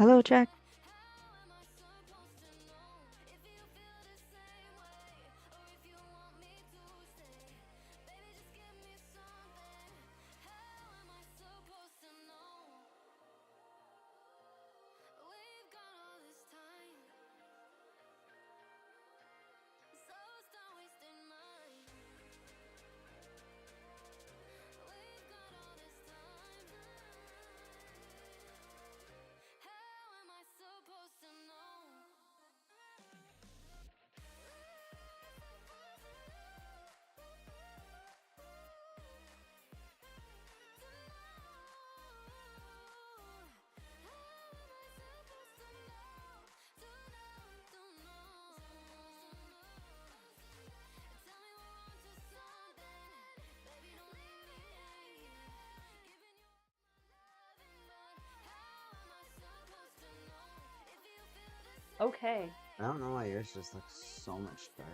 Hello, Jack. Okay, I don't know why yours just looks so much darker.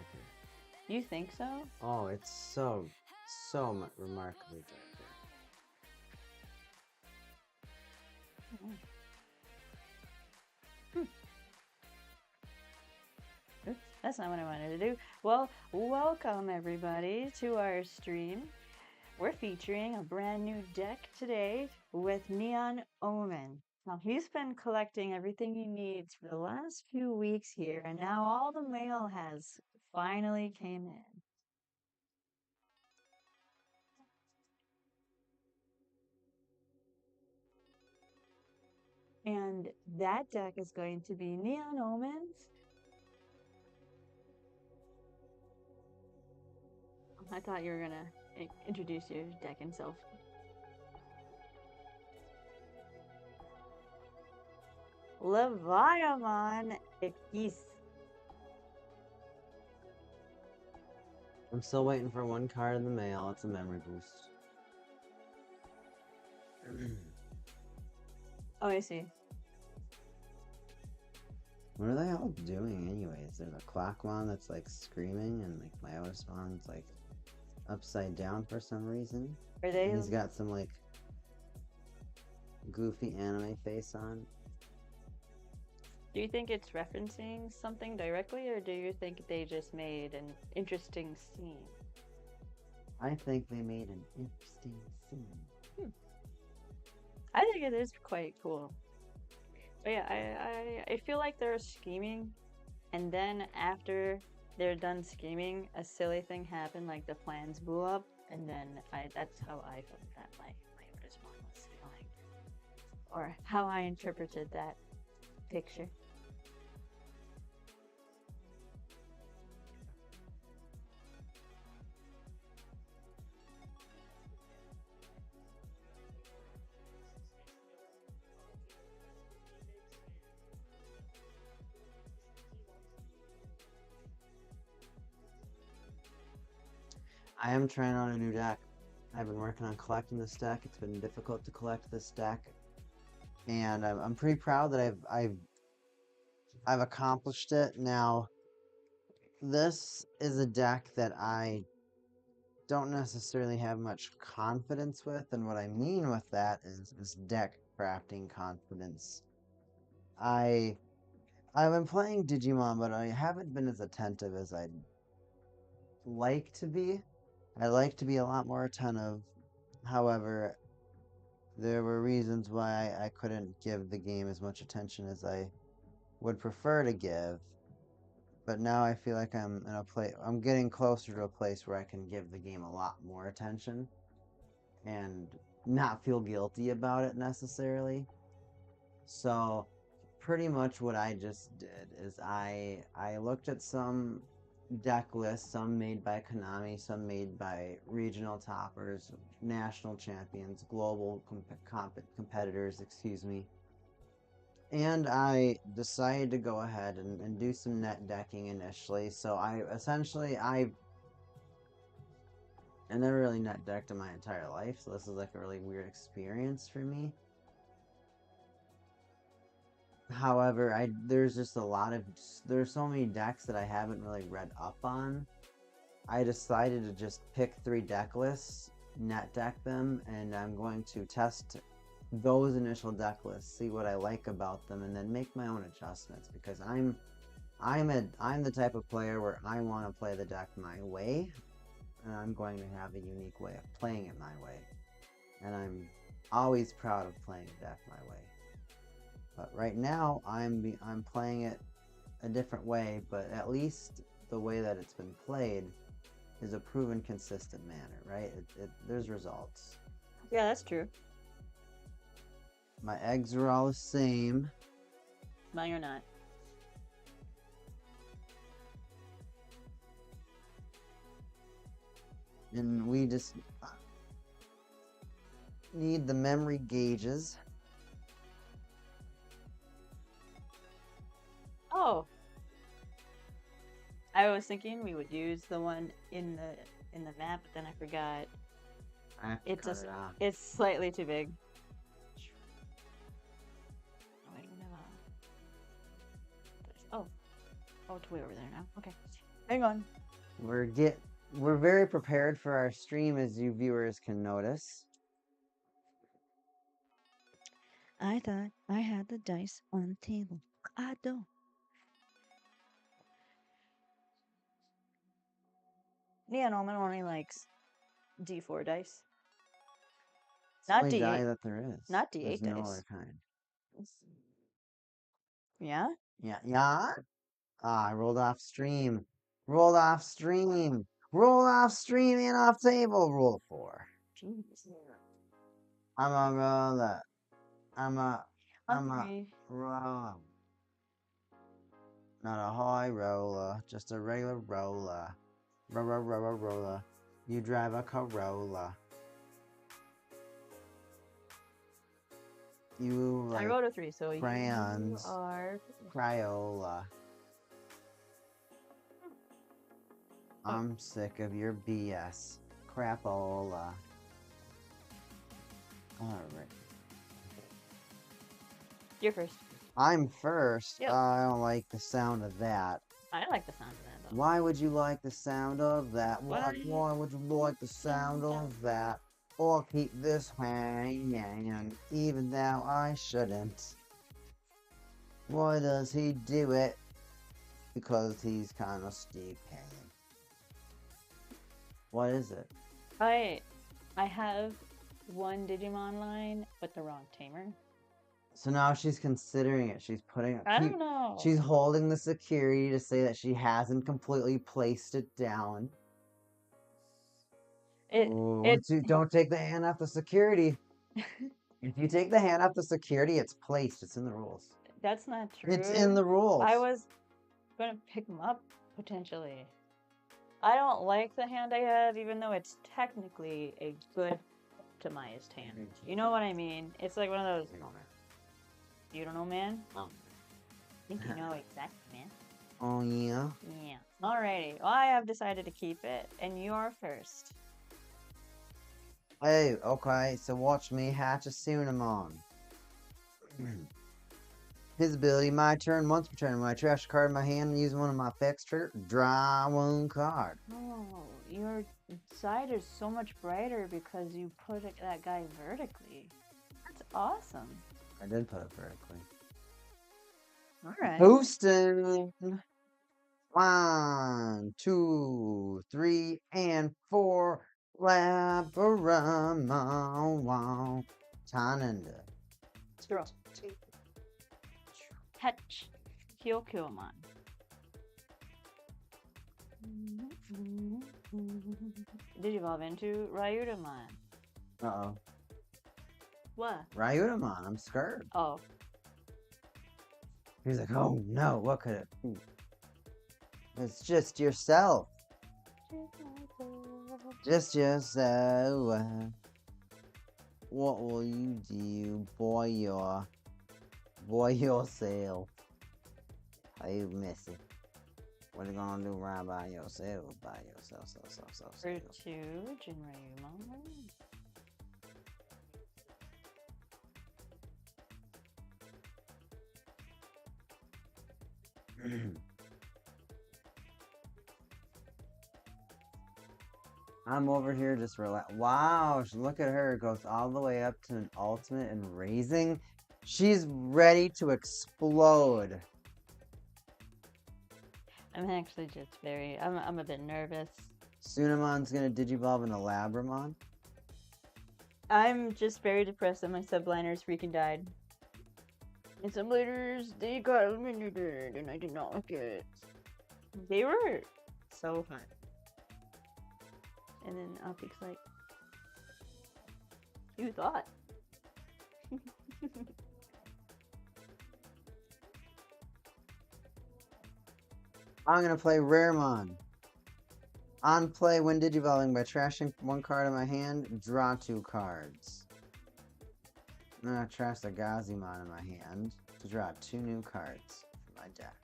you think so? Oh, it's so remarkably darker. Mm. Hmm. Oops, that's not what I wanted to do. Well, welcome everybody to our stream. We're featuring a brand new deck today with Neon Omen. Now, he's been collecting everything he needs for the last few weeks here, and now all the mail has finally came in. And that deck is going to be Neon Omens. I thought you were gonna introduce your deck himself. Leviamon VS. I'm still waiting for one card in the mail. It's a memory boost. Oh, I see. What are they all doing anyways? There's a clock one that's like screaming, and like my other spawn's like upside down for some reason. Are they? And he's got some like goofy anime face on. Do you think it's referencing something directly, or do you think they just made an interesting scene? I think they made an interesting scene. I think it is quite cool. But yeah, I feel like they're scheming, and then after they're done scheming, a silly thing happened, like the plans blew up, and then that's how I felt that my response was feeling, or how I interpreted that picture. I am trying out a new deck. I've been working on collecting this deck. It's been difficult to collect this deck, and I'm pretty proud that I've accomplished it. Now, this is a deck that I don't necessarily have much confidence with, and what I mean with that is deck crafting confidence. I I've been playing Digimon, but I haven't been as attentive as I'd like to be. I like to be a lot more attentive. However, there were reasons why I couldn't give the game as much attention as I would prefer to give. But now I feel like I'm in a place. I'm getting closer to a place where I can give the game a lot more attention and not feel guilty about it necessarily. So, pretty much what I just did is I looked at some deck lists, some made by Konami, some made by regional toppers, national champions, global competitors, excuse me. And I decided to go ahead and do some net decking initially. So I never really net decked in my entire life, so this is like a really weird experience for me. However, there's just there's so many decks that I haven't really read up on. I decided to just pick 3 deck lists, net deck them, and I'm going to test those initial deck lists, see what I like about them, and then make my own adjustments, because I'm the type of player where I want to play the deck my way, and I'm going to have a unique way of playing it my way. And I'm always proud of playing a deck my way. But right now, I'm playing it a different way, but at least the way that it's been played is a proven consistent manner, right? There's results. Yeah, that's true. My eggs are all the same. Mine are not. And we just need the memory gauges. Oh. I was thinking we would use the one in the map, but then I forgot. I have to cut it off. It's slightly too big. Oh, I don't have oh, it's way over there now. Okay, hang on. We're very prepared for our stream, as you viewers can notice. I thought I had the dice on the table. I don't. Yeah, Norman only likes D4 dice. Not D8 D8. that there is. Not D8 There's dice. no other kind. Yeah? Yeah? Ah, I rolled off stream. Rolled off stream. Rolled off stream and off table. Roll 4. Jeez. I'm a roller. I'm a Hungry. roller. Not a high roller, just a regular roller. Roller. You drive a Corolla. You like I rolled a 3, so crayons. you are Crayola. I'm sick of your BS. Crapola. Alright. You're first. I'm first. Yep. I don't like the sound of that. I like the sound of that, though. Why would you like the sound of that? Why? Why would you like the sound of that? Or keep this hanging, even though I shouldn't. Why does he do it? Because he's kind of stupid. What is it? I have one Digimon line, but the wrong tamer. So now she's considering it. She's putting it. I don't know. She's holding the security to say that she hasn't completely placed it down. Don't take the hand off the security. If you take the hand off the security, it's placed. It's in the rules. That's not true. It's in the rules. I was gonna pick them up, potentially. I don't like the hand I have, even though it's technically a good optimized hand. You know what I mean? It's like one of those... You don't know, man? Oh. I think you know exactly, man. Oh, yeah? Yeah. Alrighty. Well, I have decided to keep it, and you are first. Hey, okay, so watch me hatch a Sunamon. His ability, my turn, once per turn. When I trash a card in my hand and use one of my effects trigger, draw one card. Oh, your side is so much brighter because you put that guy vertically. That's awesome. I did put it vertically. Alright. Boosting! 1, 2, 3, and 4. Leviamon. Tananda. Draw. Touch. Kyokyomon. Did you evolve into Ryudamon? Uh-oh. What? Ryudamon, I'm scared. Oh. He's like, oh no, what could it be? It's just yourself. Just yourself. What will you do, boy yourself? Are you missing? What are you gonna do right by yourself? For 2, Jinryumon. I'm over here just relax. Wow, look at her. Goes all the way up to an ultimate and raising. She's ready to explode. I'm actually just I'm a bit nervous. Sunamon's gonna digivolve into Labramon. I'm just very depressed that my subliners freaking died. And subliners, they got eliminated, and I did not like it. They were so fun. And then Optic's like, you thought. I'm gonna play Raremon. On play when digivolving by trashing one card in my hand, draw 2 cards. I'm gonna trash the Gazimon in my hand to draw 2 new cards for my deck.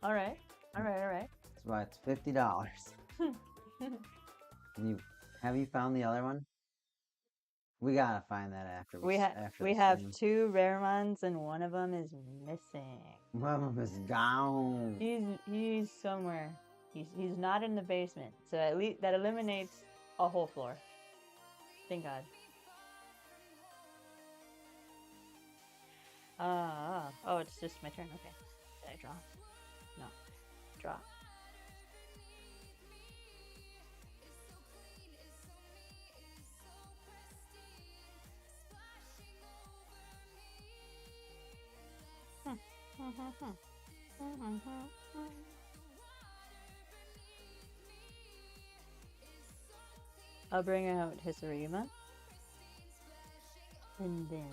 Alright. That's why it's $50. Have you found the other one? We gotta find that after we have 2 Raremons and one of them is missing. One of them is gone. He's somewhere. He's not in the basement. So at least that eliminates a whole floor. Thank God. Oh, it's just my turn. Okay. Did I draw? No. Draw. I'll bring out Hisarima. And then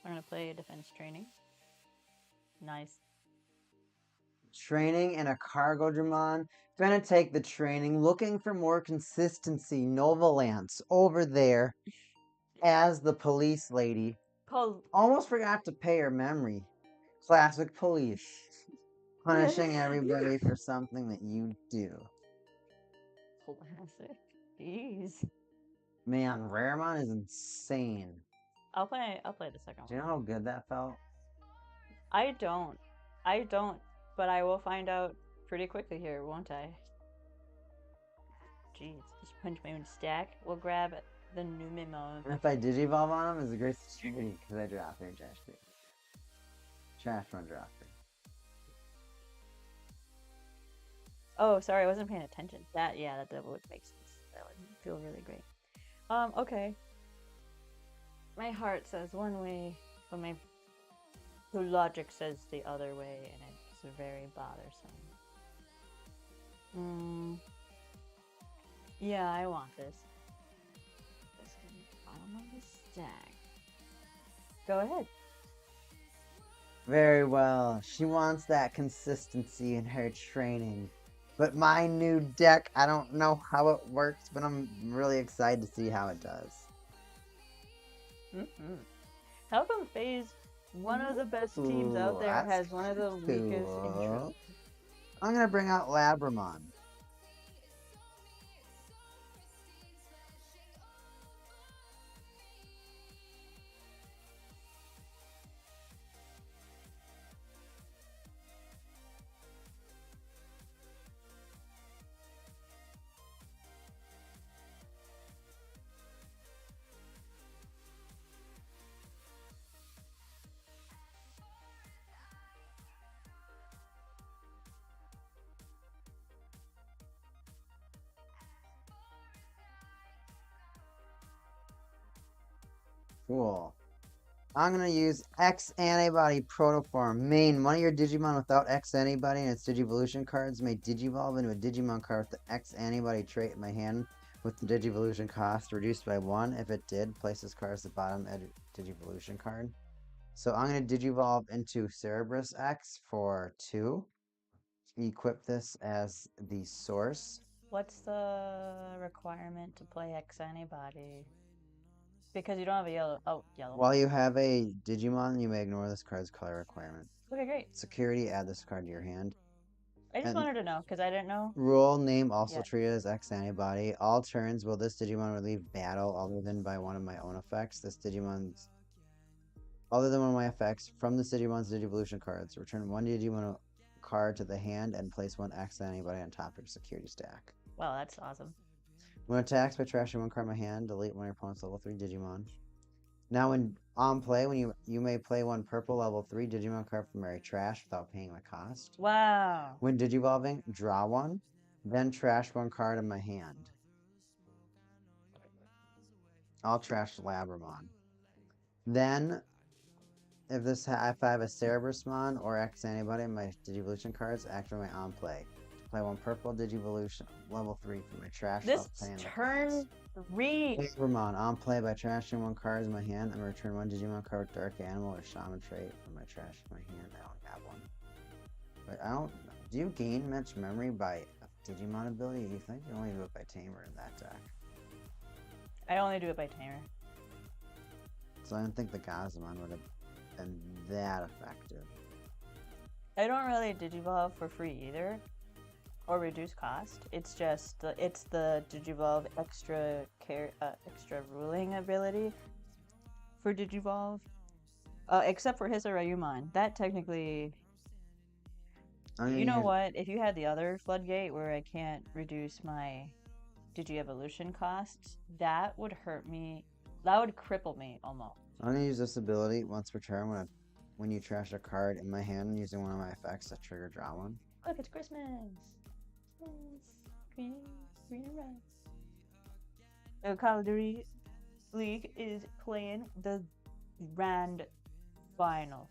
I'm gonna play defense training. Nice. Training and a Cargo Dramon. Gonna take the training, looking for more consistency. Novalance over there as the police lady. Almost forgot to pay her memory. Classic police. Punishing everybody for something that you do. Classic. Jeez. Man, Raremon is insane. I'll play the second one. Do you know how good that felt? I don't, but I will find out pretty quickly here, won't I? Jeez, just punch my own stack. We'll grab the new memo. And if I digivolve on him, it's a great security because I draw 3 trash 3. Trash 1, draw 3. Oh, sorry, I wasn't paying attention. That would make sense. That would feel really great. Okay. My heart says one way, but my logic says the other way, and it's very bothersome. Yeah, I want this. This is the bottom of the stack. Go ahead. Very well. She wants that consistency in her training. But my new deck, I don't know how it works, but I'm really excited to see how it does. How come FaZe, one of the best teams out there, has one of the weakest intros? I'm going to bring out Labramon. Cool. I'm going to use X Antibody Protoform. Main, one of your Digimon without X Antibody and its Digivolution cards may Digivolve into a Digimon card with the X Antibody trait in my hand with the Digivolution cost reduced by 1. If it did, place this card as the bottom edge Digivolution card. So I'm going to Digivolve into Cerberus X for 2. Equip this as the source. What's the requirement to play X Antibody? Because you don't have a yellow. Oh, yellow. While you have a Digimon, you may ignore this card's color requirement. Okay, great. Security, add this card to your hand. I just wanted to know, because I didn't know. Rule name also treated as X Antibody. All turns will this Digimon relieve battle other than by one of my own effects. This Digimon's... Other than one of my effects, from the Digimon's Digivolution cards, return one Digimon card to the hand and place 1 X on anybody on top of your security stack. Wow, that's awesome. When attacks by trashing 1 card in my hand, delete one of your opponent's level 3 Digimon. Now, when on play, when you may play 1 purple level 3 Digimon card from my trash without paying my cost. Wow. When Digivolving, draw 1, then trash 1 card in my hand. I'll trash Labramon. Then, if I have a Cerebrusmon or X anybody in my Digivolution cards, activate my on play. Play 1 purple Digivolution level 3 from my trash. This turn 3. Leviamon on play by trashing 1 card in my hand and return 1 Digimon card with Dark Animal or Shaman trait from my trash in my hand. I don't have one. But I don't. Do you gain much memory by a Digimon ability? You think you only do it by Tamer in that deck? I only do it by Tamer. So I don't think the Gazamon would have been that effective. I don't really Digivolve for free either, or reduce cost. It's just the Digivolve extra ruling ability for Digivolve. Except for Hisarayumon. That technically, you know what? If you had the other floodgate where I can't reduce my Digievolution costs, that would hurt me. That would cripple me almost. I'm gonna use this ability once per turn when you trash a card in my hand using one of my effects to trigger draw 1. Look, it's Christmas. Green and red. The Call of Duty League is playing the Grand Finals.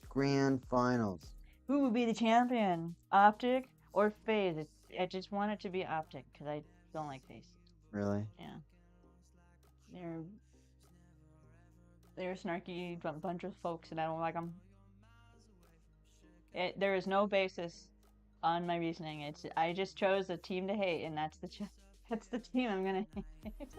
Grand Finals. Who will be the champion? Optic or FaZe? I just want it to be Optic because I don't like FaZe. Really? Yeah. They're a snarky bunch of folks and I don't like them. There is no basis on my reasoning. I just chose a team to hate, and that's the team I'm gonna hate.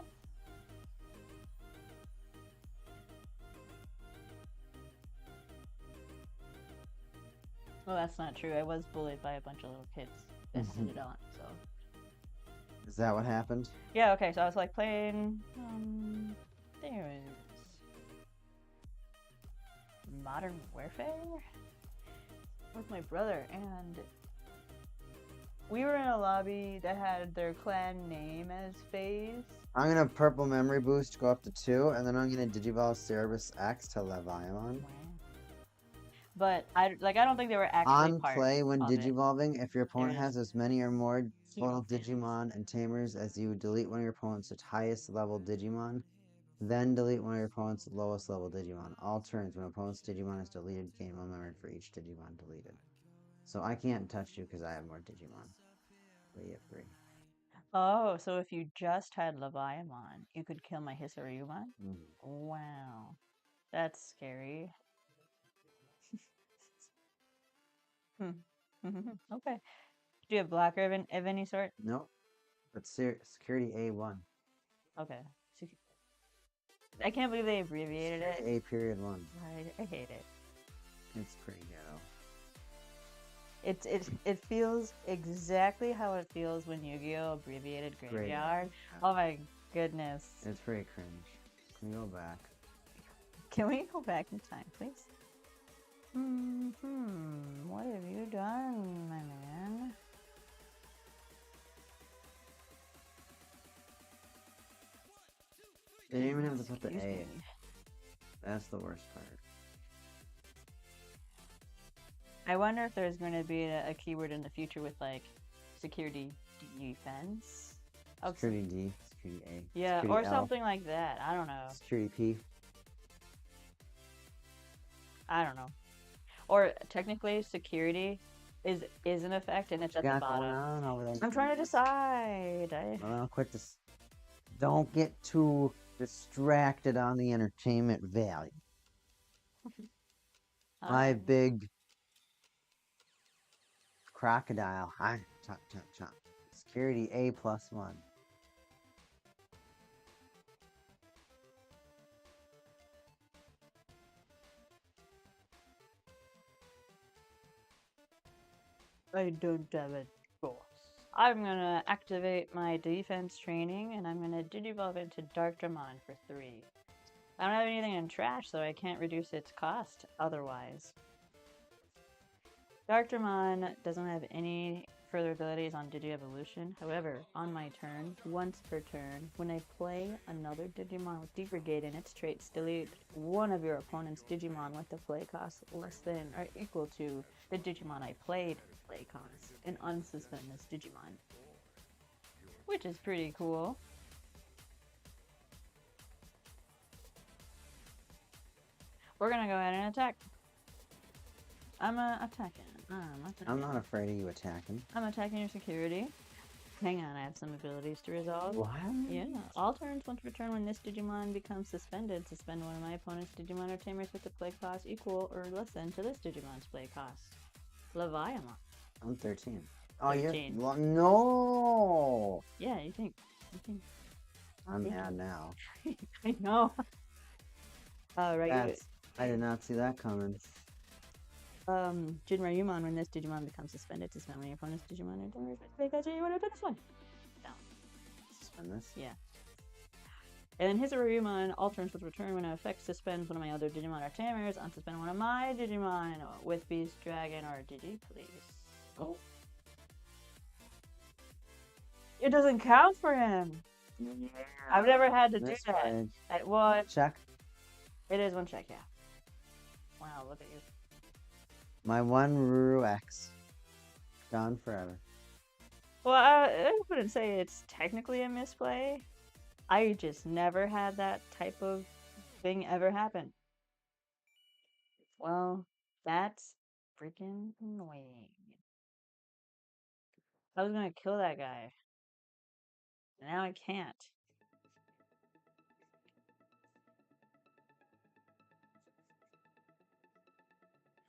Well, that's not true. I was bullied by a bunch of little kids that put it on. So. Is that what happened? Yeah. Okay. So I was like playing. There is Modern Warfare with my brother, and we were in a lobby that had their clan name as FaZe. I'm gonna purple memory boost, go up to 2, and then I'm gonna Digivolve Cerebrus X to Leviamon. Wow. But I don't think they were actually on part play when of it. Digivolving. If your opponent There is has as many or more total Humans. Digimon and Tamers as you, delete one of your opponent's highest level Digimon. Then delete one of your opponent's lowest level Digimon. All turns when opponent's Digimon is deleted, gain 1 memory for each Digimon deleted. So I can't touch you because I have more Digimon. But you have 3. Oh, so if you just had Leviamon, you could kill my Hisarayumon? Mm. Wow. That's scary. Okay. Do you have blocker of any sort? Nope. But security A1. Okay. I can't believe they abbreviated it. A.1. I hate it. It's pretty ghetto. It feels exactly how it feels when Yu-Gi-Oh! Abbreviated Graveyard. Yeah. Oh my goodness. It's pretty cringe. Can we go back? Can we go back in time, please? What have you done, my man? They didn't even have to put the Excuse A. me. That's the worst part. I wonder if there's going to be a keyword in the future with like security defense. Security D, security A. Yeah, security or L, something like that. I don't know. Security P. I don't know. Or technically, security is an effect, and it's at the Got going bottom. on over there? I'm trying to decide. Well, quit this. Don't get too distracted on the entertainment value. My big crocodile. Hi, chop, chop, chop. Security A+1. I don't have a choice. I'm gonna activate my defense training, and I'm gonna Digivolve into Dark Dramon for 3. I don't have anything in trash, so I can't reduce its cost otherwise. Darkdramon doesn't have any further abilities on Digievolution. However, on my turn, once per turn, when I play another Digimon with Deeper Gate in its traits, delete one of your opponent's Digimon with the play cost less than or equal to the Digimon I played play cost, and unsuspend this Digimon. Which is pretty cool. We're gonna go ahead and attack. I'm attacking. I'm not afraid of you attacking. I'm attacking your security. Hang on, I have some abilities to resolve. What? Yeah. All turns once per turn when this Digimon becomes suspended, suspend one of my opponent's Digimon or Tamers with the play cost equal or less than to this Digimon's play cost. Leviamon. I'm 13. Oh, 13. you're... No! Yeah, you think. I'm mad now. I know. Right. I did not see that coming. Jinryumon, when this Digimon becomes suspended, suspend one of your opponent's Digimon or Tamers with the play cost. You want to do this one? Down. Suspend this? Yeah. And then Hizurumon, all turns with return when it affects suspends one of my other Digimon or Tamers, unsuspend one of my Digimon with Beast Dragon or DigiPolice. Oh. It doesn't count for him. Yeah. I've never had to do This that. way. What? Check. It is one check, yeah. Wow, look at you. My one Ruru X. Gone forever. Well, I wouldn't say it's technically a misplay. I just never had that type of thing ever happen. Well, that's freaking annoying. I was gonna kill that guy. And now I can't.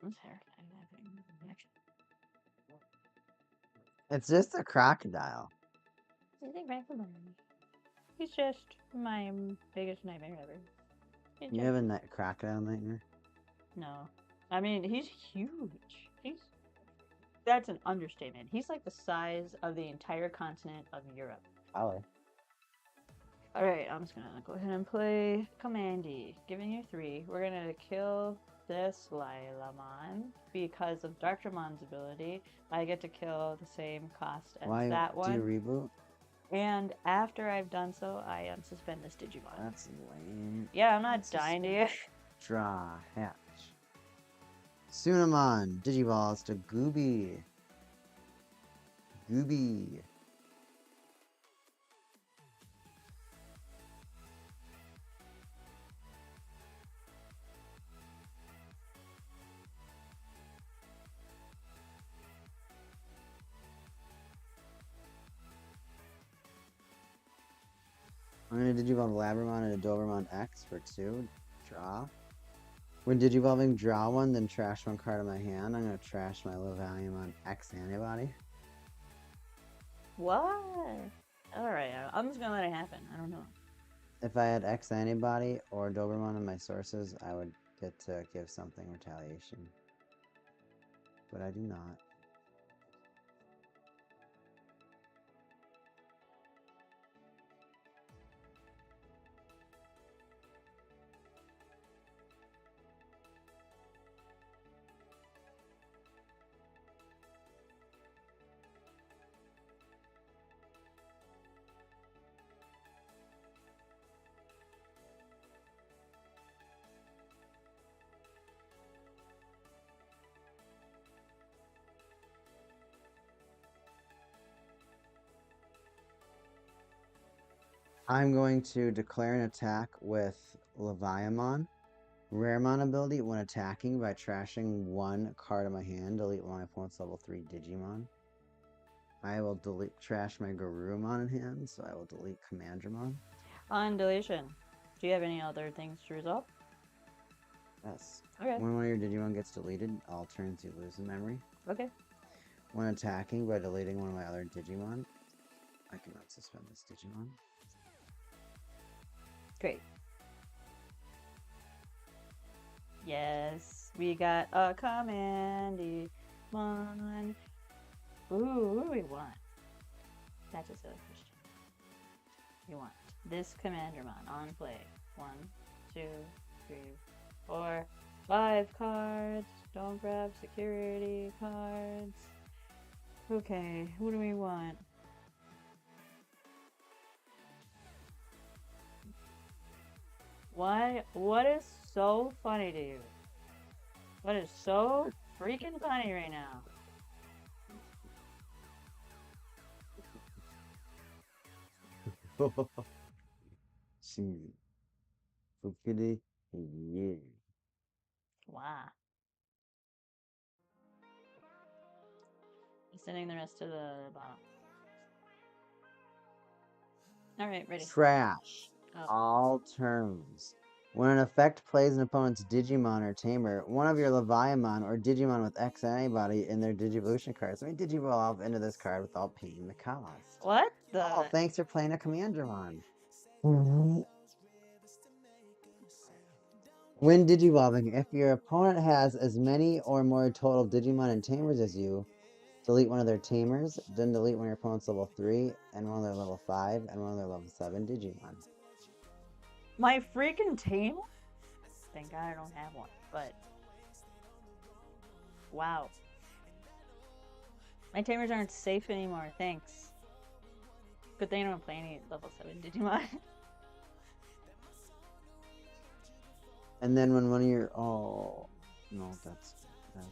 Who's haircut? It's just a crocodile. He's just my biggest nightmare ever. You have a crocodile nightmare? No. I mean, he's huge. That's an understatement. He's like the size of the entire continent of Europe. Probably. Alright, I'm just gonna go ahead and play Commandy. Giving you 3. We're gonna kill this Leviamon because of Darkdramon's ability. I get to kill the same cost as that one. Do you reboot? And after I've done so, I unsuspend this Digimon. That's lame. Yeah, I'm not dying to you. Draw hatch. Sunamon Digivolves to Gooby. Gooby. I'm going to Digivolve Labramon and a Dobermon X for 2. Draw. When Digivolving, draw 1, then trash 1 card in my hand. I'm going to trash my Leviamon X antibody. What? Alright, I'm just gonna let it happen. I don't know. If I had X antibody or Dobermon in my sources, I would get to give something retaliation. But I do not. I'm going to declare an attack with Leviamon. Raremon ability when attacking by trashing 1 card in my hand. Delete one of my opponent's level 3 Digimon. I will trash my Garurumon in hand, so I will delete Commandramon. On deletion, do you have any other things to resolve? Yes. Okay. When one of your Digimon gets deleted, all turns you lose a memory. Okay. When attacking by deleting one of my other Digimon, I cannot suspend this Digimon. Great. Yes, we got a Commandy one. Ooh, what do we want? That's a silly question. You want this Commandramon on play. 1, 2, 3, 4, 5 cards. Don't grab security cards. Okay, who do we want? Why? What is so funny to you? What is so freaking funny right now? See, Fukidi, yeah. Wow. Sending the rest to the bottom. Alright, ready. Trash. Oh. All turns. When an effect plays an opponent's Digimon or Tamer, one of your Leviamon or Digimon with X antibody in their Digivolution cards may Digivolve into this card without paying the cost. What Oh, the? thanks for playing a Commandramon. When Digivolving, if your opponent has as many or more total Digimon and Tamers as you, delete one of their Tamers, then delete one of your opponent's level 3, and one of their level 5, and one of their level 7 Digimon. My freaking team? Thank God I don't have one, but wow. My tamers aren't safe anymore, thanks. Good thing I don't play any level 7 Digimon. And then when one of your... Oh... No, that looks fine.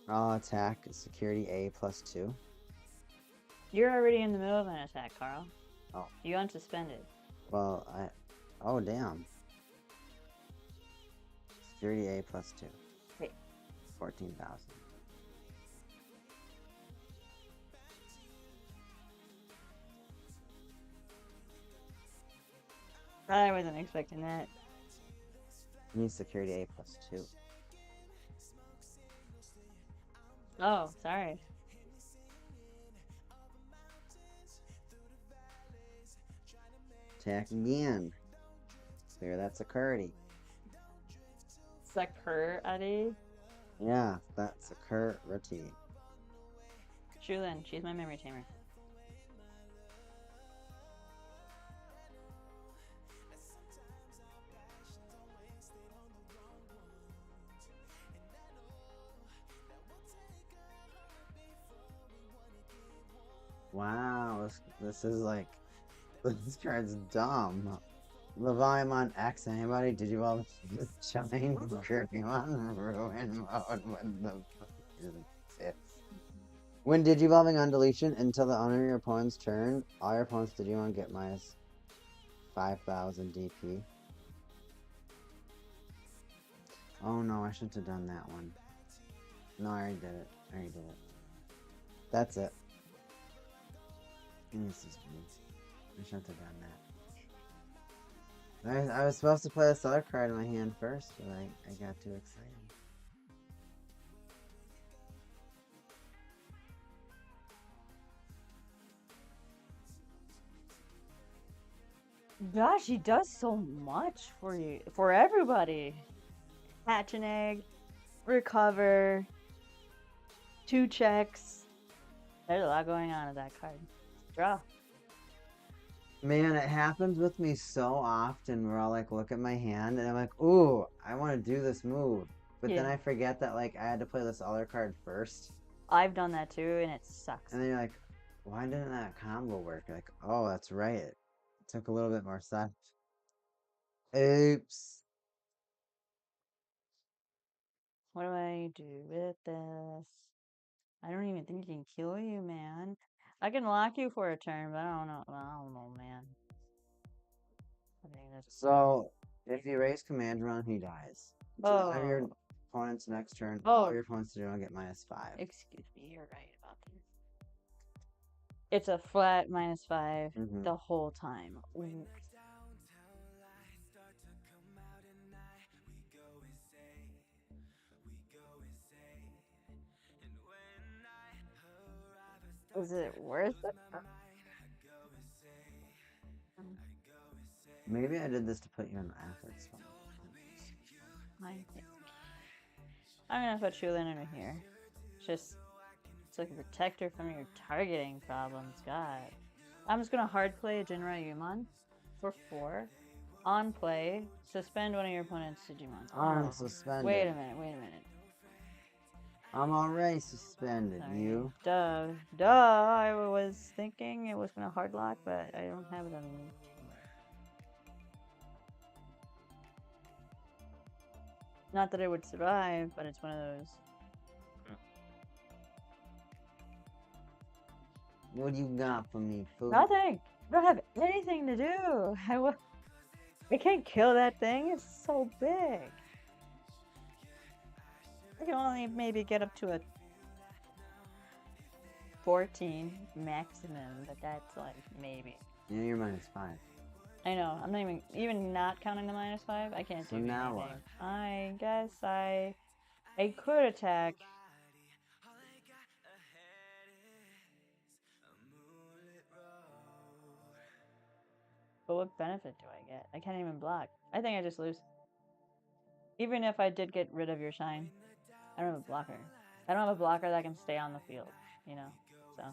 Oh, attack, security A +2. You're already in the middle of an attack, Carl. Oh. You unsuspended. Well, Oh, damn. Security A +2. Wait. 14,000. I wasn't expecting that. You need security A +2. Oh, sorry. Attack again. Clear that security. Security? Yeah, that's security. Shulin, she's my memory tamer. Wow, this is like... This card's dumb. Leviamon X anybody? Did you all just shine Kirkymon ruin mode when the fits? When Digivolving on deletion until the owner of your opponent's turn, all your opponent's Digimon get minus 5,000 DP. Oh no, I shouldn't have done that one. No, I already did it. That's it. This is me. I shouldn't have done that. I was supposed to play this other card in my hand first, but I got too excited. Gosh, he does so much for you, for everybody. Hatch an egg, recover, 2 checks. There's a lot going on in that card. Draw. Man, it happens with me so often where I'll like look at my hand and I'm like, ooh, I want to do this move. But then I forget that like I had to play this other card first. I've done that too and it sucks. And then you're like, why didn't that combo work? You're like, oh, that's right. It took a little bit more sense. Oops. What do I do with this? I don't even think he can kill you, man. I can lock you for a turn, but I don't know, man. So, if you raise Commandron, he dies. Oh. Have your opponent's next turn. All your opponents do not get minus 5. Excuse me, you're right about this. It's a flat minus 5 the whole time. Ooh. Is it worth it? Maybe I did this to put you in the athlete's spot. I'm gonna put Shulin in here. It's like a protector from your targeting problems. God. I'm just gonna hard play a Jinra Yumon for 4. On play, suspend one of your opponent's Digimon. I'm Oh, suspended. wait a minute, wait a minute. I'm already suspended. Sorry. You? Duh. I was thinking it was gonna hard lock, but I don't have it on me. Not that it would survive, but it's one of those. What do you got for me, fool? Nothing! I don't have anything to do! I can't kill that thing, it's so big. I can only maybe get up to a 14 maximum, but that's like maybe. Yeah, you're -5. I know, I'm not even not counting the -5, I can't So do now anything. what? I guess I could attack. But what benefit do I get? I can't even block. I think I just lose. Even if I did get rid of your shine, I don't have a blocker. I don't have a blocker that can stay on the field, you know? So,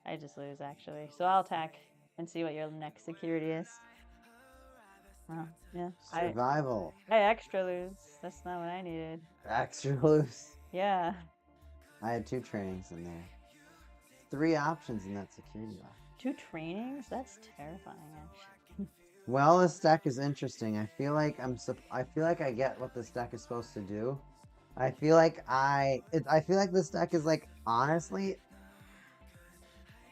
I just lose, actually. So I'll attack and see what your next security is. Well, yeah. Survival. I extra lose. That's not what I needed. Extra loose. Yeah. I had 2 trainings in there. 3 options in that security lock. 2 trainings? That's terrifying, actually. Well, this deck is interesting. I feel like I get what this deck is supposed to do. I feel like this deck is like honestly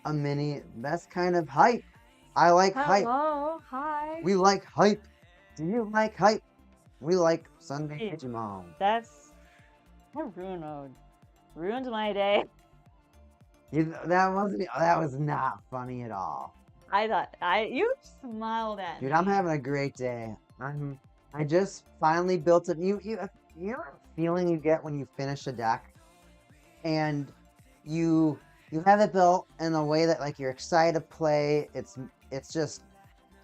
a mini best kind of hype. I like hype. Hello, hi. We like hype. Do you like hype? We like Sunday Digimon. That's ruined my day. That was not funny at all. I thought you smiled at Dude, me. I'm having a great day. I just finally built it. You know that feeling you get when you finish a deck and you have it built in a way that like you're excited to play. It's just,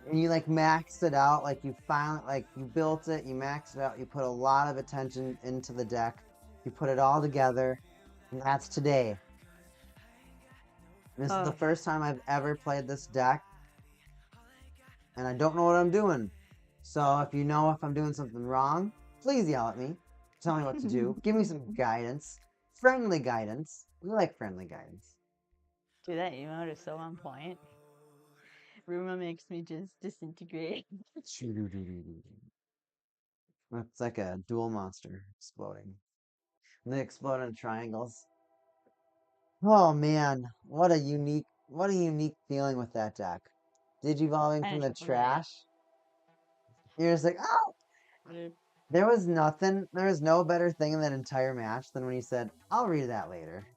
and you like maxed it out, like you finally, like you built it, you maxed it out, you put a lot of attention into the deck, you put it all together, and that's today. This is the first time I've ever played this deck, and I don't know what I'm doing. So if you know if I'm doing something wrong, please yell at me. Tell me what to do. Give me some guidance. Friendly guidance. We like friendly guidance. Dude, that emote is so on point. Ruma makes me just disintegrate. It's like a dual monster exploding. And they explode in triangles. Oh man, what a unique feeling with that deck. Digivolving from the trash. You're just like, oh! There was no better thing in that entire match than when he said, I'll read that later.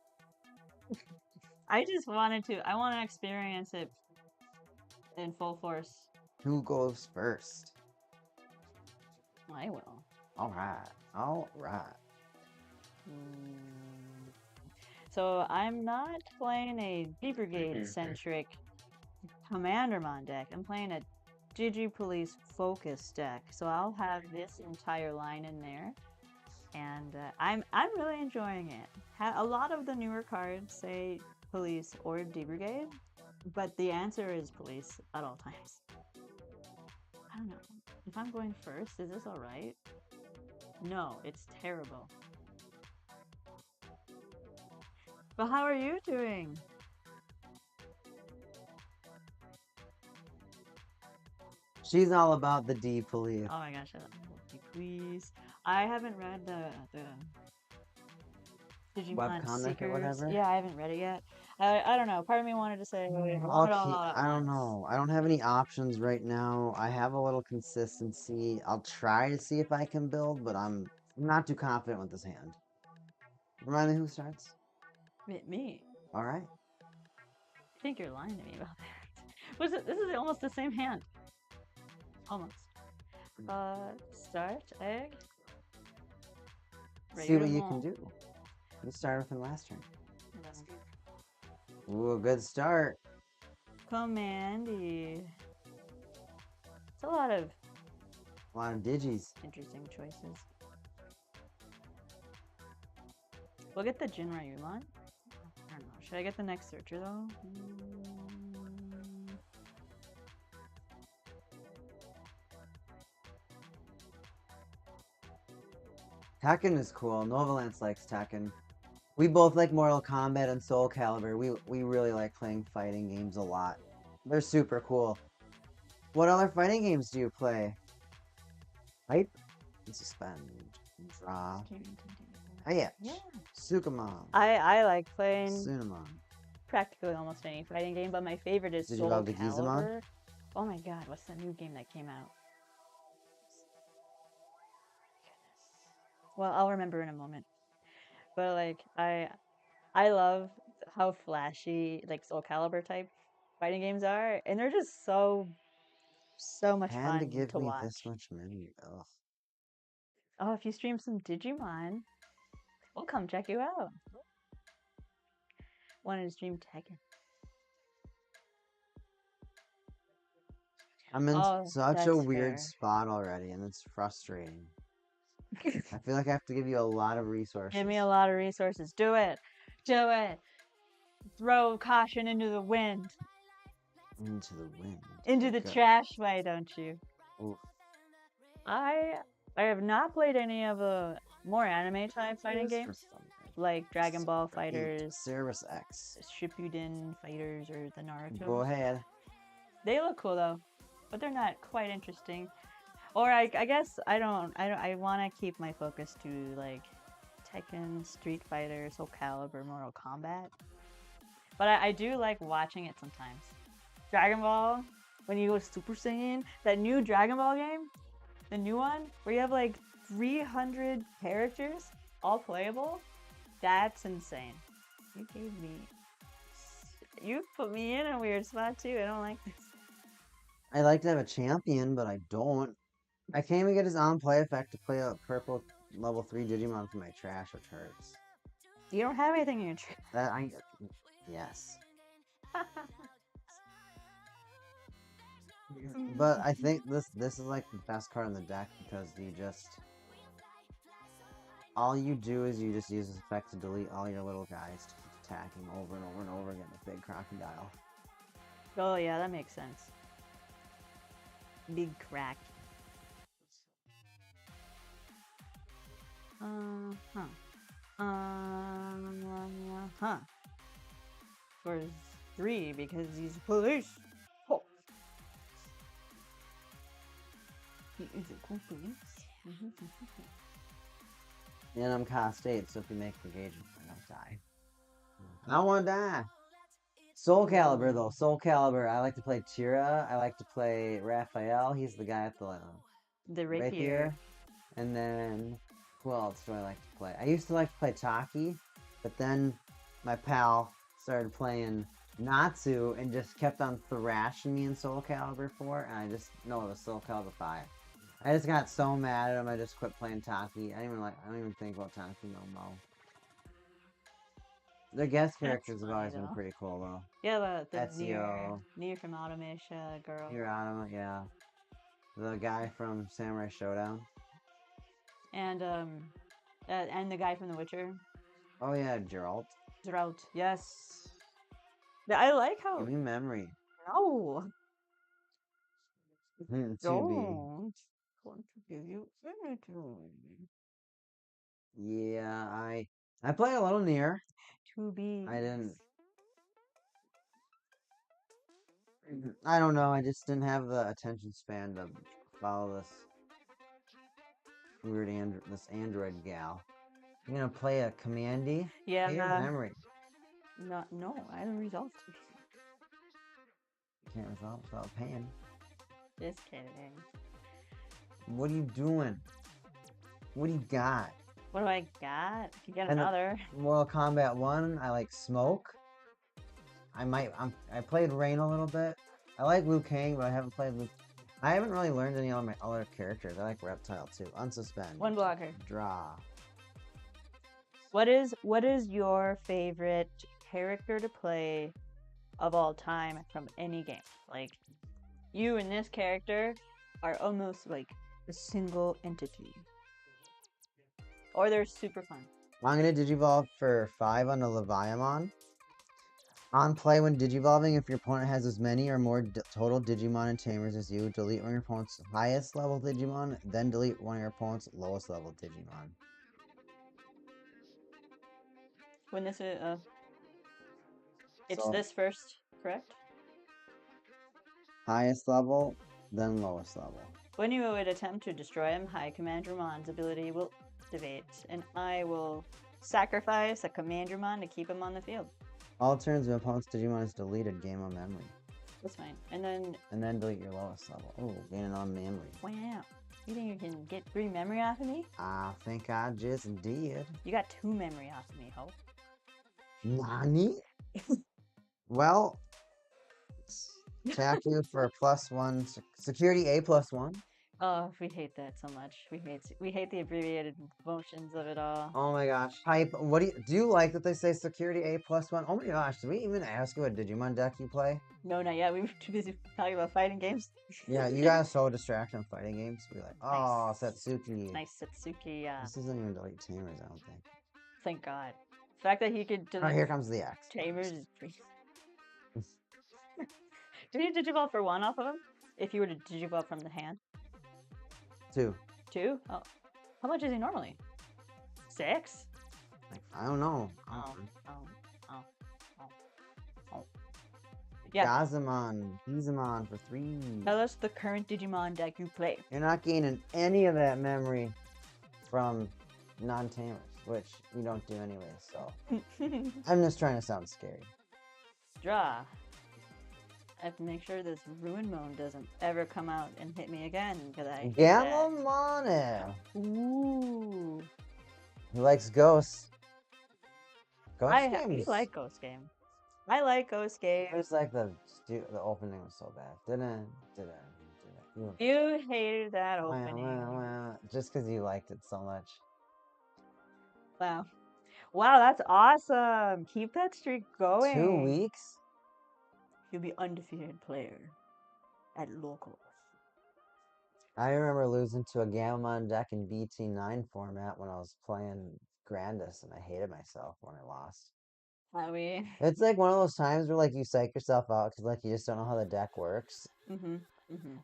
I want to experience it in full force. Who goes first? I will. Alright. So I'm not playing a D-Brigade centric Commandermon deck. I'm playing a DigiPolice focus deck. So I'll have this entire line in there. And I'm really enjoying it. A lot of the newer cards say police or D-Brigade, but the answer is police at all times. I don't know. If I'm going first, is this alright? No, it's terrible. But how are you doing? She's all about the D-Police. Oh my gosh, D-Police. I haven't read the Digimon webcomic or whatever? Yeah, I haven't read it yet. I don't know. Part of me wanted to say, I don't know. I don't have any options right now. I have a little consistency. I'll try to see if I can build, but I'm not too confident with this hand. Remind me who starts? Me. Alright. I think you're lying to me about that. This is almost the same hand. Almost. Start, egg. See what you can do. You started with him last turn. Ooh, good start. Commandy. It's a lot of digis. interesting choices. We'll get the Jinrayumon. I don't know. Should I get the next searcher though? Tekken is cool. Novalance likes Tekken. We both like Mortal Kombat and Soul Calibur. We really like playing fighting games a lot. They're super cool. What other fighting games do you play? Hype? Suspend. Draw. Oh yeah. Yeah. Sukamon. I like playing Sunamon. practically almost any fighting game, but my favorite is Did you Soul love the Gizamon? Calibur. Oh my god, what's the new game that came out? Well, I'll remember in a moment. But like I love how flashy like Soul Calibur type fighting games are, and they're just so much Had to fun give to me this watch. much money. Ugh. Oh, if you stream some Digimon, we'll come check you out. Wanted to stream Tekken. I'm in Oh, such a that's weird fair. spot already, and it's frustrating. I feel like I have to give you a lot of resources. Give me a lot of resources. Do it. Do it. Throw caution into the wind. Into the wind. Into the trash, why don't you? Oof. I have not played any of the more anime type fighting games, like Dragon Ball Fighters, Service X. Shippuden Fighters, or the Naruto. Go ahead. They look cool though, but they're not quite interesting. Or I guess I want to keep my focus to like Tekken, Street Fighter, Soul Calibur, Mortal Kombat. But I do like watching it sometimes. Dragon Ball, when you go Super Saiyan, that new Dragon Ball game, the new one, where you have like 300 characters, all playable, that's insane. You put me in a weird spot too. I don't like this. I like to have a champion, but I don't. I can't even get his on-play effect to play a purple level 3 Digimon from my trash, which hurts. You don't have anything in your trash. Yes. But I think this is like the best card in the deck because all you do is you just use this effect to delete all your little guys to keep attacking over and over and over again with Big Crocodile. Oh yeah, that makes sense. Big crack. For 3 because he's police. Oh. He is a cool police. And I'm cost 8, so if you make engagement, I don't die. I don't want to die. Soul Calibur though. Soul Calibur. I like to play Tira. I like to play Raphael. He's the guy at the rapier. Rapier. And then who else do I like to play? I used to like to play Taki, but then my pal started playing Natsu and just kept on thrashing me in Soul Calibur 4, and it was Soul Calibur 5. I just got so mad at him, I just quit playing Taki. I don't even think about Taki no more. The guest characters have always been pretty cool though. Yeah, the Ezio. Nier from Automation girl. Hirano, yeah. The guy from Samurai Showdown. And the guy from The Witcher. Oh yeah, Geralt. Geralt, yes. I like how. Give me memory. No. Don't want to give you anything. Yeah, I play a little Nier. To be. I didn't. I don't know. I just didn't have the attention span to follow this weird android gal. You gonna play a commandy? Yeah. Pay your memory. No, I haven't resolved it. You can't resolve without paying. Just kidding. What are you doing? What do you got? What do I got? You get another. Mortal Kombat 1, I like Smoke. I played Rain a little bit. I like Liu Kang, but I haven't played Liu. I haven't really learned any of my other characters. I like Reptile too. Unsuspend. One blocker. Draw. What is your favorite character to play of all time from any game? Like, you and this character are almost like a single entity. Or they're super fun. I'm gonna Digivolve for 5 on the Leviamon. On play, when Digivolving, if your opponent has as many or more total Digimon and Tamers as you, delete one of your opponent's highest level Digimon, then delete one of your opponent's lowest level Digimon. when this is it's So this first, correct? highest level, then lowest level. When you would attempt to destroy him, High Commandermon's ability will activate, and I will sacrifice a Commandromon to keep him on the field. All turns of opponent's Digimon is deleted, game on memory. That's fine. And then And then delete your lowest level. Oh, gain it on memory. wow. You think you can get 3 memory off of me? I think I just did. You got 2 memory off of me, ho. Nani? Well, attack you for a +1 security A +1. Oh, we hate that so much. We hate the abbreviated motions of it all. Oh my gosh. Hype. What do you like that they say security A +1? Oh my gosh. Did we even ask you what Digimon deck you play? No, not yet. We were too busy talking about fighting games. Yeah, you got so distracted on fighting games. We're like, oh, Nice. Satsuki. Nice Satsuki. This isn't even delete tamers, I don't think. Thank God. The fact that he could Oh, delete here comes the X. tamers is pretty. Do you Digivolve for 1 off of him? If you were to Digivolve from the hand? 2. 2? Oh. How much is he normally? 6? I don't know. Oh. Yeah. Gizamon for 3. Tell us the current Digimon deck you play. You're not gaining any of that memory from non-tamers, which you don't do anyway, so. I'm just trying to sound scary. Draw. I have to make sure this Leviamon doesn't ever come out and hit me again, because I hate that. Galamon! Ooh. He likes ghosts. Ghost I games. like Ghost Game. I like Ghost Game. It was like the opening was so bad. Didn't. You hated that opening. Just because you liked it so much. Wow. Wow, that's awesome. Keep that streak going. 2 weeks? You'll be undefeated player at locals. I remember losing to a Galamon deck in BT9 format when I was playing Grandis, and I hated myself when I lost. It's like one of those times where like you psych yourself out because like you just don't know how the deck works. And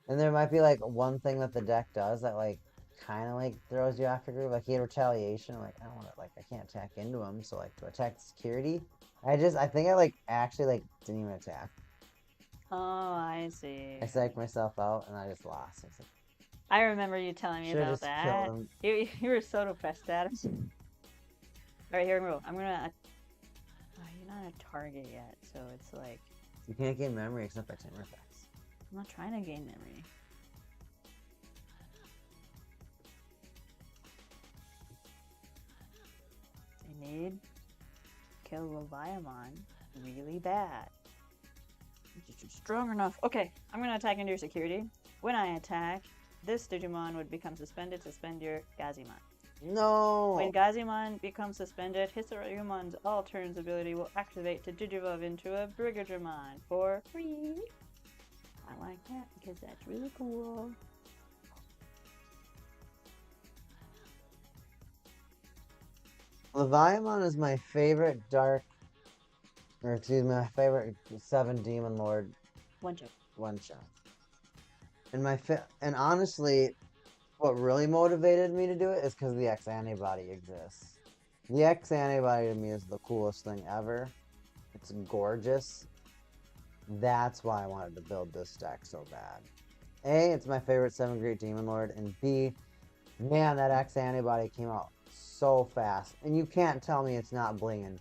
there might be like one thing that the deck does that like kind of like throws you off your groove. Like he had retaliation. Like I don't want to, like I can't attack into him. So like to attack the security, I think I like actually like didn't even attack. Oh, I see. I psyched myself out and I just lost. I remember you telling me about that. You were so depressed at it. Alright, here we go. I'm gonna. Oh, you're not a target yet, so it's like. You can't gain memory except by tamer effects. I'm not trying to gain memory. I need to kill Leviamon really bad. It's strong enough. Okay, I'm gonna attack into your security. When I attack, this Digimon would become suspended. Suspend your Gazimon. No! When Gazimon becomes suspended, Hisaryumon's all turns ability will activate to Digivolve into a Brigadramon for free. I like that because that's really cool. Leviamon is my favorite my favorite 7 Demon Lord One shot. And honestly, what really motivated me to do it is because the X antibody exists. The X antibody to me is the coolest thing ever. It's gorgeous. That's why I wanted to build this deck so bad. A, it's my favorite 7 Great Demon Lord, and B, man, that X antibody came out so fast. And you can't tell me it's not blinging.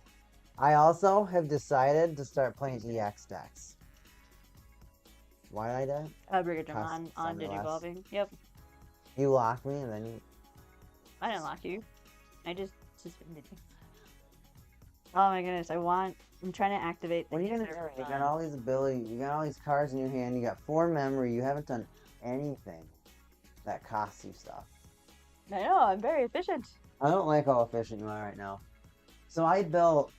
I also have decided to start playing EX decks. Why did I die? Brigadramon on Digivolving. Yep. You locked me and then you... I didn't lock you. I just suspended you. Oh my goodness, I'm trying to activate the What are you gonna do? You got all these abilities, you got all these cards in your hand, you got 4 memory, you haven't done anything that costs you stuff. I know, I'm very efficient. I don't like how efficient you are right now. So I built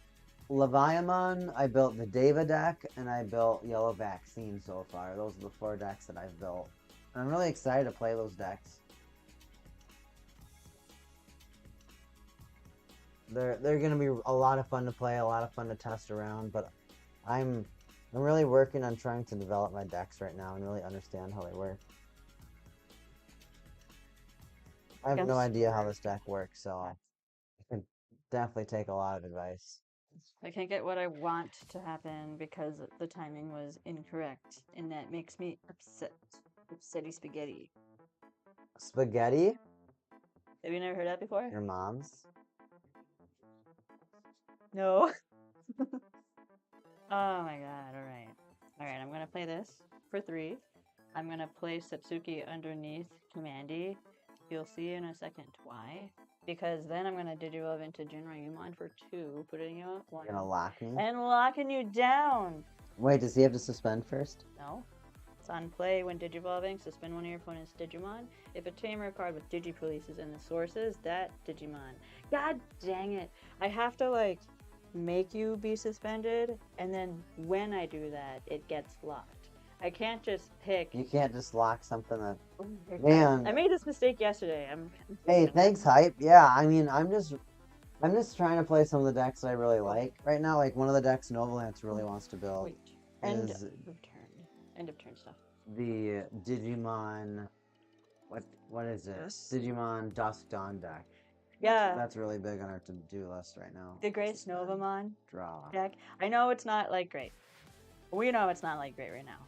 Leviamon, I built the Deva deck, and I built Yellow Vaccine so far. Those are the 4 decks that I've built. I'm really excited to play those decks. They're gonna be a lot of fun to play, a lot of fun to test around, but I'm really working on trying to develop my decks right now and really understand how they work. I have no idea how this deck works, so I can definitely take a lot of advice. I can't get what I want to happen because the timing was incorrect, and that makes me upset. Upsetty spaghetti. Spaghetti? Have you never heard that before? Your mom's? No. Oh my god, alright. Alright, I'm gonna play this for 3. I'm gonna play Satsuki underneath Commandy. You'll see in a second why. Because then I'm gonna Digivolve into Jinryumon for 2, putting you up 1. You're gonna lock me? And locking you down! Wait, does he have to suspend first? No. It's on play when Digivolving. Suspend one of your opponent's Digimon. If a tamer card with DigiPolice is in the sources, that Digimon. God dang it. I have to, like, make you be suspended, and then when I do that, it gets locked. I can't just pick. You can't just lock something that. Oh my God. Man. I made this mistake yesterday. Hey, thanks, hype. Yeah, I mean, I'm just trying to play some of the decks that I really like right now. Like one of the decks Novalance really wants to build Wait. End is of turn. End of turn stuff. the Digimon. What is it? Yes. Digimon Dusk Dawn deck. Yeah. That's really big on our to-do list right now. The Grace Novamon Draw. deck. I know it's not like great. We know it's not like great right now.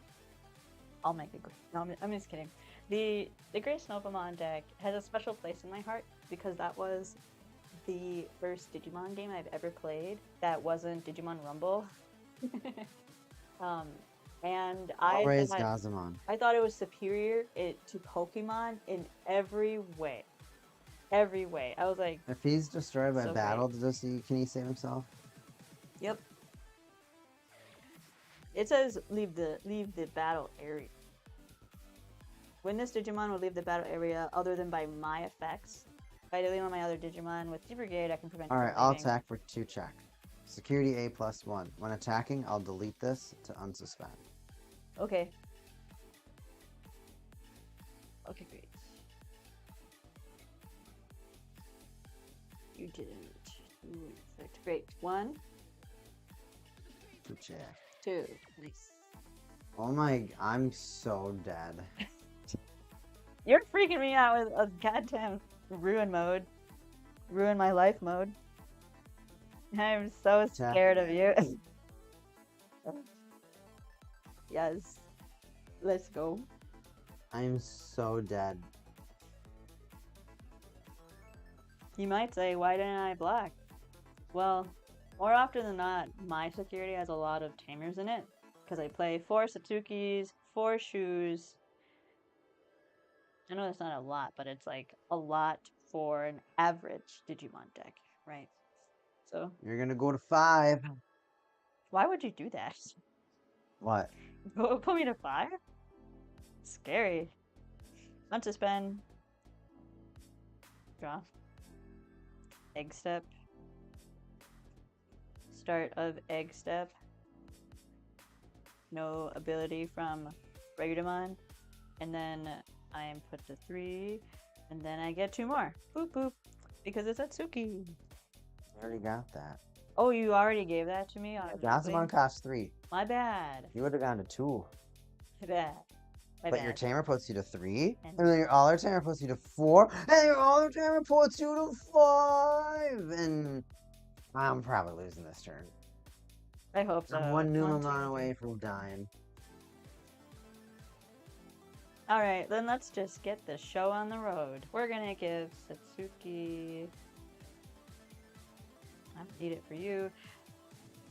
I'll make it great. No, I'm just kidding. The Grace Novamon deck has a special place in my heart because that was the first Digimon game I've ever played that wasn't Digimon Rumble. And I thought it was superior to Pokemon in every way. Every way. I was like, if he's destroyed by so battle, can he save himself? Yep. It says leave the battle area. When this Digimon will leave the battle area, other than by my effects, by dealing on my other Digimon with Brigade, I can prevent. Alright, I'll attack for 2 check. Security A+1. When attacking, I'll delete this to unsuspend. Okay. Okay, great. You didn't. Perfect. Great. 1. 2 check. 2. Nice. Oh my, I'm so dead. You're freaking me out with a goddamn ruin mode. Ruin my life mode. I'm so scared of you. Yes. Let's go. I'm so dead. You might say, why didn't I block? Well, more often than not, my security has a lot of tamers in it. Because I play 4 Satsukis, 4 Shoes. I know that's not a lot, but it's like a lot for an average Digimon deck, right? So You're gonna go to 5. why would you do that? What? Put me to 5? Scary. Unsuspend. Draw. Egg step. Start of egg step. No ability from Regulamon. And then I am put to 3. And then I get 2 more. Boop boop. Because it's Atsuki. I already got that. Oh, you already gave that to me? Gazamon costs 3. My bad. You would have gone to 2. My bad. But your tamer puts you to 3, and then your other tamer puts you to 4, and your other tamer puts you to 5, and I'm probably losing this turn. I hope so. I'm one Numamon away from dying. Alright, then let's just get the show on the road. We're gonna give Satsuki... I don't need it for you.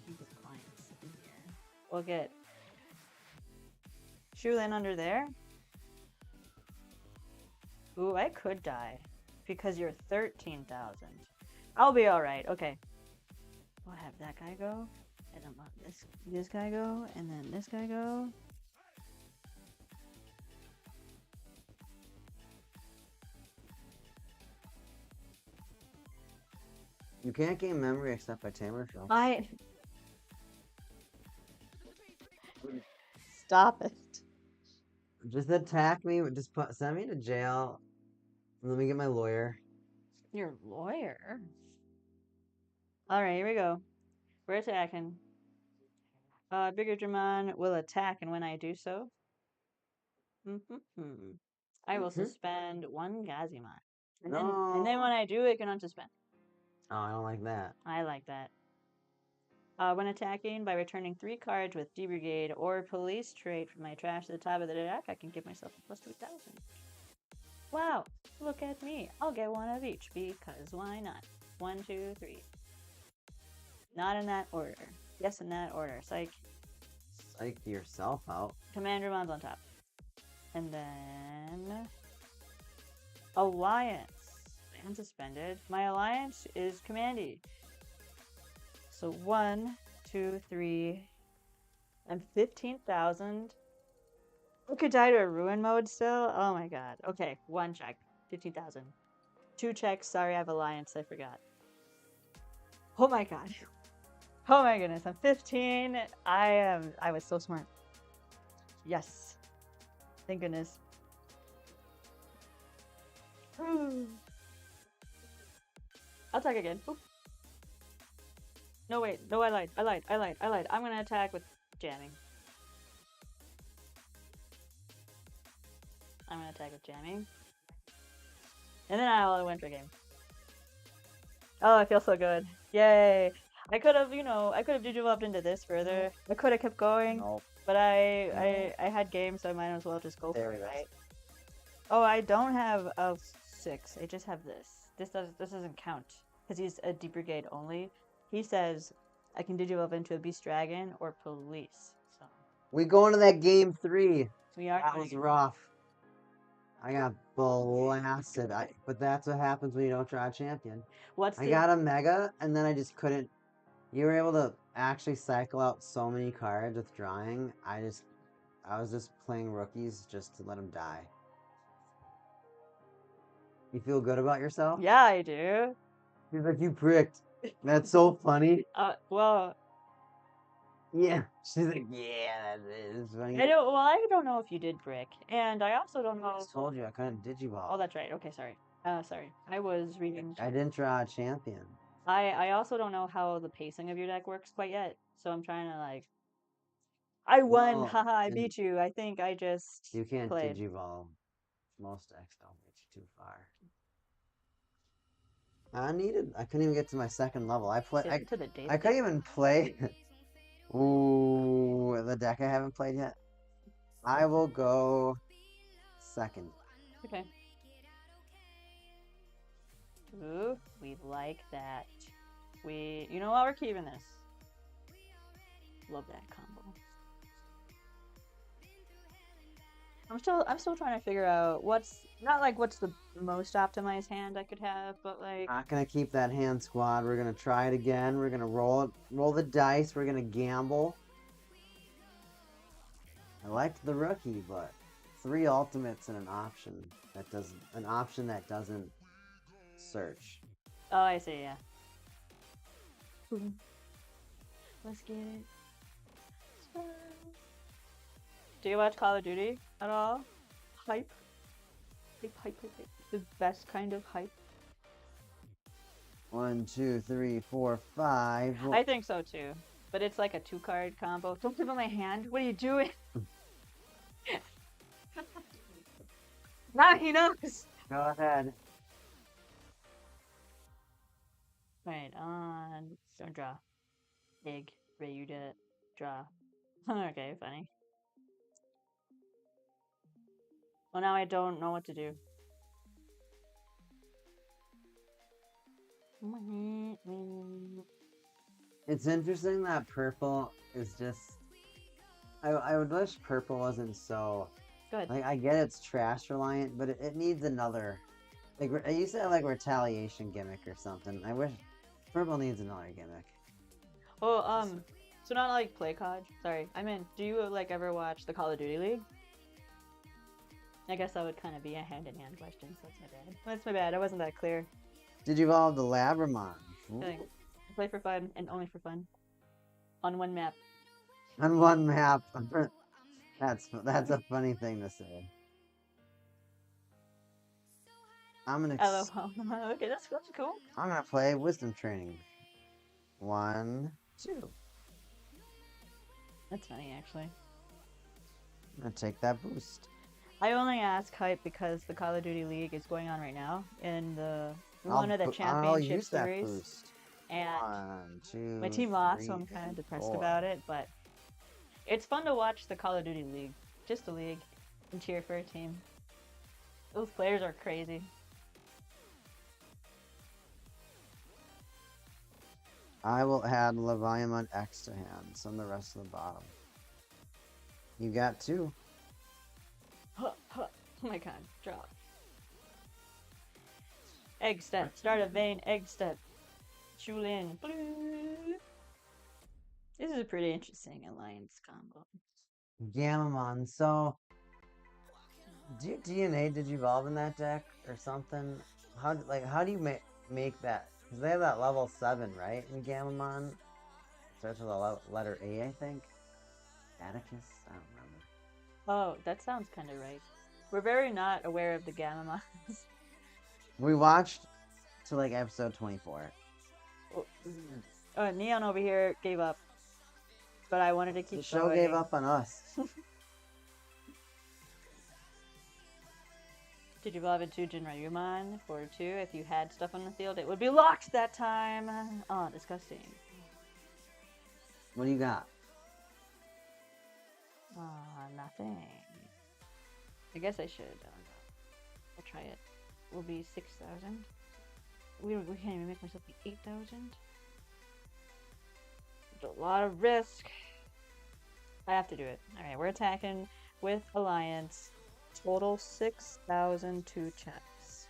Keep his clients in here. We'll get Shulin under there. Ooh, I could die because you're 13,000. I'll be alright. Okay. We'll have that guy go, and then this guy go, and then this guy go. You can't gain memory except by tamer show. Stop it. Just attack me. Just send me to jail. Let me get my lawyer. Your lawyer? Alright, here we go. We're attacking. Bigger Dramon will attack, and when I do so, I will suspend 1 Gazimon. And then when I do, it can unsuspend. Oh, I don't like that. I like that. When attacking by returning 3 cards with D Brigade or Police trait from my trash to the top of the deck, I can give myself a plus 2,000. Wow, look at me. I'll get one of each because why not? 1, 2, 3. Not in that order. Yes, in that order. Psych. Psych yourself out. Commander Mons on top. And then Alliance. And suspended. My alliance is Commandy. So 1, 2, 3. I'm 15,000. I could die to a ruin mode still. Oh my god. Okay, 1 check. 15,000. 2 checks. Sorry, I have alliance. I forgot. Oh my god. Oh my goodness. I'm 15. I was so smart. Yes. Thank goodness. I'll attack again. Oop. No, wait. No, I lied. I'm gonna attack with jamming. I'm gonna attack with jamming. And then I'll win for a game. Oh, I feel so good. Yay. I could have, I could have developed into this further. I could have kept going. Nope. But I had games, so I might as well just go for it, right? Oh, I don't have a 6. I just have this. This doesn't count because he's a D Brigade only. He says I can develop into a Beast Dragon or Police. So we go into that game 3. we are. That was rough. I got blasted. But that's what happens when you don't draw a champion. I got a mega, and then I just couldn't. You were able to actually cycle out so many cards with drawing. I was just playing rookies just to let them die. You feel good about yourself? Yeah, I do. He's like, you pricked. That's so funny. Well. Yeah. She's like, yeah, that is funny. I don't know if you did brick, and I also don't know. I just told you I couldn't Digiball. Oh, that's right. Okay, sorry. Sorry. I was reading. I didn't draw a champion. I also don't know how the pacing of your deck works quite yet, so I'm trying to like. I won! Well, Haha! I beat you. I think I just. You can't played. Digivolve. Most decks don't get you too far. I couldn't even get to my 2nd level. I couldn't even play. Ooh, the deck I haven't played yet. I will go 2nd. Okay. Ooh, we like that. You know what? We're keeping this. Love that combo. I'm still trying to figure out what's the most optimized hand I could have, but like. Not gonna keep that hand, squad. We're gonna try it again. We're gonna roll the dice. We're gonna gamble. I liked the rookie, but 3 ultimates and an option that doesn't search. Oh, I see. Yeah. Let's get it. Do you watch Call of Duty at all? Hype. Hype. The best kind of hype. 1, 2, 3, 4, 5. I think so too. But it's like a 2-card combo. Don't give him my hand. What are you doing? Now he knows. Go ahead. Right, don't draw. Egg. Ray, you did it. Draw. Okay, funny. Well, now I don't know what to do. It's interesting that purple is just... I would wish purple wasn't so... Good. Like, I get it's trash reliant, but it needs another... Like, I used to have, like, retaliation gimmick or something. I wish... Purple needs another gimmick. Oh, so not like play COD? Sorry, I meant, do you, like, ever watch the Call of Duty League? I guess that would kind of be a hand-in-hand question, so that's my bad. That's my bad, I wasn't that clear. Did you evolve the Leviamon? I play for fun, and only for fun. On one map. On one map. That's a funny thing to say. I'm gonna... Okay, that's cool. I'm gonna play Wisdom Training. 1, 2. That's funny, actually. I'm gonna take that boost. I only ask hype because the Call of Duty League is going on right now in one of the championship series. And One, my two, team lost, so three, I'm kind of and depressed 4. about it. But it's fun to watch the Call of Duty League, just the league, and cheer for a team. Those players are crazy. I will add Leviamon X to hands on the rest of the bottom. You got 2. Huh, huh. Oh my god, drop. Egg step, start a vein, egg step. Chulin. This is a pretty interesting alliance combo. Gamamon, so do you DNA digivolve in that deck or something? How do you make that? Because they have that level 7, right? In Gamamon, starts with a letter A, I think. Atticus, I don't remember. Oh, that sounds kind of right. We're very not aware of the Gamamons. We watched to like episode 24. Oh, Neon over here gave up, but I wanted to keep The show going. gave up on us. Did you evolve into Jinrayumon for 2? If you had stuff on the field, it would be locked that time. Oh, disgusting. What do you got? Nothing. I guess I should. I'll try it. Will be 6,000. We can't even make myself be 8,000. It's a lot of risk. I have to do it. Alright, we're attacking with Alliance. Total 6,002 checks.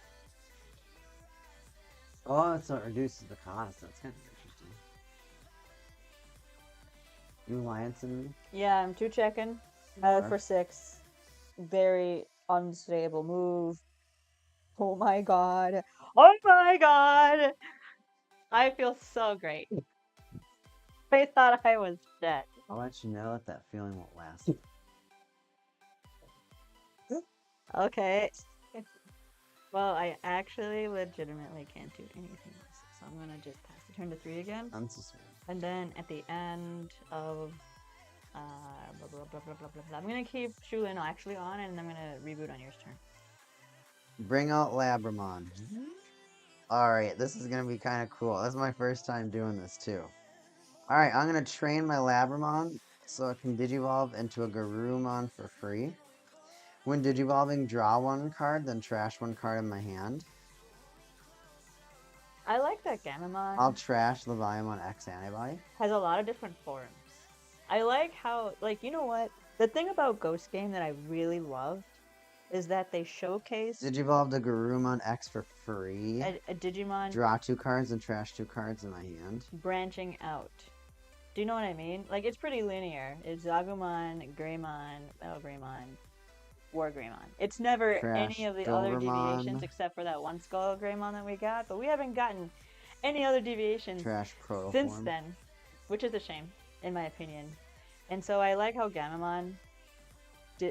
Oh, so it reduces the cost. That's kind of interesting. You alliancing me? Yeah, I'm 2 checking. For 6. Very unstable move. Oh my god. Oh my god! I feel so great. I thought I was dead. I'll let you know that that feeling won't last. Okay. Well, I actually legitimately can't do anything else, so I'm gonna just pass the turn to 3 again. And then at the end of blah, blah, blah, blah, blah, blah, blah. I'm gonna keep Chulin actually on, and I'm gonna reboot on yours turn. Bring out Labramon. Alright, this is gonna be kind of cool. This is my first time doing this too. Alright, I'm gonna train my Labramon so it can Digivolve into a Garurumon for free. When Digivolving, draw 1 card, then trash 1 card in my hand. I like that Gamamon. I'll trash Leviamon X Antibody. Has a lot of different forms. I like how, like, you know what? The thing about Ghost Game that I really loved is that they showcase Digivolve the Garurumon X for free. a Digimon Draw 2 cards and trash 2 cards in my hand. branching out. Do you know what I mean? Like, it's pretty linear. It's Agumon, Greymon, Metal Greymon, War Greymon. It's never Trash any of the other Silvermon. deviations except for that one Skull Greymon that we got, but we haven't gotten any other deviations Trash Protoform. since then, which is a shame, in my opinion. And so I like how Gamamon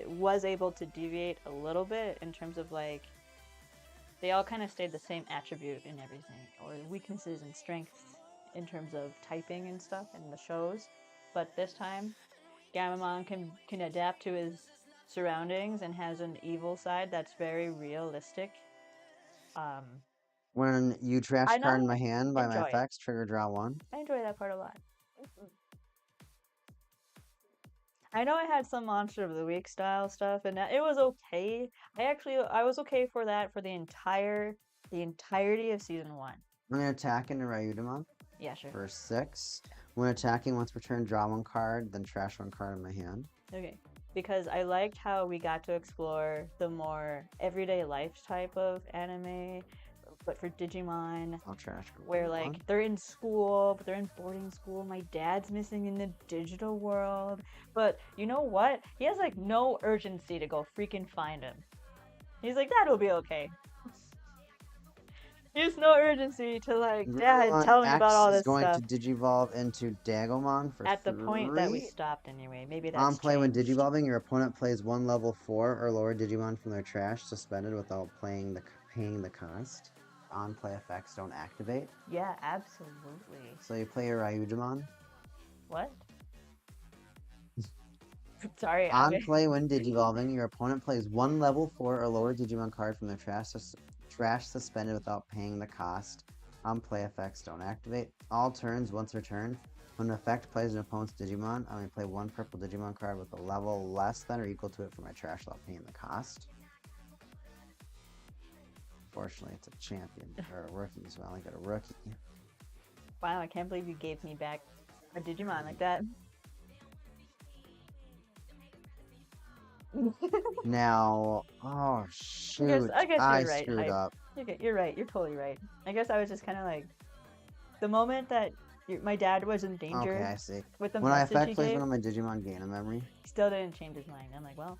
was able to deviate a little bit in terms of, like, they all kind of stayed the same attribute in everything, or weaknesses and strengths in terms of typing and stuff in the shows. But this time, Gamamon can adapt to his surroundings and has an evil side that's very realistic. When you trash I a card in not my hand by my enjoy it. effects, trigger draw 1. I enjoy that part a lot. I know I had some Monster of the Week style stuff, and it was okay. I was okay for that for the entirety of season 1. I'm gonna attack into Ryudamon Yeah, sure. for 6. When attacking once per turn, draw 1 card, then trash 1 card in my hand. Okay. Because I liked how we got to explore the more everyday life type of anime, but for Digimon, I'll trash where, Garurumon. like, they're in school, but they're in boarding school. My dad's missing in the digital world. But you know what? He has, like, no urgency to go freaking find him. He's like, that'll be okay. He has no urgency to, like, Dad, tell me about all this is going stuff. to Digivolve into Dagomon for At the point that we 3. stopped, anyway. Maybe that's On play, when changed. Digivolving, your opponent plays 1 level 4 or lower Digimon from their trash, suspended without paying the cost. On play effects don't activate. Yeah, absolutely. So you play your Ryujamon. What? Sorry. On play, when Digivolving, your opponent plays 1 level 4 or lower Digimon card from their trash suspended without paying the cost On play effects don't activate. All turns once per turn. When an effect plays an opponent's Digimon, I may play one purple Digimon card with a level less than or equal to it for my trash without paying the cost. Fortunately, it's a champion or a rookie, so I only got a rookie. Wow, I can't believe you gave me back a Digimon like that. Now, oh shoot, I guess I you're right. screwed up. You're right. You're totally right. I guess I was just kind of like, the moment that my dad was in danger Okay, I see. with the When I message effect he plays gave, one of my Digimon gain a memory. he still didn't change his mind. I'm like, well,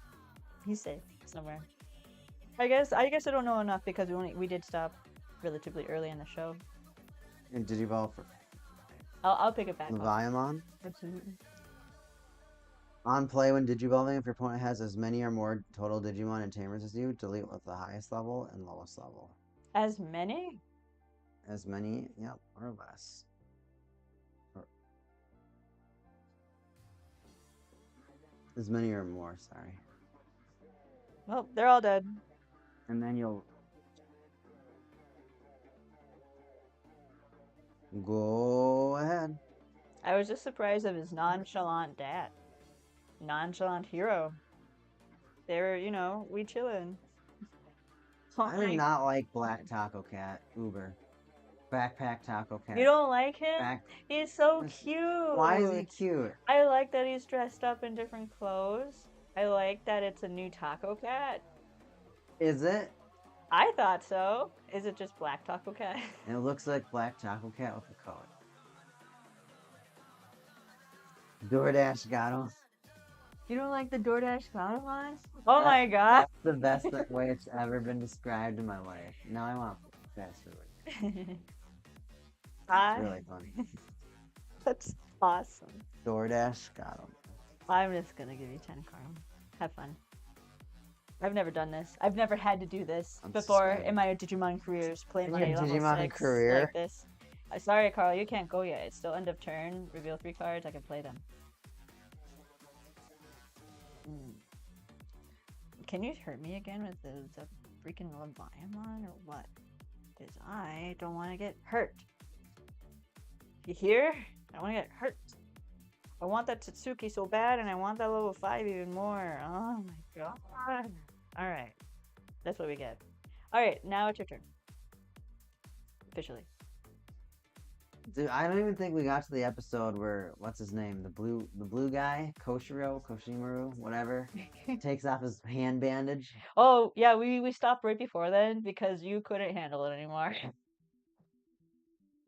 he's safe somewhere. I guess I don't know enough because we did stop relatively early in the show. And Digivolve for I'll pick it back up. Leviamon. Absolutely. On play, when Digivolving, if your opponent has as many or more total Digimon and Tamers as you, delete with the highest level and lowest level. As many? As many, yep, or less. As many or more, sorry. Well, they're all dead. And then you'll go ahead. I was just surprised of his nonchalant dad. Nonchalant hero. They were, we chillin'. I did not like Black Taco Cat. Uber. Backpack Taco Cat. You don't like him? He's so cute. Why is he cute? I like that he's dressed up in different clothes. I like that it's a new Taco Cat. Is it? I thought so. Is it just Black Taco Cat? And it looks like Black Taco Cat with a coat. DoorDash got him. You don't like the DoorDash clown one? Oh my god. That's the best way it's ever been described in my life. Now I want fast food. It's really funny. That's awesome. DoorDash got him. I'm just gonna give you 10, Carl. Have fun. I've never done this. I've never had to do this before in my Digimon careers. Playing my level 6 career? like this. Sorry, Carl, you can't go yet. It's still end of turn. Reveal 3 cards. I can play them. Can you hurt me again with the freaking Leviamon or what? Because I don't want to get hurt. You hear? I want to get hurt. I want that Tatsuki so bad, and I want that level 5 even more. Oh my god. Alright. That's what we get. Alright, now it's your turn. Officially. Dude, I don't even think we got to the episode where, what's his name? The blue guy? Koshimaru, whatever. Takes off his hand bandage. Oh, yeah, we stopped right before then because you couldn't handle it anymore.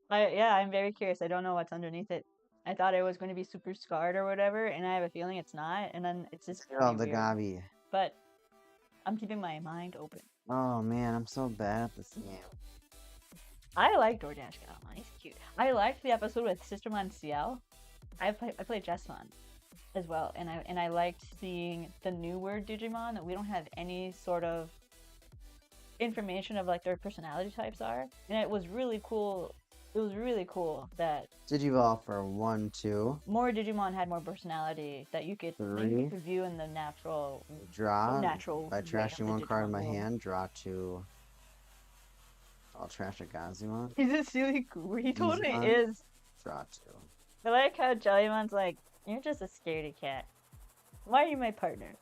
I'm very curious. I don't know what's underneath it. I thought it was going to be super scarred or whatever, and I have a feeling it's not, and then it's just Oh, the Gabi. But I'm keeping my mind open. Oh man, I'm so bad at this game. I like DoorDash Gatomon. He's cute. I liked the episode with Sistermon CL. I played Jessamon as well, and I liked seeing the new word Digimon that we don't have any sort of information of like their personality types are, and it was really cool. It was really cool that Digivolve for 1, 2. more Digimon had more personality that you could view in the natural By trashing one card in my hand, draw 2. I'll trash a Gazumon. He's a silly goober. He totally is. Draw 2. I like how Jellymon's like, you're just a scaredy cat. Why are you my partner?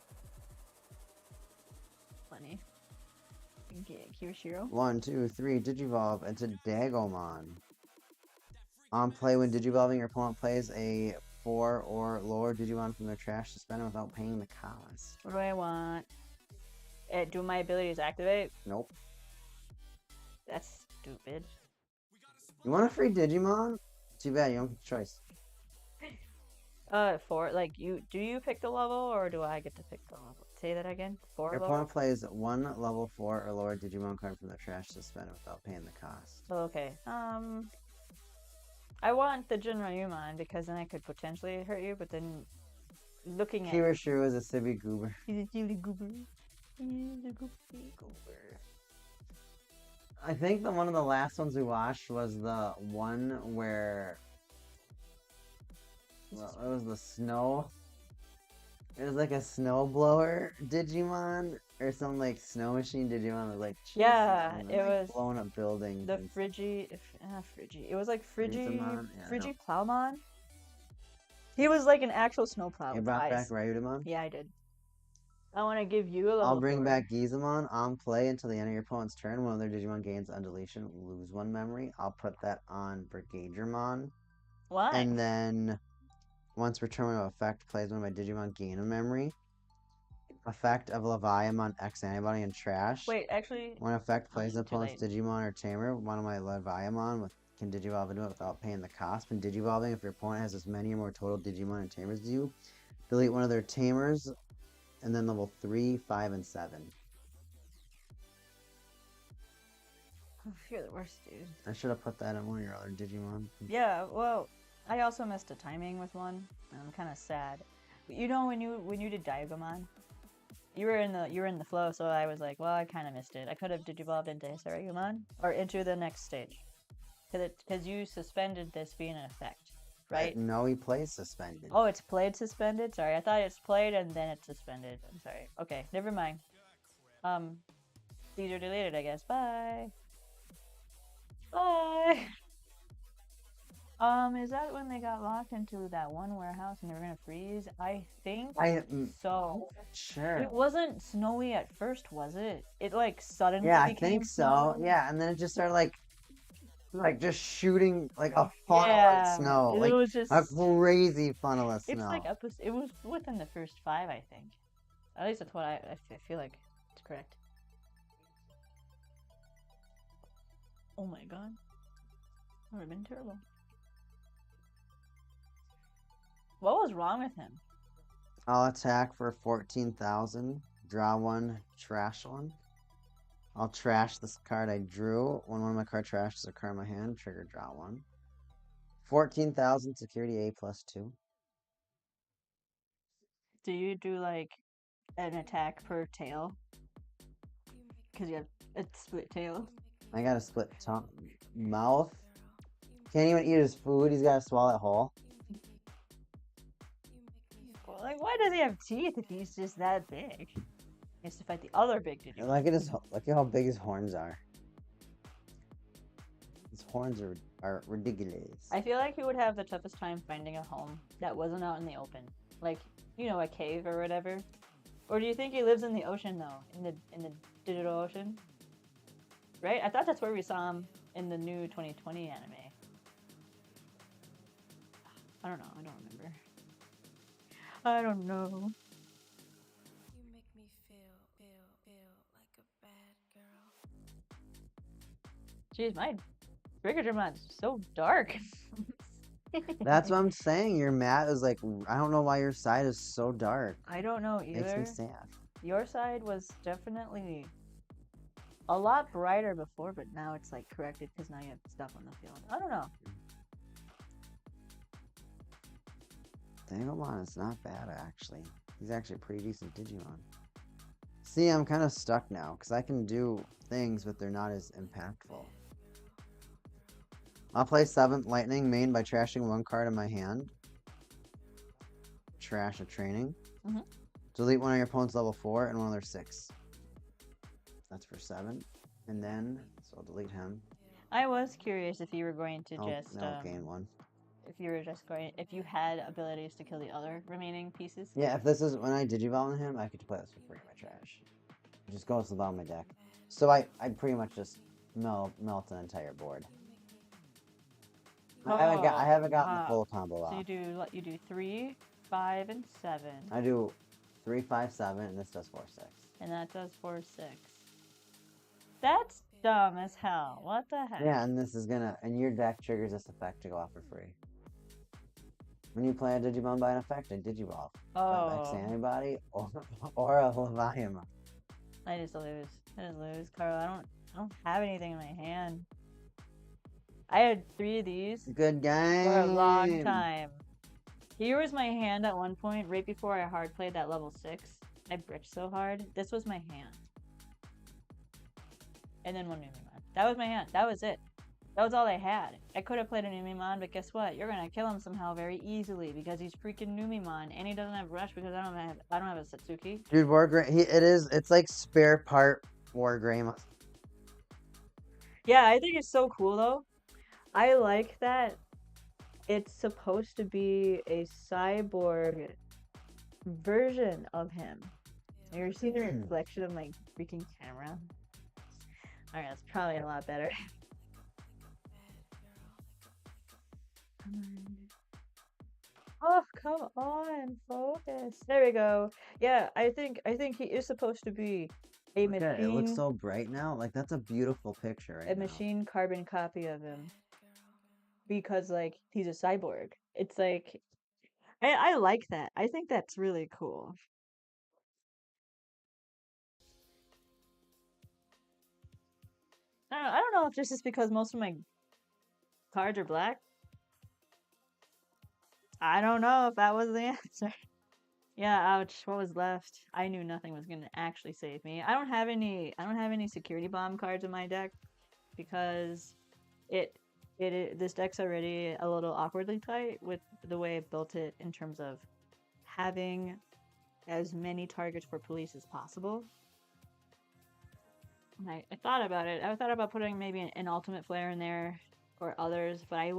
Funny. Okay, Kirishiro. 1, 2, 3. Digivolve into Dagomon. On play, when Digivolving, your opponent plays a 4 or lower Digimon from their trash to spend it without paying the cost. What do I want? Do my abilities activate? Nope. That's stupid. You want a free Digimon? Too bad, you don't get the choice. 4, like, do you pick the level, or do I get to pick the level? Say that again? 4 Your level? opponent plays 1 level 4 or lower Digimon card from their trash to spend it without paying the cost. Okay, I want the Jinrayumon, because then I could potentially hurt you, but then looking at... Kirishiro is a silly goober. He's a silly goober. He's a goofy goober. I think one of the last ones we watched was the one where... Well, it was the snow. It was like a snowblower Digimon or some like snow machine Digimon that was like chasing Yeah, them and it like was blowing up buildings the and Frigi. It was like Ryuzumon. Yeah, I know. Frigi Plowmon. He was like an actual snowplow You with brought back eyes. Ryudamon. Yeah, I did. I want to give you a I'll level bring 4. back Gizamon on play until the end of your opponent's turn. One of their Digimon gains on deletion, lose 1 memory. I'll put that on Brigadiermon. Why? And then once return to effect, plays one of my Digimon gain a memory. Effect of Leviamon X antibody and trash. Wait, actually, When effect plays an too opponent's late. Digimon or Tamer, one of my Leviamon can Digivolve into it without paying the cost. When Digivolving, if your opponent has as many or more total Digimon and Tamers as you, delete one of their Tamers, and then level 3, 5, and 7. You're the worst, dude. I should have put that in one of your other Digimon. Yeah, well, I also missed the timing with one. I'm kind of sad. But you know when you did Diagomon, you were in the flow, so I was like, well, I kind of missed it. I could have digivolved into Saragumon or into the next stage, because you suspended this being an effect, right? No, he plays suspended. Oh, it's played suspended. Sorry, I thought it's played and then it's suspended. I'm sorry. Okay, never mind. These are deleted, I guess. Bye. Bye. Is that when they got locked into that one warehouse and they were gonna freeze? I think so. Sure. It wasn't snowy at first, was it? It like suddenly Yeah, I became think snowy. so. Yeah, and then it just started like just shooting like a funnel Yeah, of snow, it like was just. a crazy funnel of It's snow. like it was within the first 5, I think. At least that's what I feel like it's correct. Oh my god, that would have been terrible. What was wrong with him? I'll attack for 14,000. Draw 1, trash 1. I'll trash this card I drew. When one of my card trashes a card in my hand, trigger draw 1. 14,000 security A +2. Do you do like an attack per tail? Because you have a split tail. I got a split mouth. Can't even eat his food. He's got to swallow it whole. Well, like, why does he have teeth if he's just that big? He has to fight the other big Digimon. Look at how big his horns are. His horns are ridiculous. I feel like he would have the toughest time finding a home that wasn't out in the open, like a cave or whatever. Or do you think he lives in the ocean though, in the digital ocean? Right? I thought that's where we saw him in the new 2020 anime. I don't know. I don't remember. I don't know. You make me feel like a bad girl. Jeez, my Brigadirmon's so dark. That's what I'm saying. Your mat is like, I don't know why your side is so dark. I don't know either. Makes me sad. Your side was definitely a lot brighter before, but now it's like corrected because now you have stuff on the field. I don't know. Leviamon is not bad, actually. He's actually a pretty decent Digimon. See, I'm kind of stuck now, because I can do things, but they're not as impactful. I'll play 7th Lightning main by trashing 1 card in my hand. Trash a training. Delete one of your opponent's level 4 and one of their 6. That's for 7. And then, so I'll delete him. I was curious if you were going to gain 1. If you had abilities to kill the other remaining pieces. Yeah, if this is when I digivolve him, I could play this for free in my trash. It just goes to the bottom of my deck. So I'd pretty much just melt an entire board. I haven't gotten the full combo off. So you do 3, 5, and 7. I do 3, 5, 7, and this does 4, 6. And that does 4, 6. That's dumb as hell. What the heck? Yeah, and your deck triggers this effect to go off for free. When you play a Digimon by an effect, a Digivolve. Oh. X antibody or a Leviamon. I just lose. Carl, I don't have anything in my hand. I had 3 of these Good game. for a long time. Here was my hand at one point, right before I hard played that level 6. I bricked so hard. This was my hand. And then one Leviamon. That was my hand. That was it. That was all I had. I could have played a Numemon, but guess what? You're gonna kill him somehow very easily because he's freaking Numemon, and he doesn't have rush because I don't have a Satsuki. Dude, it's like spare part Wargreymon. Yeah, I think it's so cool though. I like that it's supposed to be a cyborg version of him. You're seeing the reflection of my freaking camera. Alright, that's probably a lot better. Oh, come on, focus. There we go. Yeah, I think he is supposed to be a Look at it, it looks machine, so bright now. Like that's a beautiful picture right a now. machine carbon copy of him because like he's a cyborg. It's like I like that. I think that's really cool. I don't know if this is because most of my cards are black. I don't know if that was the answer. Yeah, ouch. What was left? I knew nothing was gonna actually save me. I don't have any security bomb cards in my deck because this deck's already a little awkwardly tight with the way I built it in terms of having as many targets for police as possible. And I thought about it. I thought about putting maybe an ultimate flare in there or others, but I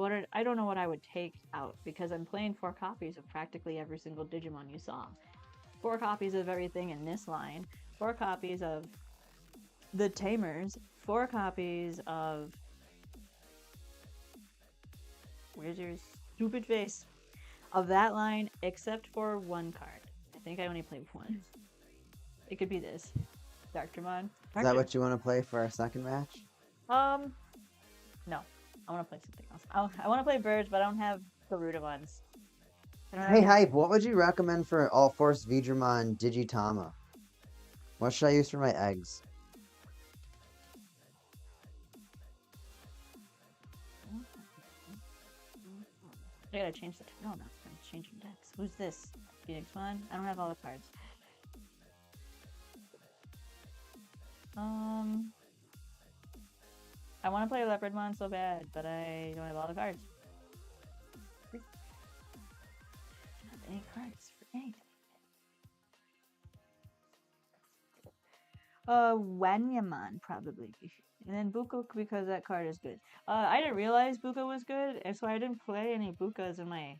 don't know what I would take out because I'm playing 4 copies of practically every single Digimon you saw. 4 copies of everything in this line, 4 copies of the Tamers, 4 copies of where's your stupid face of that line except for 1 card. I think I only played 1. It could be this. Darkdramon. Is that what you want to play for our second match? No. I want to play something else. I want to play birds, but I don't have the Ruda ones. Hey, Hype, what would you recommend for All Force Vidramon Digitama? What should I use for my eggs? I gotta change the no, no, I'm changing decks. Who's this? Phoenix one? I don't have all the cards. I want to play Leopardmon so bad, but I don't have all the cards. I don't have any cards for anything. Wanyamon probably, and then Buko because that card is good. I didn't realize Buko was good, and so I didn't play any Bukas in my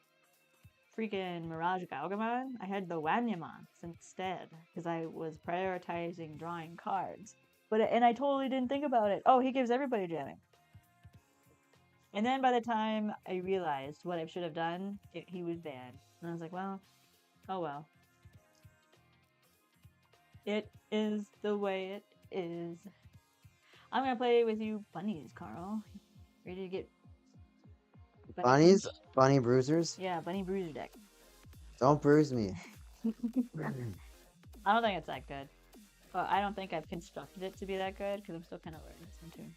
freaking Mirage Galgamon. I had the Wanyamons instead because I was prioritizing drawing cards. And I totally didn't think about it. Oh, he gives everybody jamming. And then by the time I realized what I should have done, he was banned. And I was like, well, oh well. It is the way it is. I'm gonna play with you bunnies, Carl. Ready to get Bunnies? Bunny bruisers? Yeah, bunny bruiser deck. Don't bruise me. I don't think it's that good. Well, I don't think I've constructed it to be that good because I'm still kind of learning this one too.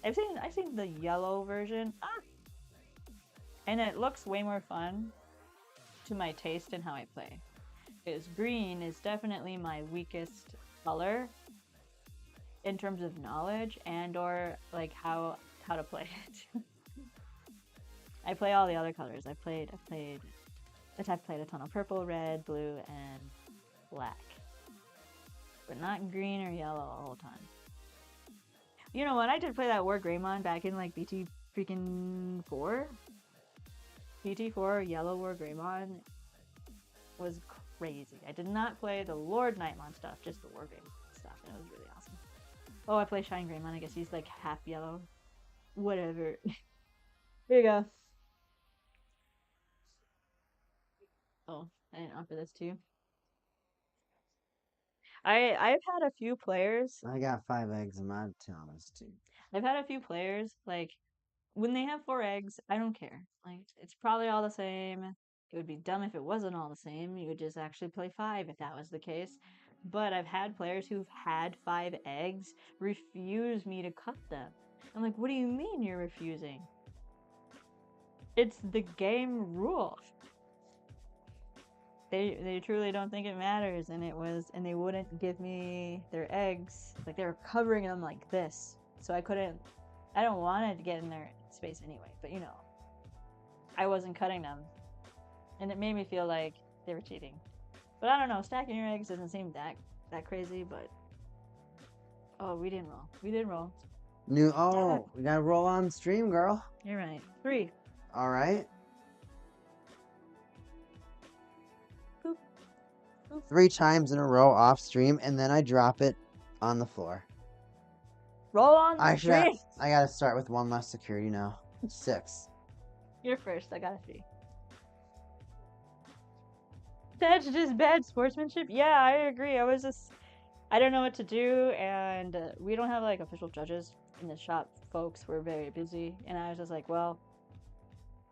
I've seen the yellow version, and it looks way more fun to my taste and how I play. Because green is definitely my weakest color in terms of knowledge and or like how to play it. I play all the other colors. I've played a ton of purple, red, blue, and black. But not green or yellow all the time. You know what? I did play that Wargreymon back in like BT freaking 4. BT4 Yellow Wargreymon was crazy. I did not play the Lord Nightmon stuff, just the Wargreymon stuff, and it was really awesome. Oh, I play Shine Greymon. I guess he's like half yellow. Whatever. Here you go. Oh, I didn't offer this to you. I've had a few players. I got 5 eggs in my Thomas too. I've had a few players like when they have 4 eggs, I don't care. Like it's probably all the same. It would be dumb if it wasn't all the same. You would just actually play 5 if that was the case. But I've had players who've had 5 eggs refuse me to cut them. I'm like, what do you mean you're refusing? It's the game rule. they truly don't think it matters, and they wouldn't give me their eggs. Like they were covering them like this, so I couldn't. I don't want to get in their space anyway, but you know, I wasn't cutting them, and it made me feel like they were cheating. But I don't know. Stacking your eggs doesn't seem that crazy, but oh, we didn't roll. We did roll. Oh, we gotta roll on stream, girl. You're right. 3. All right. Boop. Boop. 3 times in a row off stream, and then I drop it on the floor. Roll on the stream. I gotta start with one less security now. 6. You're first. I got a 3. That's just bad sportsmanship. Yeah, I agree. I don't know what to do, and we don't have like official judges in the shop. Folks were very busy, and I was just like, well,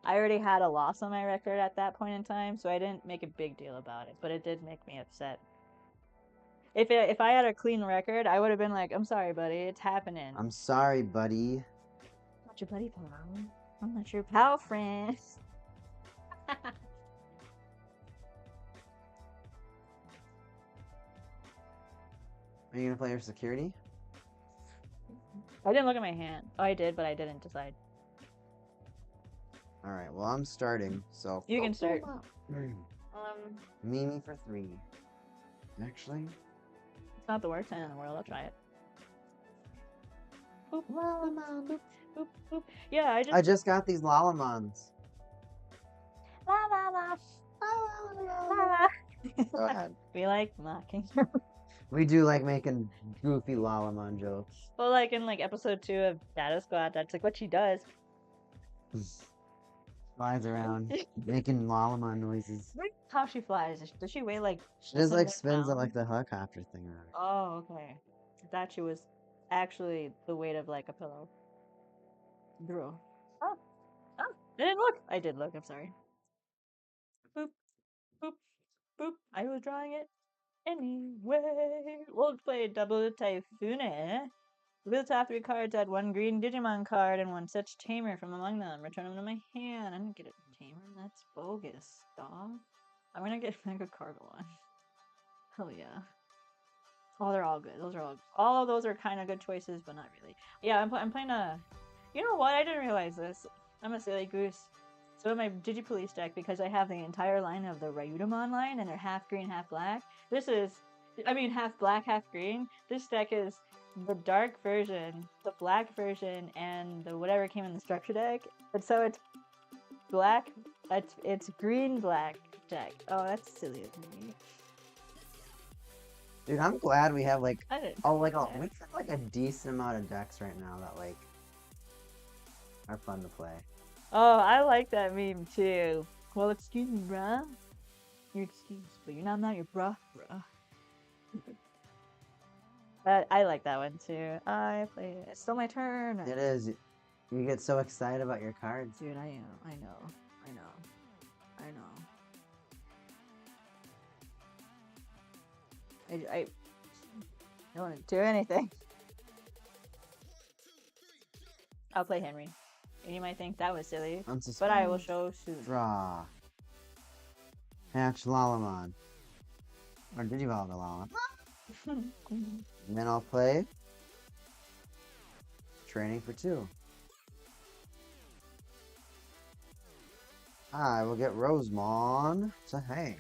I already had a loss on my record at that point in time, so I didn't make a big deal about it, but it did make me upset. If I had a clean record, I would have been like, I'm sorry, buddy, it's happening. I'm sorry, buddy. I'm not your buddy, pal. I'm not your pal, friend. Are you gonna play your security? I didn't look at my hand. Oh, I did, but I didn't decide. All right. Well, I'm starting. So You can start. Mimi for 3. Actually, It's not the worst thing in the world. I'll try it. Boop, Lalamon, boop, boop, boop. Yeah, I just got these Lalamons. La la la. La la. Go ahead. We like mocking. We do like making goofy Lalamon jokes. Well, like in like episode 2 of Data Squad, that's like what she does. Flies around, making Lalamon noises. How she flies? Does she weigh like? She just like 600 spins on pounds? like the helicopter thing around. Oh, okay. I thought she was actually the weight of like a pillow. Bro. Oh, I didn't look. I did look. I'm sorry. Boop, boop, boop. I was drawing it anyway. We'll play double Typhoon. Reveal top 3 cards, add 1 green Digimon card and 1 such tamer from among them. Return them to my hand. I didn't get a tamer. That's bogus, dog. I'm gonna get Mega Cargalon. Hell yeah. Oh, they're all good. All of those are kind of good choices, but not really. Yeah, I'm playing a. You know what? I didn't realize this. I'm a silly goose. So in my DigiPolice deck, because I have the entire line of the Ryudamon line, and they're half green, half black. Half black, half green. This deck is the dark version, the black version, and the whatever came in the structure deck. And so it's black. It's green black deck. Oh, that's silly of me. Dude, I'm glad we have like I didn't. we have like a decent amount of decks right now that like are fun to play. Oh, I like that meme too. Well, excuse me, bruh. You're excused, but I'm not your bruh. I like that one too. I play it. It's still my turn. It is. You get so excited about your cards. Dude, I am. I know. I don't want to do anything. I'll play Henry. And you might think that was silly, but I will show soon. Draw. Hatch Lalamon. Or Digivolve the Lalamon. And then I'll play Training for 2. I will get Rosemon to hand.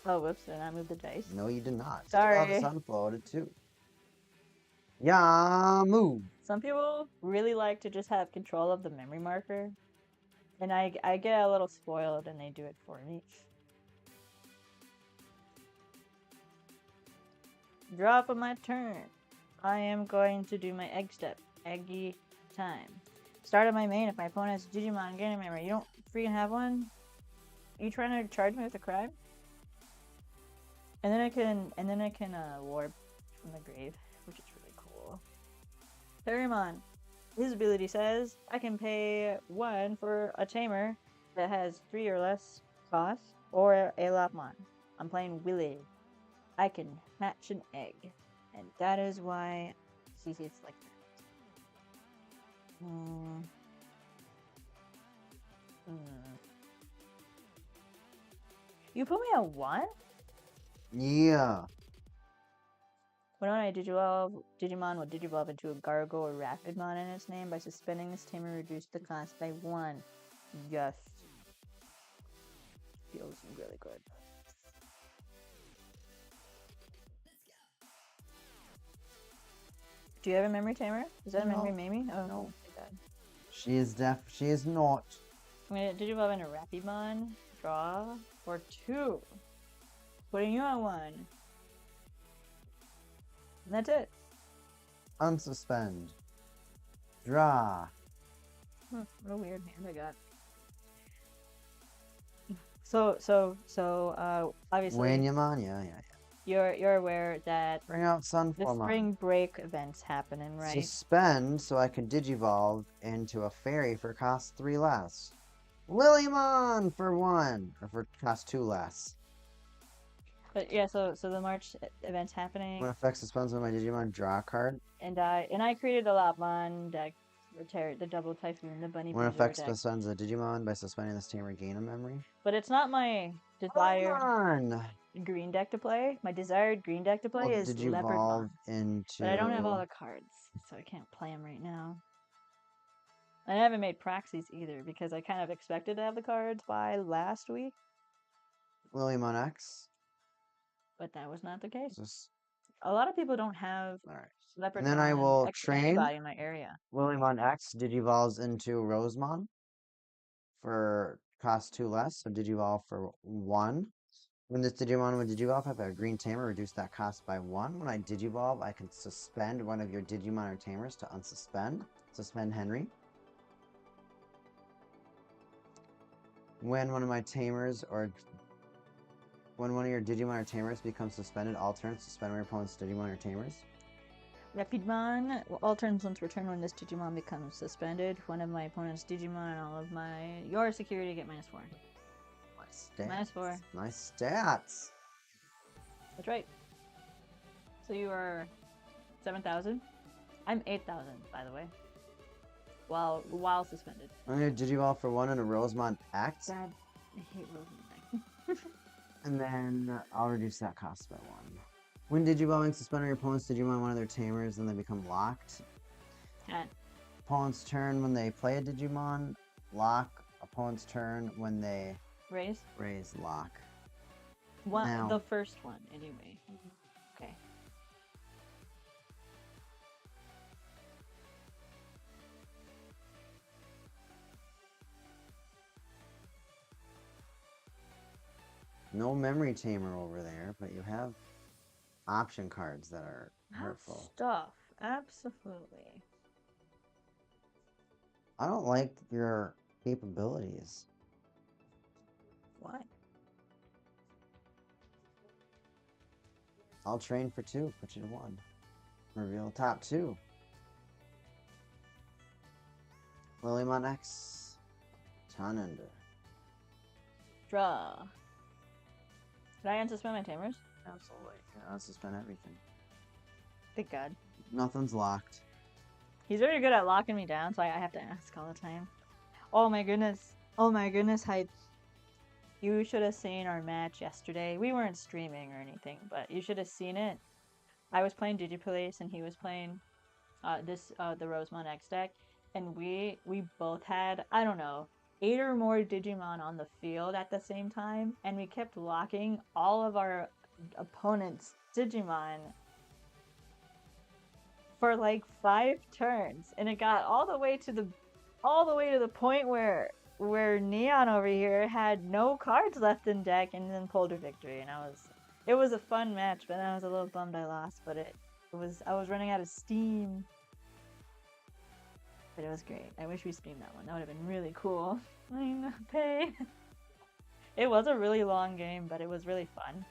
Oh, whoops, did I move the dice? No, you did not. Sorry. Sunflow to 2. Yeah, move. Some people really like to just have control of the memory marker. And I get a little spoiled and they do it for me. Drop of my turn. I am going to do my egg step. Eggy time. Start of my main. If my opponent has Digimon gaining memory, you don't freaking have one? Are you trying to charge me with a crime? And then I can warp from the grave, which is really cool. Leviamon. His ability says I can pay 1 for a tamer that has 3 or less cost, or a Leviamon. I'm playing Willy. I can hatch an egg, and that is why it's like that. You put me at 1? Yeah. When I Digivolve, Digimon will Digivolve into a Gargo or Rapidmon in its name. By suspending this tamer, reduce the cost by 1. Yes. Feels really good. Do you have a memory tamer? Is that a memory No. Mamie? Oh, No. thank God. She is not. I'm gonna Digivolve into Rapidmon, draw, or 2. Putting you on 1. And that's it. Unsuspend. Draw. What a weird hand I got. So, obviously, Leviamon, yeah. you're aware that Bring out the Sunformon. spring break event's happening, right? Suspend so I can Digivolve into a fairy for cost 3 less. Leviamon for 1, or for cost 2 less. But yeah, so the March event's happening, When effect suspends when my Digimon draw a card. and I created a Lopmon deck, the double Typhoon, the Bunny When Boozer effect deck. suspends a Digimon by suspending this team, regain a memory. But it's not my desired Leviamon! green deck to play. My desired green deck to play Well, is Digivolve Leopardmon. into. But I don't have all the cards, so I can't play them right now. I haven't made Praxis either because I kind of expected to have the cards by last week, Leviamon X. but that was not the case. Just, A lot of people don't have alright. Leopardmon And then I will X train. anybody in my area. Leviamon X Digivolves into Rosemon for cost 2 less, so Digivolve for 1. When this Digimon would Digivolve, if I have a green tamer, reduce that cost by 1. When I Digivolve, I can suspend one of your Digimon or tamers to unsuspend. Suspend Henry. When one of my tamers or when one of your Digimon or tamers becomes suspended, all turns suspend your opponent's Digimon or tamers. Rapidmon, all turns once return when this Digimon becomes suspended. One of my opponent's Digimon and all of your security get -4. Nice stats. -4. Nice stats. That's right. So you are 7,000. I'm 8,000, by the way. While suspended. I'm gonna Digivolve for 1 and a Rosemon X. God, I hate Rosemon. And then I'll reduce that cost by 1. When Digivolving, suspend your opponent's Digimon one of their tamers, then they become locked. Yeah. Opponent's turn when they play a Digimon, lock. Opponent's turn when they Raise? raise, lock. One, the first one, anyway. Okay. No memory tamer over there, but you have option cards that are hurtful. Stuff. Absolutely. I don't like your capabilities. Why? I'll train for 2, put you to 1. Reveal top 2. Leviamon X. Tonender. Draw. Did I unsuspend my tamers? Absolutely. I'll suspend everything. Thank God. Nothing's locked. He's very good at locking me down, so I have to ask all the time. Oh my goodness. Oh my goodness, Hype. You should have seen our match yesterday. We weren't streaming or anything, but you should have seen it. I was playing DigiPolice and he was playing the Rosemon X deck, and we both had, I don't know, 8 or more Digimon on the field at the same time, and we kept locking all of our opponents' Digimon for like 5 turns, and it got all the way to the point where Neon over here had no cards left in deck and then pulled a victory, and it was a fun match, but I was a little bummed I lost, but I was running out of steam. But it was great. I wish we streamed that one. That would have been really cool. I know, pay. It was a really long game, but it was really fun.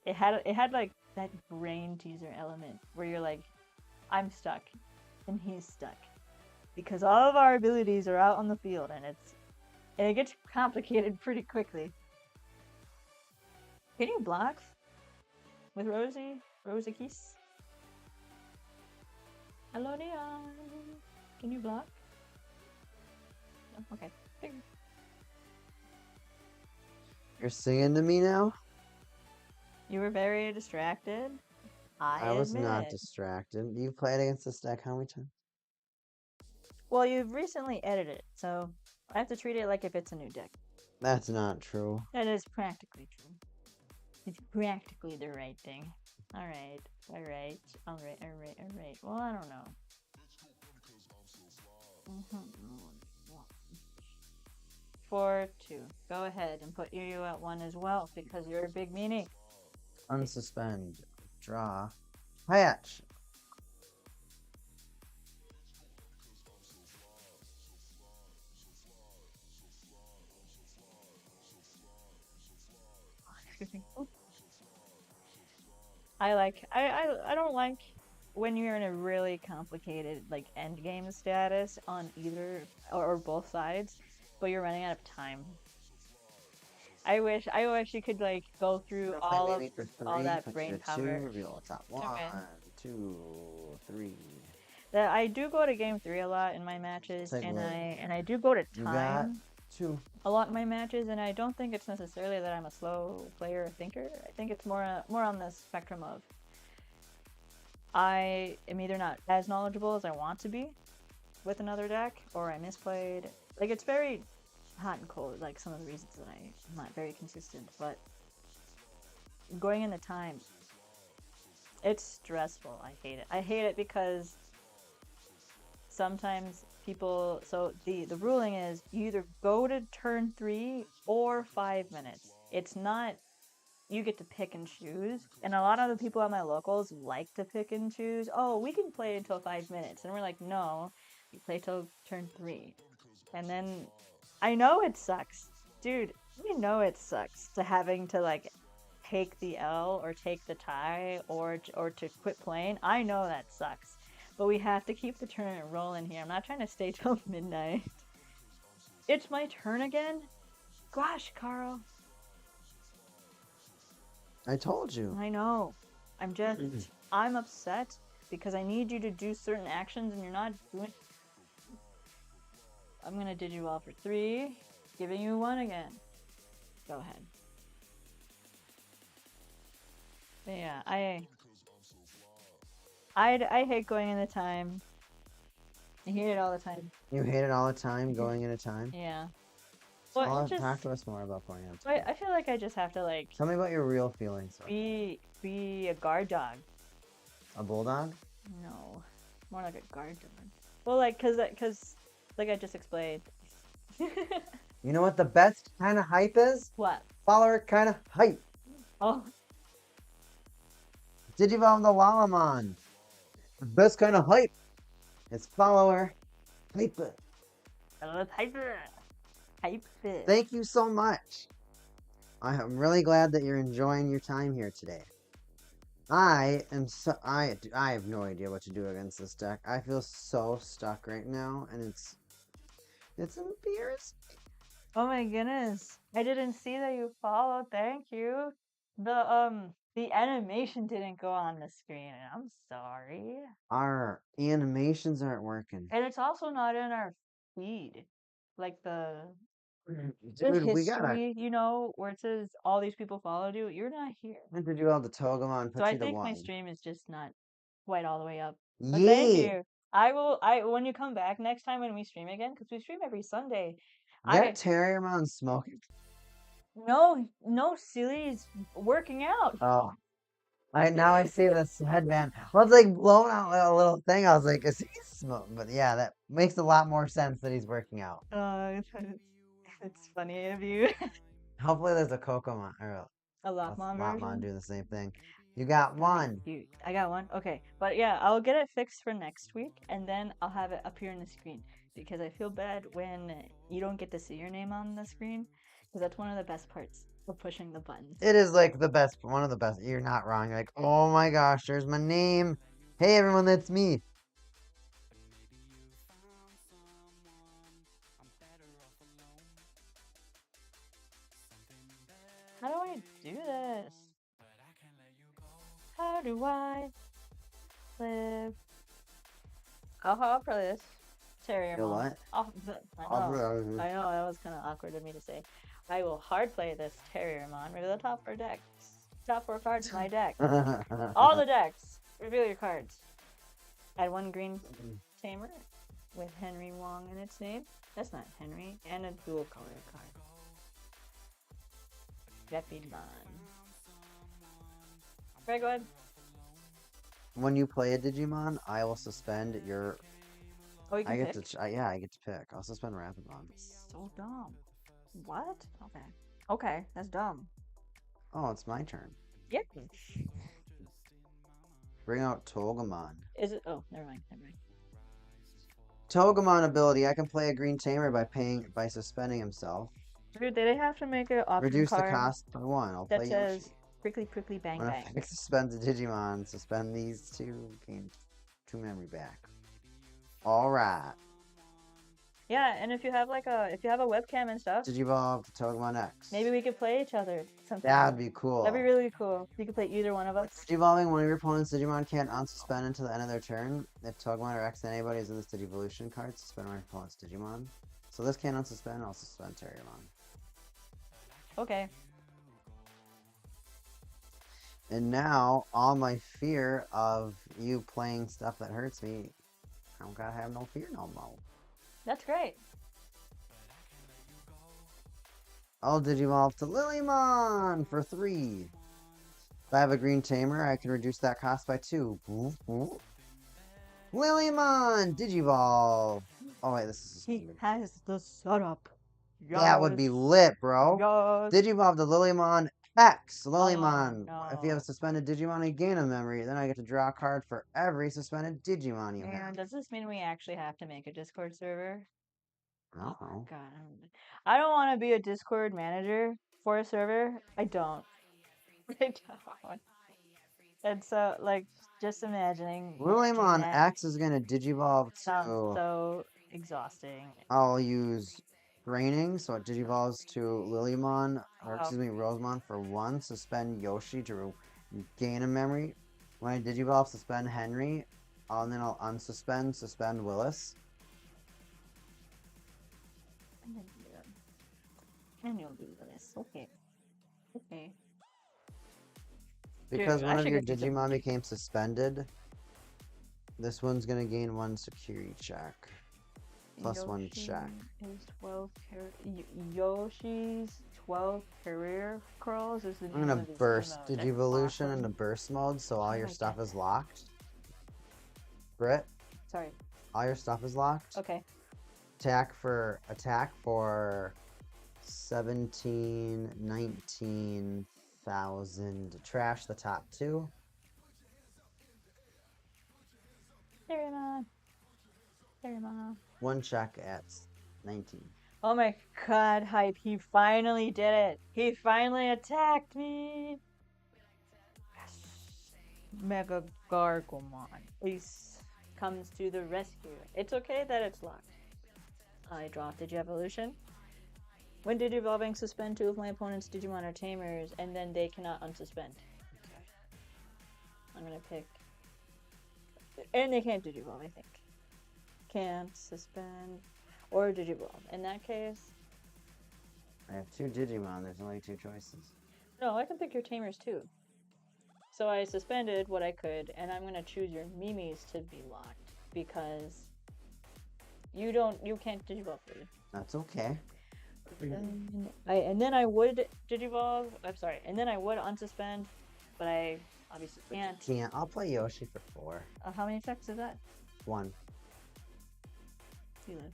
It had like that brain teaser element where you're like, I'm stuck and he's stuck. Because all of our abilities are out on the field, and it gets complicated pretty quickly. Can you block with Rosie Kiss? Hello, Neon. Can you block? No? Okay. You're singing to me now? You were very distracted. I I was not admit. distracted. You played against this deck how many times? Well, you've recently edited it, so I have to treat it like if it's a new deck. That's not true. That is practically true. It's practically the right thing. Alright, alright, alright, alright, alright. Well, I don't know. 4-2. Go ahead and put you at 1 as well because you're a big meanie. Unsuspend. Draw. Hatch. I don't like when you're in a really complicated like end game status on either or both sides, but you're running out of time. I wish you could like go through all that brain power. Reveal top one, Okay. 2, 3. That I do go to game 3 a lot in my matches, Take and what? I do go to You got time 2. a lot in my matches, and I don't think it's necessarily that I'm a slow player or thinker. I think it's more on the spectrum of I am either not as knowledgeable as I want to be with another deck, or I misplayed. Like it's very hot and cold, like some of the reasons that I'm not very consistent, but going into time, it's stressful. I hate it. I hate it because sometimes people, so the ruling is you either go to turn 3 or 5 minutes. It's not you get to pick and choose, and a lot of the people at my locals like to pick and choose. Oh, we can play until 5 minutes, and we're like, no, we play till turn 3. And then I know it sucks, dude. I know it sucks to having to like take the L or take the tie or to quit playing. I know that sucks, but we have to keep the tournament rolling here. I'm not trying to stay till midnight. It's my turn again. Gosh, Carl. I told you. I know. I'm upset because I need you to do certain actions and you're not doing. I'm gonna Digivolve for 3, giving you 1 again. Go ahead. But yeah, I hate going in the time. I hate it all the time. You hate it all the time, going in a time? Yeah. Well, Talk to us more about going in a time. I feel like I just have to like Tell me about your real feelings. be a guard dog. A bulldog? No, more like a guard dog. Well, like cause like I just explained. You know what the best kind of hype is? What? Follower kind of hype. Oh, Digivolve the Leviamon. The best kind of hype is follower hype. hyper. Thank you so much. I am really glad that you're enjoying your time here today. I have no idea what to do against this deck. I feel so stuck right now, and it's embarrassing. Oh my goodness. I didn't see that you followed. Thank you. The animation didn't go on the screen. I'm sorry. Our animations aren't working. And it's also not in our feed. Like the Dude, history, we gotta. you know, where it says all these people followed you. You're not here. Digivolve the Togemon, So put I you to think my 1. stream is just not quite all the way up. But Yeah. thank you. I when you come back next time when we stream again, because we stream every Sunday. That Terriermon smoking. No, silly's working out. Oh. Now I see this headband. Well, it's like blowing out a little thing. I was like, is he smoking? But yeah, that makes a lot more sense that he's working out. It's funny of you. Hopefully there's a Kokomon or A Leviamon version. doing the same thing. You got 1. Cute. I got 1. Okay, but yeah, I'll get it fixed for next week, and then I'll have it appear on the screen because I feel bad when you don't get to see your name on the screen because that's one of the best parts of pushing the buttons. It is like the best, one of the best. You're not wrong. You're like, oh my gosh, there's my name. Hey everyone, that's me. How do I do this? How do I live? I'll play this. Terrier You Mom. what? I know, that was kind of awkward of me to say. I will hard play this Terriermon. Maybe the top 4 decks. Top 4 cards in my deck. All the decks. Reveal your cards. Add 1 green tamer with Henry Wong in its name. That's not Henry. And a dual color card. Leviamon. Right, go ahead. When you play a Digimon, I will suspend your. Oh, you can I get pick? to. Yeah, I get to pick. I'll suspend Rapidmon. So dumb. What? Okay. Okay, that's dumb. Oh, it's my turn. Yep. Bring out Togemon. Is it? Oh, never mind. Never mind. Togemon ability. I can play a green tamer by suspending himself. Dude, they have to make an option Reduce the card cost by 1. I'll that play says Yoshi. prickly prickly bang When bang. effect suspends a Digimon, suspend these 2. Gain 2 memory back. All right. Yeah, and if you have if you have a webcam and stuff, Digivolve to Togemon X. maybe we could play each other. Something. That'd be cool. That'd be really cool. You could play either one of us. Digivolving, one of your opponent's Digimon can't unsuspend until the end of their turn. If Togemon or X anybody is in this Digivolution card, suspend one of your opponent's Digimon. So this can't unsuspend, I'll suspend Terriermon. Okay. And now, all my fear of you playing stuff that hurts me, I don't gotta have no fear no more. That's great. I'll Digivolve to Leviamon for 3. If I have a green tamer, I can reduce that cost by 2. Leviamon! Digivolve! Oh wait, this is He has the setup. That would be lit, bro. Yes. Digivolve to Leviamon X. Leviamon. no. If you have a suspended Digimon, you gain a memory. Then I get to draw a card for every suspended Digimon you have. And does this mean we actually have to make a Discord server? No. Oh, God, I don't want to be a Discord manager for a server. I don't. I don't. And so, just imagining. Leviamon that X is gonna Digivolve sounds to. so exhausting. I'll use Raining, so it Digivolves to Lilymon, or excuse me, Rosemon for 1. Suspend Yoshi to gain a memory. When I Digivolve, suspend Henry, and then I'll suspend Willis. And you'll do this. Okay. Okay. Because Dude, one I of should your get you some- Digimon became suspended, this one's gonna gain 1 security check. Plus 1 check. Is 12 Yoshi's 12 career curls is the I'm name gonna of this burst emote. That's Digivolution awesome. into burst mode, so all Oh your my stuff God. is locked. Brit, Sorry. all your stuff is locked. Okay. Attack for 17, 19,000. Trash the top 2. Leviamon. Leviamon. 1 check at 19. Oh my God, hype! He finally did it. He finally attacked me. Yes. Mega Gargomon. Ace comes to the rescue. It's okay that it's locked. I draw Digievolution. When Digivolving, suspend 2 of my opponent's Digimon or Tamers, and then they cannot unsuspend. Okay. I'm gonna pick. And they can't Digivolve, I think. Can't suspend or Digivolve. In that case, I have 2 Digimon, there's only 2 choices. no, I can pick your Tamers too. So I suspended what I could, and I'm gonna choose your Mimis to be locked because you can't Digivolve for you. That's okay. And then I would Digivolve. I'm sorry, and then I would unsuspend, but I obviously can't. Can't. I'll play Yoshi for 4. How many checks is that? 1. You live.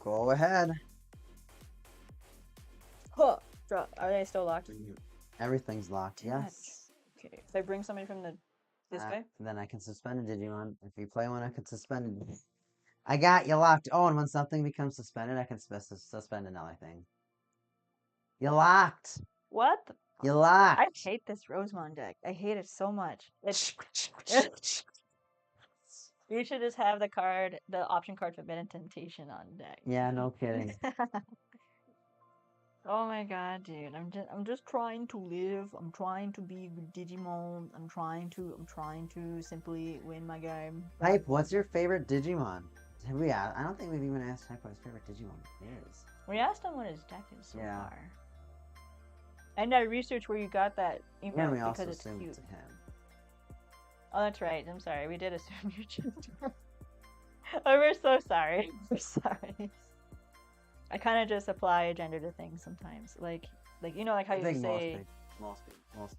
Go ahead. Huh. Drop. Are they still locked? Everything's locked. Yes. Okay. If I bring somebody from this way. Then I can suspend a Digimon. If you play one, I can suspend it. I got you locked. Oh, and when something becomes suspended, I can suspend another thing. You locked. What? You locked. I hate this Rosemon deck. I hate it so much. It's you should just have the option card Forbidden Temptation on deck. Yeah, no kidding. Oh my God, dude! I'm just trying to live. I'm trying to be Digimon. I'm trying to simply win my game. Hype, what's your favorite Digimon? Have we asked? I don't think we've even asked Hype what his favorite Digimon is. We asked him what his deck is so Yeah. far. And I researched where you got that And email we also because it's assumed cute. it's him. Oh, that's right. I'm sorry. We did assume you're just. Oh, we're so sorry. We're sorry. I kind of just apply gender to things sometimes, like you know, like how I you think say, most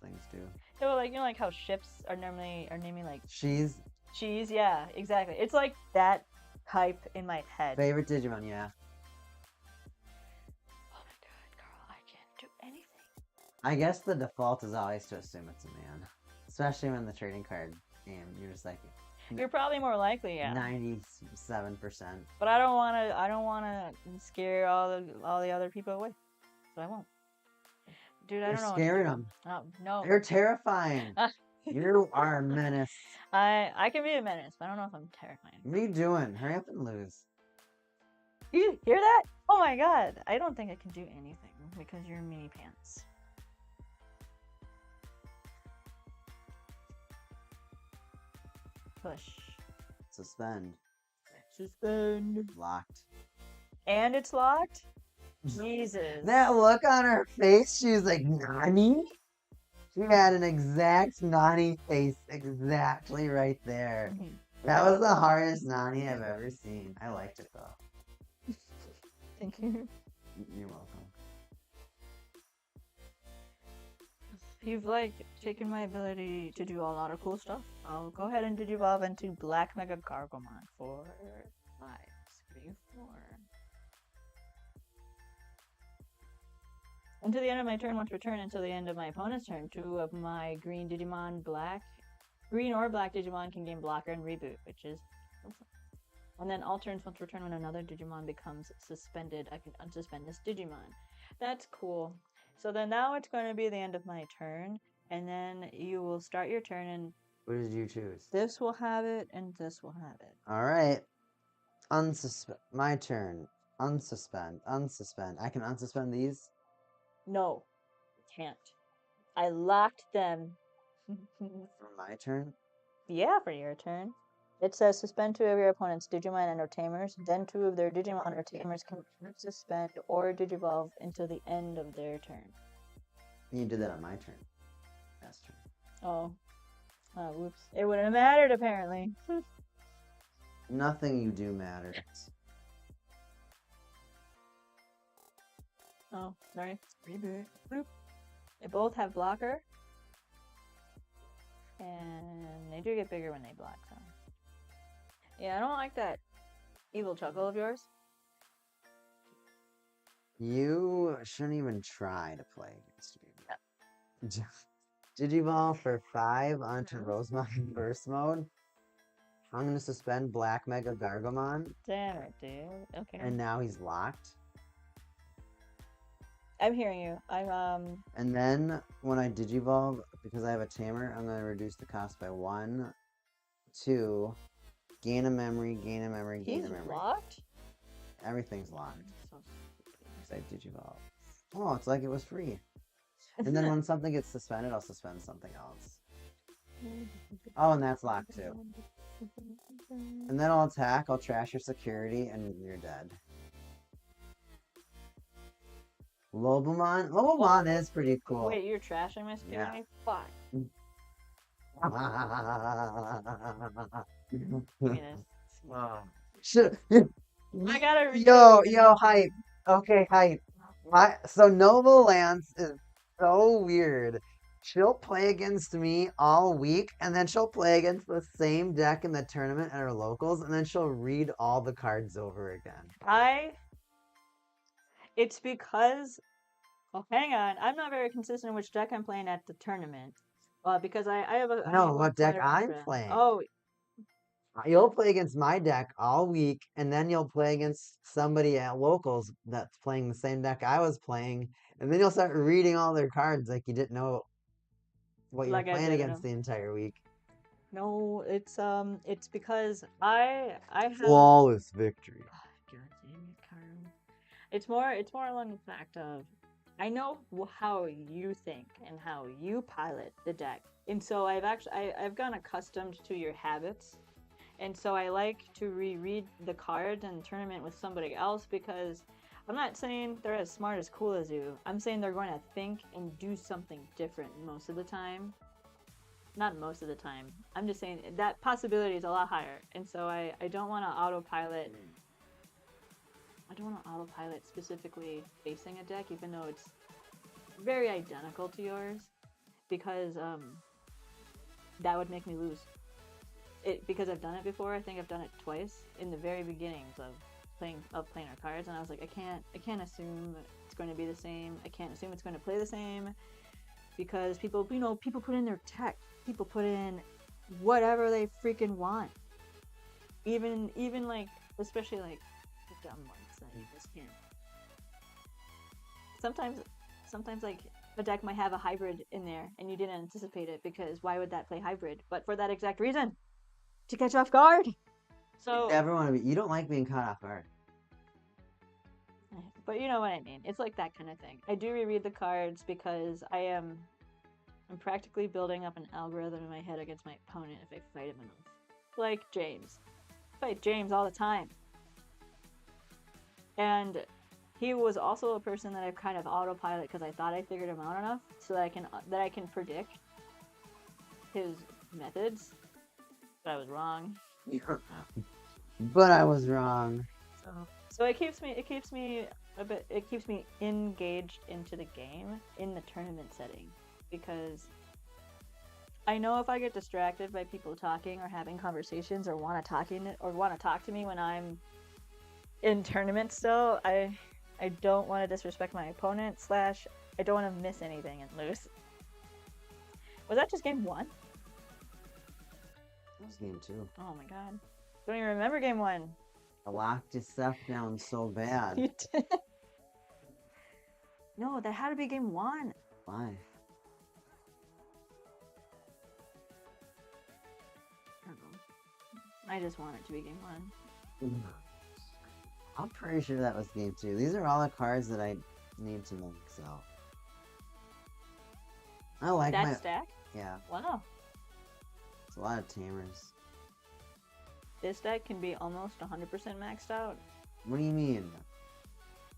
things do. like you know, like how ships are normally are naming like She's cheese. Yeah, exactly. It's like that type in my head. favorite Digimon, yeah. Oh my god, Carl, I can't do anything. I guess the default is always to assume it's a man, especially when the trading card game. You're just like You're probably more likely, yeah. 97%. But I don't want to. I don't want to scare all the other people away, so I won't. Dude, I You're don't know. scaring them. Oh, no. You're terrifying. You are a menace. I can be a menace, but I don't know if I'm terrifying. What are you doing? Hurry up and lose. You hear that? Oh my god. I don't think I can do anything because you're mini pants. Push. Suspend. Suspend. Locked. And it's locked? Jesus. That look on her face, she was like, Nani? She had an exact Nani face exactly right there. That was the hardest Nani I've ever seen. I liked it though. Thank you. You're welcome. You've like taken my ability to do a lot of cool stuff. I'll go ahead and digivolve into Black Mega Gargomon for 5, 3, 4. Until the end of my turn, once return until the end of my opponent's turn, 2 of my green Digimon green or black Digimon can gain blocker and reboot, which is awesome. And then all turns once return when another Digimon becomes suspended, I can unsuspend this Digimon. That's cool. So then now it's going to be the end of my turn, and then you will start your turn, and What did you choose? this will have it, and this will have it. Alright. My turn. Unsuspend. I can unsuspend these? No, can't. I locked them. For my turn? Yeah, for your turn. It says suspend 2 of your opponent's Digimon and or Tamers, then 2 of their Digimon or Tamers can suspend or Digivolve until the end of their turn. You did that on my turn. Last turn. Oh. Oh, whoops. It wouldn't have mattered, apparently. Nothing you do matters. Oh, sorry. Reboot. Bloop. They both have blocker. And they do get bigger when they block, so. Yeah, I don't like that evil chuckle of yours. You shouldn't even try to play against me. Digivolve for 5 onto Rosemon Burst mode. I'm gonna suspend Black Mega Gargomon, Damn it, dude. Okay. and now he's locked. I'm hearing you. I'm, And then when I Digivolve, because I have a Tamer, I'm gonna reduce the cost by 1, 2, gain a memory, gain a memory, gain he's a memory. locked? Everything's locked. So Because I Digivolve. Oh, it's like it was free. And then when something gets suspended, I'll suspend something else. Oh, and that's locked too. And then I'll attack, I'll trash your security, and you're dead. Lobomon? Lobomon is pretty cool. Wait, you're trashing my security? Fuck. Shit. I gotta Yo, hype. Okay, hype. So Noble Lance is so weird. She'll play against me all week, and then she'll play against the same deck in the tournament at her locals, and then she'll read all the cards over again. It's because... Well, hang on. I'm not very consistent in which deck I'm playing at the tournament. Because I have a... No, what deck I'm playing. Oh, You'll play against my deck all week, and then you'll play against somebody at locals that's playing the same deck I was playing, and then you'll start reading all their cards like you didn't know what you're Like I playing didn't against know. the entire week. no, it's because I have... Flawless victory. God damn it, Carl. It's more along the fact of I know how you think and how you pilot the deck, and so I've gotten accustomed to your habits, and so I like to reread the cards in the tournament with somebody else because I'm not saying they're as smart as cool as you. I'm saying they're going to think and do something different most of the time. Not most of the time. I'm just saying that possibility is a lot higher. And so I don't want to autopilot. I don't want to autopilot specifically facing a deck, even though it's very identical to yours, because that would make me lose. Because I've done it before. I think I've done it twice in the very beginnings of playing our cards, and I was like, I can't assume it's going to be the same. I can't assume it's going to play the same, because people put in their tech, people put in whatever they freaking want. Even like, especially like the dumb ones that you just can't. Sometimes like a deck might have a hybrid in there, and you didn't anticipate it, because why would that play hybrid? But for that exact reason, to catch off guard. So You never want to be. You don't like being caught off guard. But you know what I mean. It's like that kind of thing. I do reread the cards because I'm practically building up an algorithm in my head against my opponent if I fight him enough. Like James. I fight James all the time. And he was also a person that I've kind of autopilot because I thought I figured him out enough so that I can predict his methods. But I was wrong. But I was wrong. So it keeps me engaged into the game in the tournament setting, because I know if I get distracted by people talking or having conversations or want to talk to me when I'm in tournaments still, I don't want to disrespect my opponent / I don't want to miss anything and lose. Was that just game 1? That was game 2. Oh my god. Don't even remember game 1. I locked your stuff down so bad. You did. No, that had to be game 1. Why? I don't know. I just want it to be game 1. I'm pretty sure that was game 2. These are all the cards that I need to make, so. I like that my stack? Yeah. Wow. It's a lot of tamers. This deck can be almost 100% maxed out. What do you mean?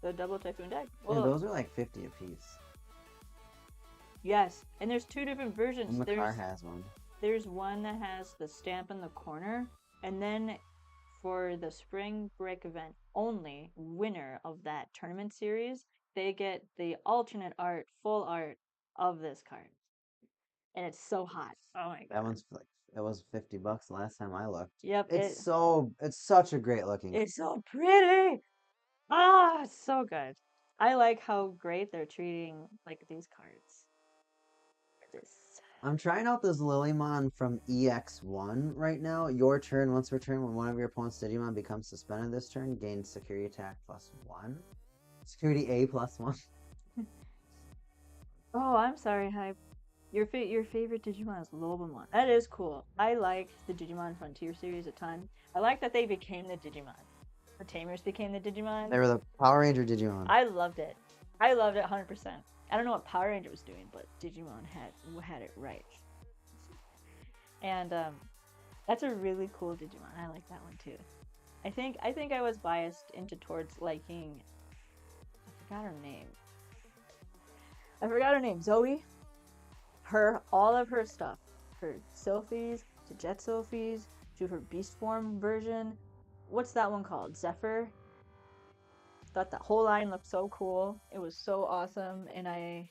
The double Typhoon deck. Yeah, Well, those are like 50 apiece. yes, and there's 2 different versions. And the car has one. There's one that has the stamp in the corner, and then for the spring break event only winner of that tournament series, they get the alternate art, full art of this card. And it's so hot. Oh my god. That one's like, it was $50 the last time I looked. Yep. It's such a great looking. It's so pretty. Ah, it's so good. I like how great they're treating like these cards. I'm trying out this Leviamon from EX1 right now. Your turn, once per turn, when one of your opponent's Digimon becomes suspended this turn, gains security attack +1. Security A +1. Oh, I'm sorry, Hype. Your favorite Digimon is Leviamon. That is cool. I liked the Digimon Frontier series a ton. I like that they became the Digimon. The Tamers became the Digimon. They were the Power Ranger Digimon. I loved it. I loved it 100%. I don't know what Power Ranger was doing, but Digimon had it right. And that's a really cool Digimon. I like that one too. I think I was biased towards liking. I forgot her name. Zoe. All of her stuff. Her Sylphies to Jet Sylphies to her Beast Form version. What's that one called? Zephyr. Thought that whole line looked so cool. It was so awesome, and I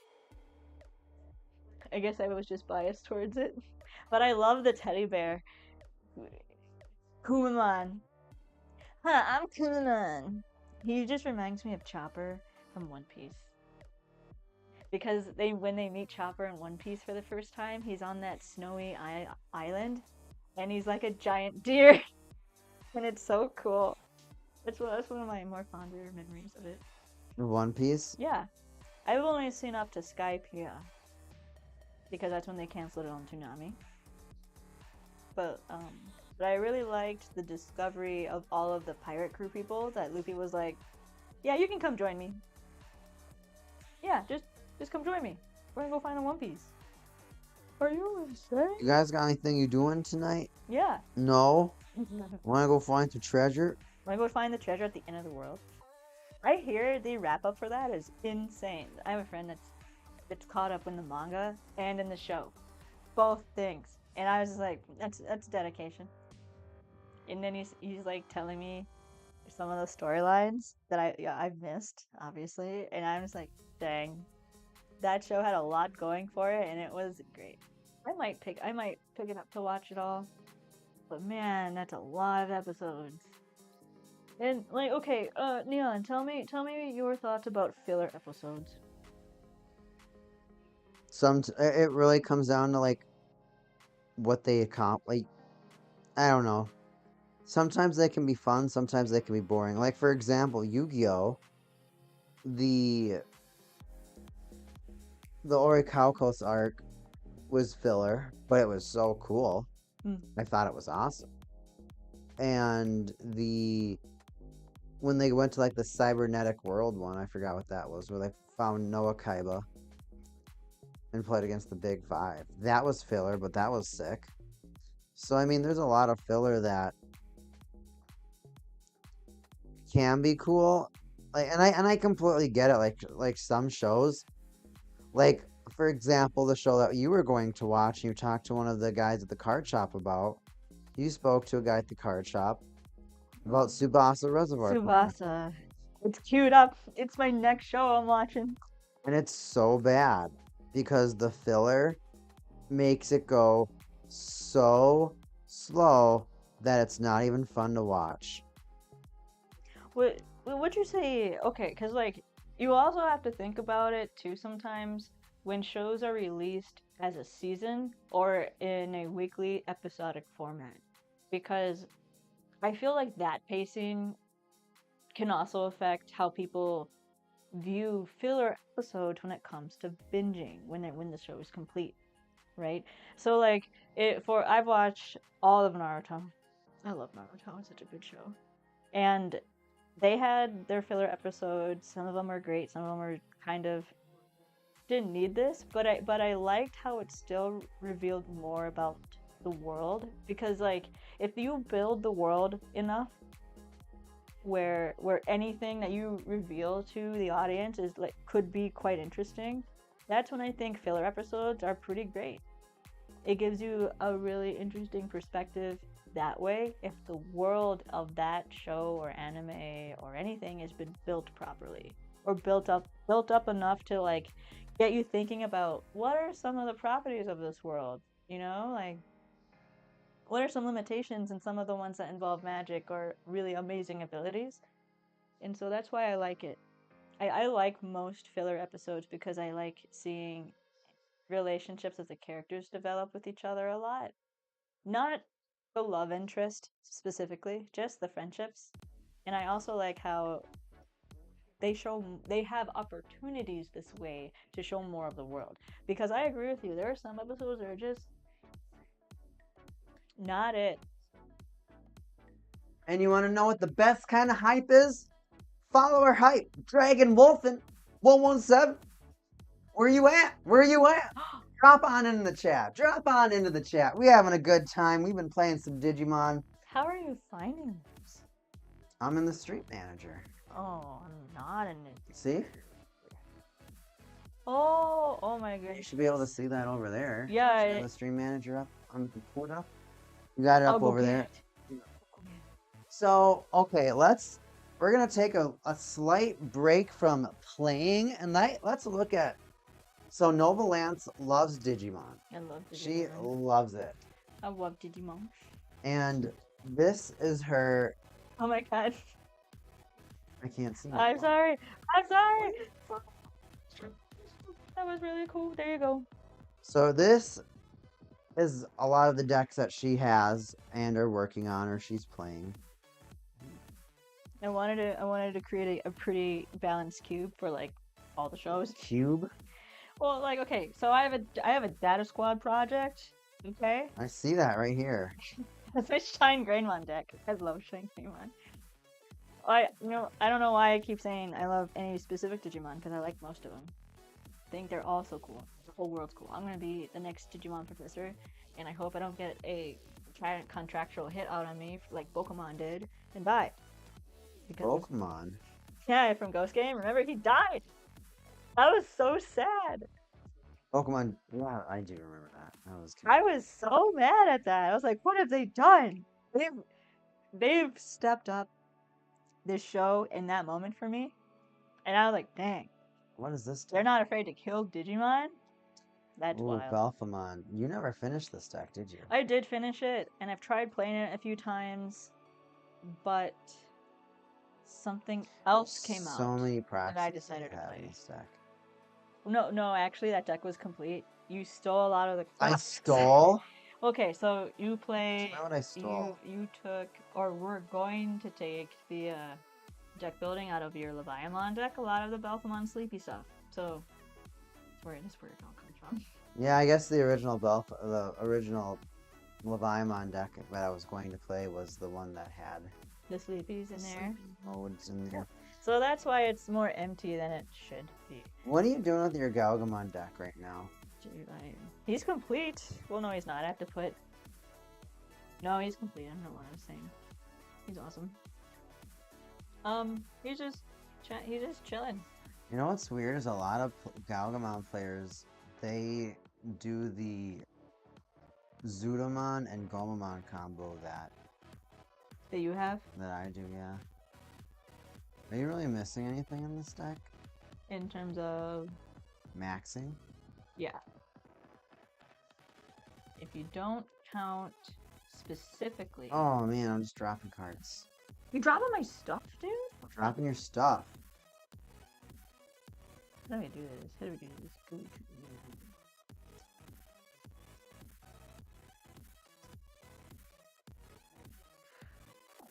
guess I was just biased towards it. But I love the teddy bear. Kumamon. Huh, I'm Kumamon. He just reminds me of Chopper from One Piece. Because when they meet Chopper in One Piece for the first time, he's on that snowy island, and he's like a giant deer. And it's so cool. That's one of my more fonder memories of it. One Piece? Yeah. I've only seen up to Skypiea. Because that's when they canceled it on Toonami. But I really liked the discovery of all of the pirate crew people that Luffy was like, yeah, you can come join me. Yeah, just come join me. We're gonna go find the One Piece. Are you insane? You guys got anything you doing tonight? Yeah. No? Wanna go find the treasure? Wanna go find the treasure at the end of the world? I hear the wrap up for that is insane. I have a friend that's caught up in the manga and in the show, both things, and I was just like, that's dedication. And then he's like telling me some of the storylines that I've missed, obviously, and I'm just like, dang, that show had a lot going for it, and it was great. I might pick it up to watch it all, but man, that's a lot of episodes. And like, okay, Neon, tell me your thoughts about filler episodes. It really comes down to like what they accomplish. Like, I don't know. Sometimes they can be fun, sometimes they can be boring. Like for example, Yu-Gi-Oh, the Orichalcos arc was filler, but it was so cool. I thought it was awesome. And when they went to like the cybernetic world one, I forgot what that was, where they found Noah Kaiba and played against the Big Five. That was filler, but that was sick. So I mean, there's a lot of filler that can be cool. Like, and I completely get it. Like some shows, like for example, the show that you were going to watch, you talked to one of the guys at the card shop about. You spoke to a guy at the card shop about Tsubasa Reservoir Fire. Tsubasa. It's queued up. It's my next show I'm watching. And it's so bad because the filler makes it go so slow that it's not even fun to watch. Would you say, okay, because like you also have to think about it too sometimes when shows are released as a season or in a weekly episodic format, because I feel like that pacing can also affect how people view filler episodes when it comes to binging when the show is complete, right? So like I've watched all of Naruto. I love Naruto. It's such a good show. And they had their filler episodes. Some of them are great. Some of them are kind of didn't need this, but I liked how it still revealed more about the world, because like if you build the world enough where anything that you reveal to the audience is like could be quite interesting, that's when I think filler episodes are pretty great. It gives you a really interesting perspective that way if the world of that show or anime or anything has been built properly or built up enough to like get you thinking about what are some of the properties of this world, like what are some limitations in some of the ones that involve magic or really amazing abilities. And so that's why I like it. I like most filler episodes because I like seeing relationships of the characters develop with each other a lot. Not the love interest specifically, just the friendships. And I also like how they have opportunities this way to show more of the world. Because I agree with you, there are some episodes that are just not it. And you want to know what the best kind of hype is? Follow our hype, Dragon Wolfen 117. Where you at? Where you at? Drop on into the chat. Drop on into the chat. We having a good time. We've been playing some Digimon. How are you finding those? I'm in the Street Manager. Oh, I'm not in it. See? Oh my goodness. You should be able to see that over there. Yeah. You got the Stream Manager up on the computer. You got it up over there. So, okay, we're going to take a slight break from playing and let's look at. So Nova Lance loves Digimon. I love Digimon. She loves it. I love Digimon. And this is her. Oh my god. I can't see. I'm sorry. That was really cool. There you go. So this is a lot of the decks that she has and are working on or she's playing. I wanted to create a pretty balanced cube for like all the shows. Cube? Well, like okay, so I have a Data Squad project. Okay. I see that right here. That's my Shine Greymon deck. I love Shine Greymon. I don't know why I keep saying I love any specific Digimon because I like most of them. I think they're all so cool. The whole world's cool. I'm gonna be the next Digimon professor, and I hope I don't get a contractual hit out on me like Pokemon did and die. Pokemon. Yeah, from Ghost Game. Remember, he died. That was so sad. Pokemon. Yeah, I do remember that. That was I kind was so mad at that. I was like, what have they done? They've stepped up this show in that moment for me. And I was like, dang, What is this? they're not afraid to kill Digimon? That's Ooh, wild. Belphamon. You never finished this deck, did you? I did finish it, and I've tried playing it a few times, but something else came So out many that I practices decided to had play. in this deck. No, actually, that deck was complete. You stole a lot of the. I stole? Okay, so you play. That's not what I stole. You took, or were going to take the deck building out of your Leviamon deck. A lot of the Belphamon sleepy stuff. So that's where it all comes from. Yeah, I guess the original Leviamon deck that I was going to play was the one that had The sleepies in there. modes in there. So that's why it's more empty than it should be. What are you doing with your Galgamon deck right now? Dude, he's complete. Well, no, he's not. I have to put. No, he's complete. I don't know what I was saying. He's awesome. He's just chilling. You know what's weird is a lot of Galgamon players, they do the Zudamon and Gomamon combo that That you have I do, yeah. Are you really missing anything in this deck? in terms of Maxing? yeah. If you don't count specifically. Oh man, I'm just dropping cards. You dropping my stuff, dude? Dropping your stuff. How do we do this? How do we do this? Good.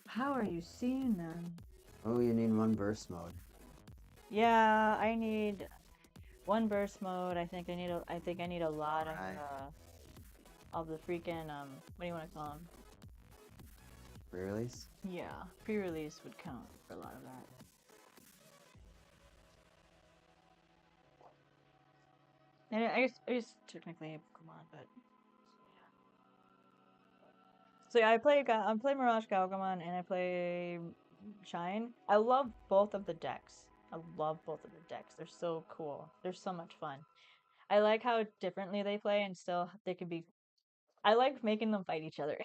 How are you seeing them? Oh, you need one burst mode. Yeah, I need one burst mode. I think I need a lot Right. of the freaking what do you want to call them? Pre-release? Yeah, pre-release would count for a lot of that. And I guess technically Pokemon, but yeah. So yeah, I play Mirage Galgamon and I play Shine. I love both of the decks. I love both of the decks. They're so cool. They're so much fun. I like how differently they play and still they can be. I like making them fight each other.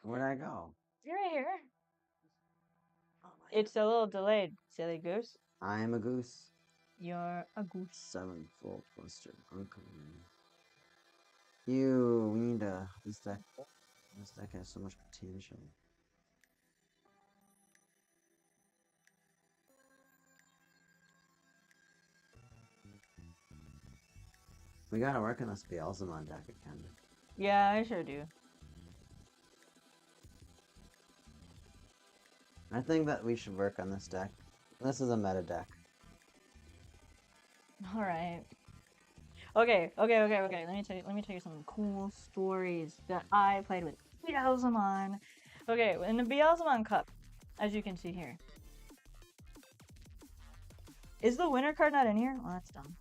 Where'd I go? You're right here. Oh my It's a little delayed, silly goose. I am a goose. You're a goose. 7-fold Buster. Uncommon. We need this deck. This deck has so much potential. We gotta work on this Beelzemon deck again. Yeah, I sure do. I think that we should work on this deck. This is a meta deck. All right. Okay. Let me tell you some cool stories that I played with Beelzemon. Okay, in the Beelzemon Cup, as you can see here. Is the winner card not in here? Well, that's dumb.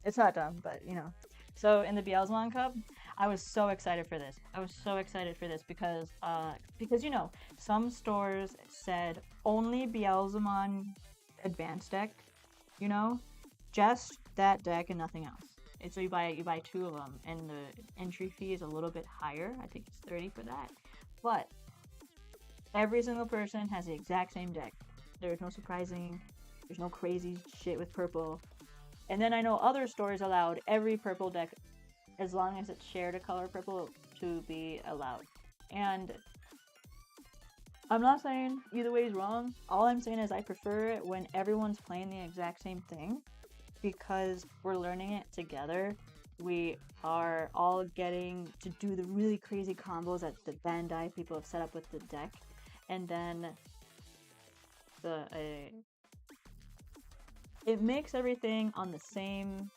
It's not dumb, but you know. So in the Beelzemon Cup, I was so excited for this. I was so excited for this because you know, some stores said only Beelzemon advanced deck, you know, just that deck and nothing else. And so you buy two of them, and the entry fee is a little bit higher. I think it's 30 for that. But every single person has the exact same deck. There's no surprising. There's no crazy shit with purple. And then I know other stores allowed every purple deck, as long as it shared a color purple, to be allowed. And I'm not saying either way is wrong. All I'm saying is I prefer it when everyone's playing the exact same thing, because we're learning it together. We are all getting to do the really crazy combos that the Bandai people have set up with the deck. And then it makes everything on the same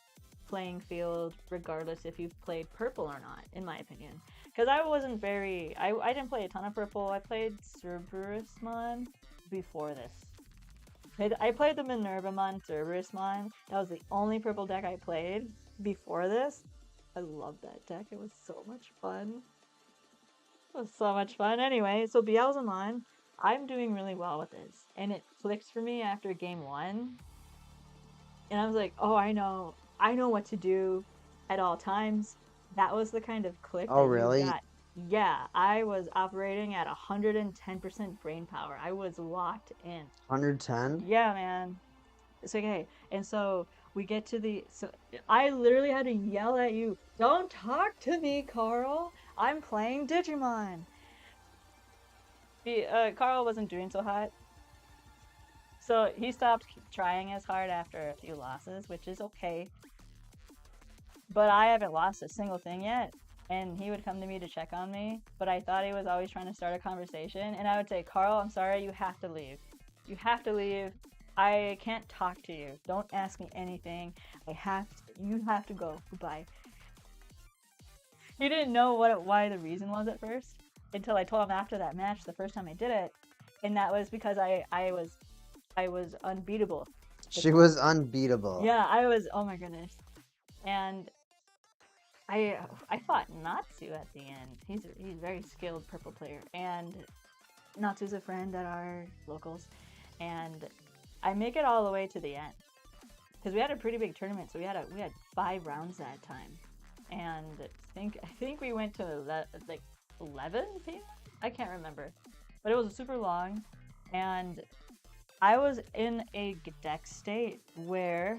playing field, regardless if you've played purple or not, in my opinion. Because I wasn't very... I didn't play a ton of purple. I played Cerberusmon before this. I played the Minervamon Cerberusmon. That was the only purple deck I played before this. I love that deck. It was so much fun. It was so much fun. Anyway, so Beelzemon, I'm doing really well with this. And it clicked for me after game 1. And I was like, oh, I know what to do at all times. That was the kind of click Oh, that you really? got. Yeah, I was operating at 110% brain power. I was locked in. 110? Yeah, man. It's okay. And so we get to so I literally had to yell at you, don't talk to me, Carl. I'm playing Digimon. Carl wasn't doing so hot. So he stopped trying as hard after a few losses, which is okay. But I haven't lost a single thing yet. And he would come to me to check on me, but I thought he was always trying to start a conversation. And I would say, Carl, I'm sorry, you have to leave. You have to leave. I can't talk to you. Don't ask me anything. You have to go. Goodbye. He didn't know why the reason was at first until I told him after that match the first time I did it, and that was because I was unbeatable. She was unbeatable. Yeah, I was. Oh my goodness, and I fought Natsu at the end. He's a very skilled purple player, and Natsu's a friend at our locals, and I make it all the way to the end because we had a pretty big tournament, so we had 5 rounds that time, and I think we went to like 11 p.m. I can't remember, but it was super long, and I was in a deck state where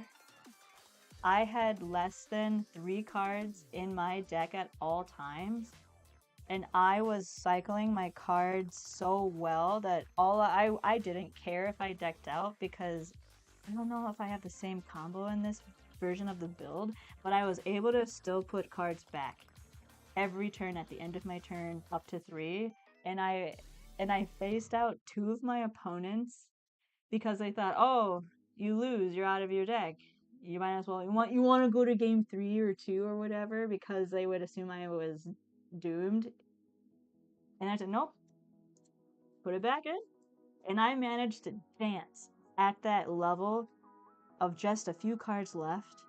I had less than 3 cards in my deck at all times, and I was cycling my cards so well that I didn't care if I decked out because I don't know if I have the same combo in this version of the build, but I was able to still put cards back every turn at the end of my turn up to 3, and I phased out 2 of my opponents because I thought, oh, you lose, you're out of your deck. You might as well you want to go to game 3 or 2 or whatever because they would assume I was doomed. And I said, nope, put it back in. And I managed to dance at that level of just a few cards left,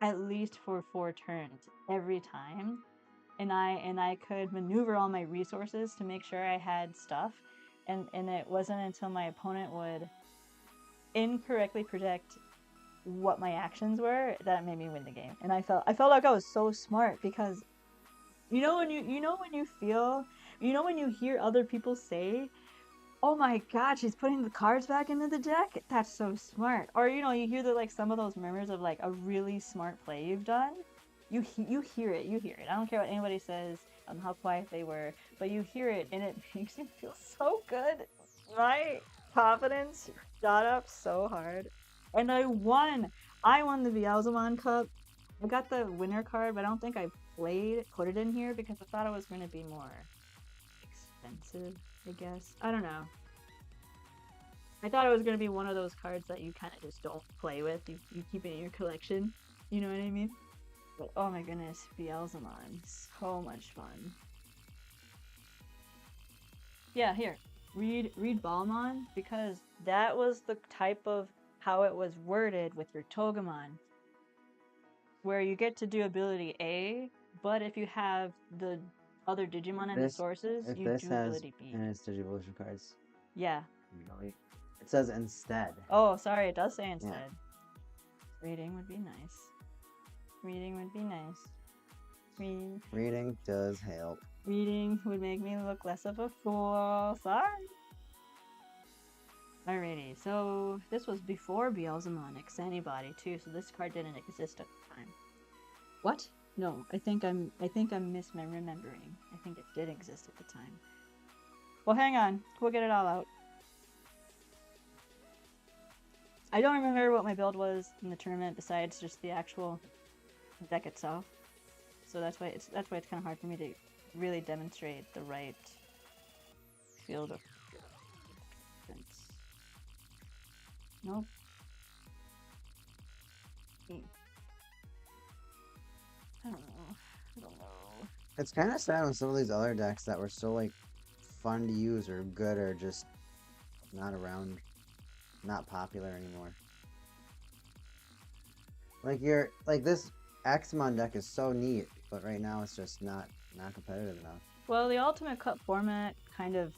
at least for 4 turns every time. And I could maneuver all my resources to make sure I had stuff. And it wasn't until my opponent would incorrectly predict what my actions were that it made me win the game. And I felt like I was so smart because when you hear other people say, oh my god, she's putting the cards back into the deck, that's so smart. Or you hear some of those murmurs of like a really smart play you've done. You hear it. I don't care what anybody says, how quiet they were, but you hear it and it makes you feel so good. My confidence shot up so hard. And I won the Leviamon Cup. I got the winner card, but I don't think I put it in here because I thought it was going to be more expensive, I guess. I don't know. I thought it was going to be one of those cards that you kind of just don't play with. You keep it in your collection. You know what I mean? But oh my goodness, Leviamon. So much fun. Yeah, here. Read Balmon because that was the type of how it was worded with your Togemon, where you get to do ability A, but if you have the other Digimon and the sources, you do ability B. And it's DigiPolice cards. Yeah. Really? It says instead. Oh, sorry, it does say instead. Yeah. Reading would be nice. Reading does help. Reading would make me look less of a fool. Sorry. Alrighty, so this was before Leviamon X Antibody too, so this card didn't exist at the time. What? No, I think I'm misremembering. I think it did exist at the time. Well, hang on, we'll get it all out. I don't remember what my build was in the tournament besides just the actual deck itself. So that's why it's kind of hard for me to really demonstrate the right field of difference. Nope. I don't know. It's kind of sad when some of these other decks that were so like fun to use or good are just not around, not popular anymore. Like this Axamon deck is so neat, but right now it's just not competitive enough. Well, the Ultimate Cup format kind of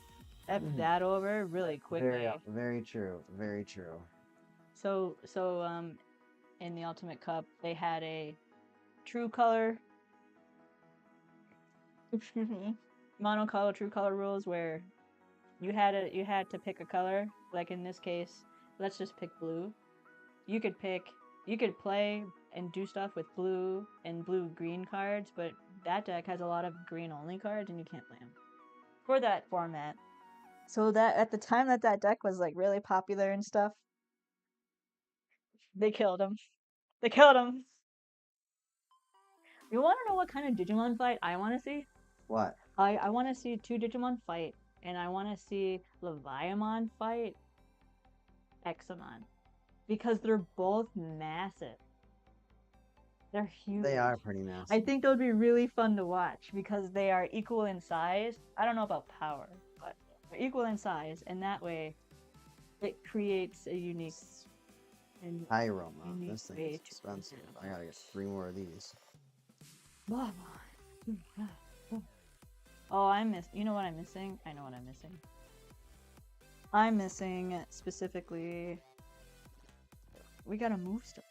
F that over really quickly. Very true. Very true. So in the Ultimate Cup, they had a true color, excuse me, monocolor, true color rules where you had to pick a color. Like in this case, let's just pick blue. You could play and do stuff with blue and blue-green cards, but that deck has a lot of green-only cards, and you can't play them for that format. So that at the time that deck was like really popular and stuff, they killed him. They killed him. You want to know what kind of Digimon fight I want to see? What? I want to see two Digimon fight, and I want to see Leviamon fight Examon, because they're both massive. They're huge. They are pretty massive. I think that would be really fun to watch because they are equal in size. I don't know about power, but they're equal in size, and that way it creates a unique and Hyroma. unique This thing way is to expensive. play. I gotta get 3 more of these. Oh, you know what I'm missing? I know what I'm missing. I'm missing specifically. We gotta move stuff.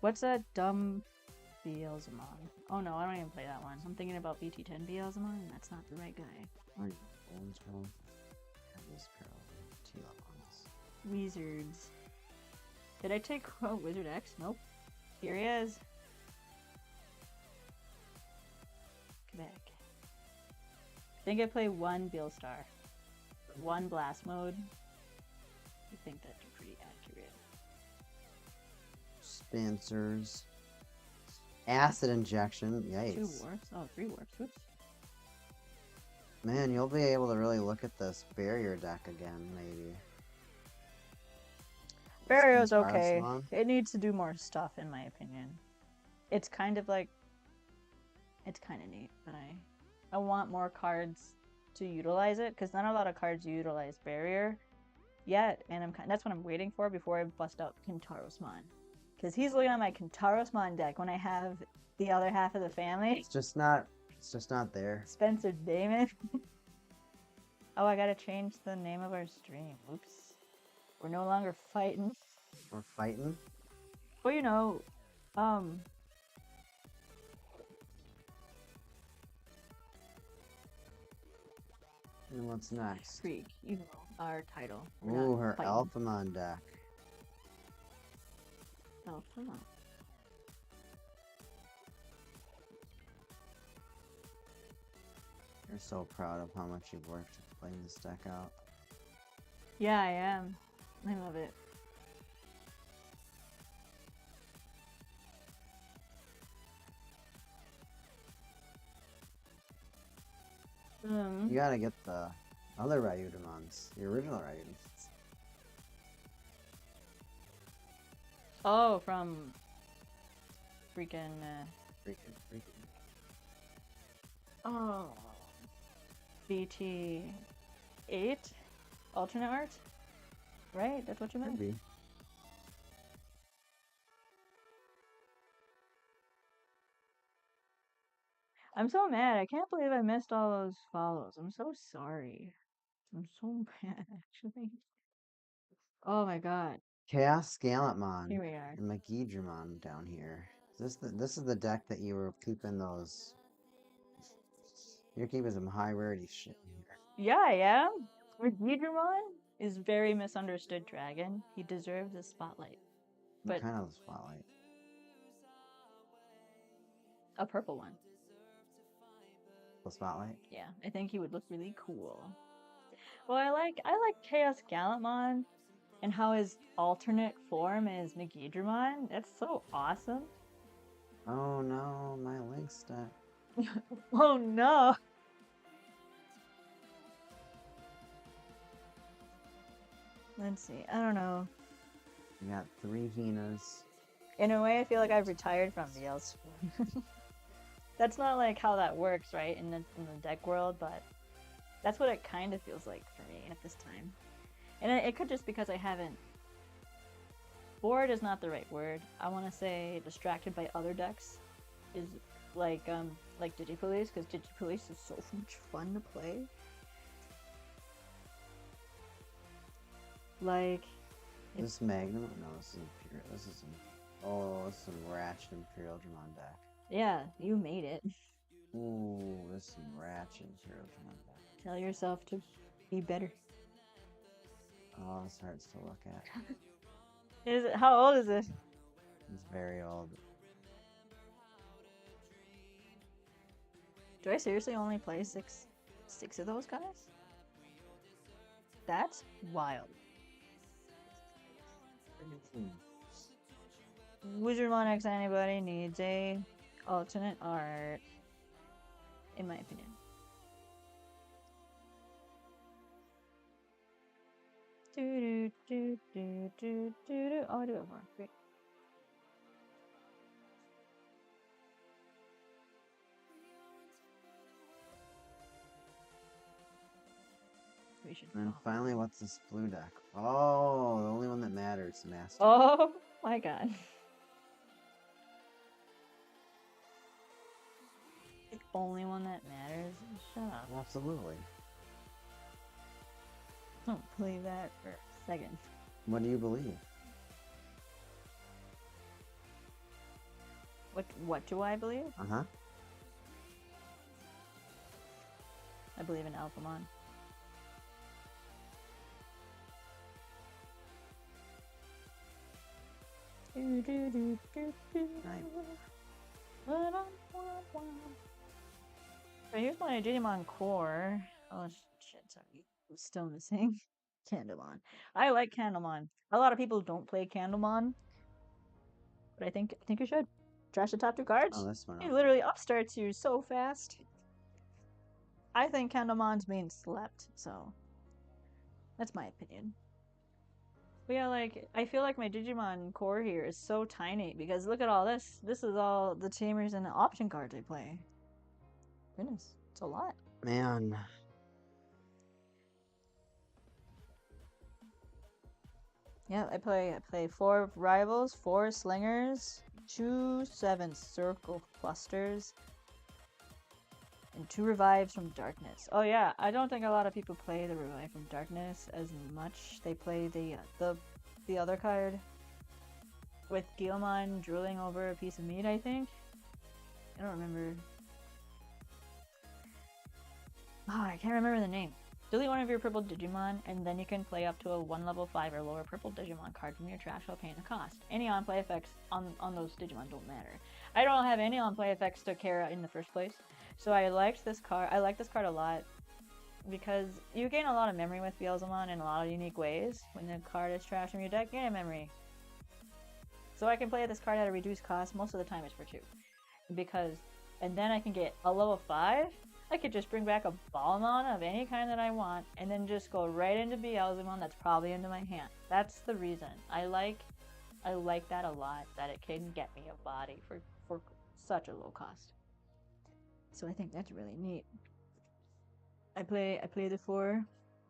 What's that dumb Beelzemon? Oh no, I don't even play that one. I'm thinking about BT10 Beelzemon, and that's not the right guy. Wizards. Did I take Wizard X? Nope. Here he is. Quebec. I think I play one Beelstar. One Blast Mode. I think that's pretty accurate. Spencers. Acid injection. Yikes. 2 warps? Oh, 3 warps. Oops. Man, you'll be able to really look at this barrier deck again, maybe. Barrio's okay. Arsenal. It needs to do more stuff, in my opinion. It's kind of like... It's kind of neat, but I want more cards to utilize it, because not a lot of cards utilize Barrier yet, and that's what I'm waiting for before I bust out Kintarosmon. Because he's looking at my Kintarosmon deck when I have the other half of the family. It's just not there. Spencer Damon. Oh, I gotta change the name of our stream. Oops. We're no longer fighting. We're fighting? Well, you know, And what's next? Freak, you know, our title. Ooh, her Alphamon deck. Alphamon. You're so proud of how much you've worked playing this deck out. Yeah, I am. I love it. You gotta get the other Ryudemons, the original Ryudemons. Oh, from freaking. Freaking. Oh. BT8 alternate art? Right? That's what you meant? Could be. I'm so mad. I can't believe I missed all those follows. I'm so sorry. I'm so mad, actually. Oh my god. Chaos Gallantmon Here we are. and Megidramon down here. This is the deck that you were keeping those. You're keeping some high rarity shit in here. Yeah, I am. Leviamon is very misunderstood dragon. He deserves a spotlight. What But kind of spotlight? a purple one. The spotlight? Yeah, I think he would look really cool. Well, I like Chaos Gallantmon and how his alternate form is Megidramon. That's so awesome. Oh no, my Lynx deck. Oh no. Let's see. I don't know. You got 3 Hinas. In a way, I feel like I've retired from VLs. That's not like how that works, right, in the deck world, but that's what it kind of feels like for me at this time. And it could just because I haven't. Bored is not the right word. I want to say distracted by other decks is like DigiPolice, because DigiPolice is so much fun to play. Like, This Magnum? No, this is Imperial. This is some. Oh, this is some Ratchet Imperial Dramon deck. yeah, you made it. Ooh, this is some Ratchet Imperial Dramon deck. Tell yourself to be better. Oh, this hurts to look at. Is it? How old is it? It's very old. Do I seriously only play six of those guys? That's wild. Wizardmon X anybody needs a alternate art, in my opinion. Oh, I do have more. Great. We should. And finally, what's this blue deck? Oh, the only one that matters, Master. Oh my god. The only one that matters? Shut up. Absolutely. Don't believe that for a second. What do you believe? What do I believe? Uh-huh. I believe in Alphamon. So here's my Digimon core. Oh shit, sorry. I'm still missing Candlemon. I like Candlemon. A lot of people don't play Candlemon, but I think you should. Trash the top 2 cards. Oh, this one. It literally upstarts you so fast. I think Candlemon's being slept, so that's my opinion. But yeah, like, I feel like my Digimon core here is so tiny because look at all this. This is all the tamers and the option cards I play. Goodness, it's a lot. Man. Yeah, I play 4 rivals, 4 slingers, 2 7 circle clusters, and 2 revives from darkness. Oh yeah, I don't think a lot of people play the revive from darkness as much. They play the other card with Guilmon drooling over a piece of meat, I think. I don't remember. Oh, I can't remember the name. Delete one of your purple Digimon, and then you can play up to a 1 level 5 or lower purple Digimon card from your trash while paying the cost. Any on-play effects on those Digimon don't matter. I don't have any on-play effects to care in the first place, so I liked this card. I like this card a lot because you gain a lot of memory with Beelzemon in a lot of unique ways. When the card is trash from your deck, gain a memory. So I can play this card at a reduced cost. Most of the time it's for 2. And then I can get a level 5. I could just bring back a Balmon of any kind that I want, and then just go right into Beelzemon that's probably into my hand. That's the reason. I like that a lot, that it can get me a body for such a low cost. So I think that's really neat. I play the 4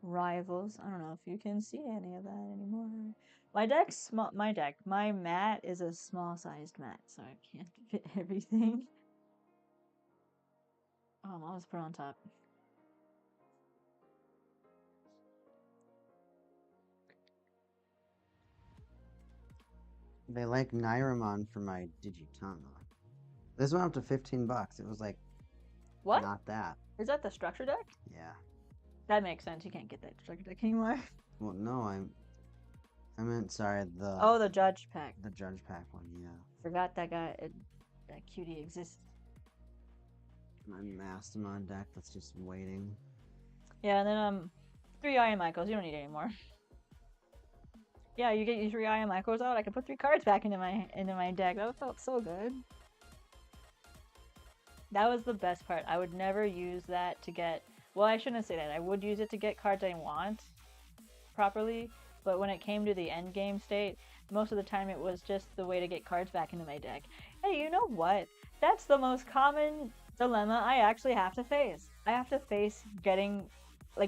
rivals. I don't know if you can see any of that anymore. My deck's small. My mat is a small-sized mat, so I can't fit everything. Oh, I'll just put it on top. They like Nairamon for my Digiton. This went up to $15. It was like What? not that. Is that the structure deck? Yeah. That makes sense. You can't get that structure deck anymore. Well, no, I meant sorry. Oh, the Judge pack. The Judge Pack one. Yeah. Forgot that guy. That cutie exists. My Mastamon deck that's just waiting. Yeah, and then 3 Iron Michaels. You don't need any more. Yeah, you get your 3 Iron Michaels out. I can put 3 cards back into my deck. That felt so good. That was the best part. I would never use that to get. Well, I shouldn't say that. I would use it to get cards I want properly, but when it came to the end game state, most of the time it was just the way to get cards back into my deck. Hey, you know what? That's the most common dilemma I actually have to face. I have to face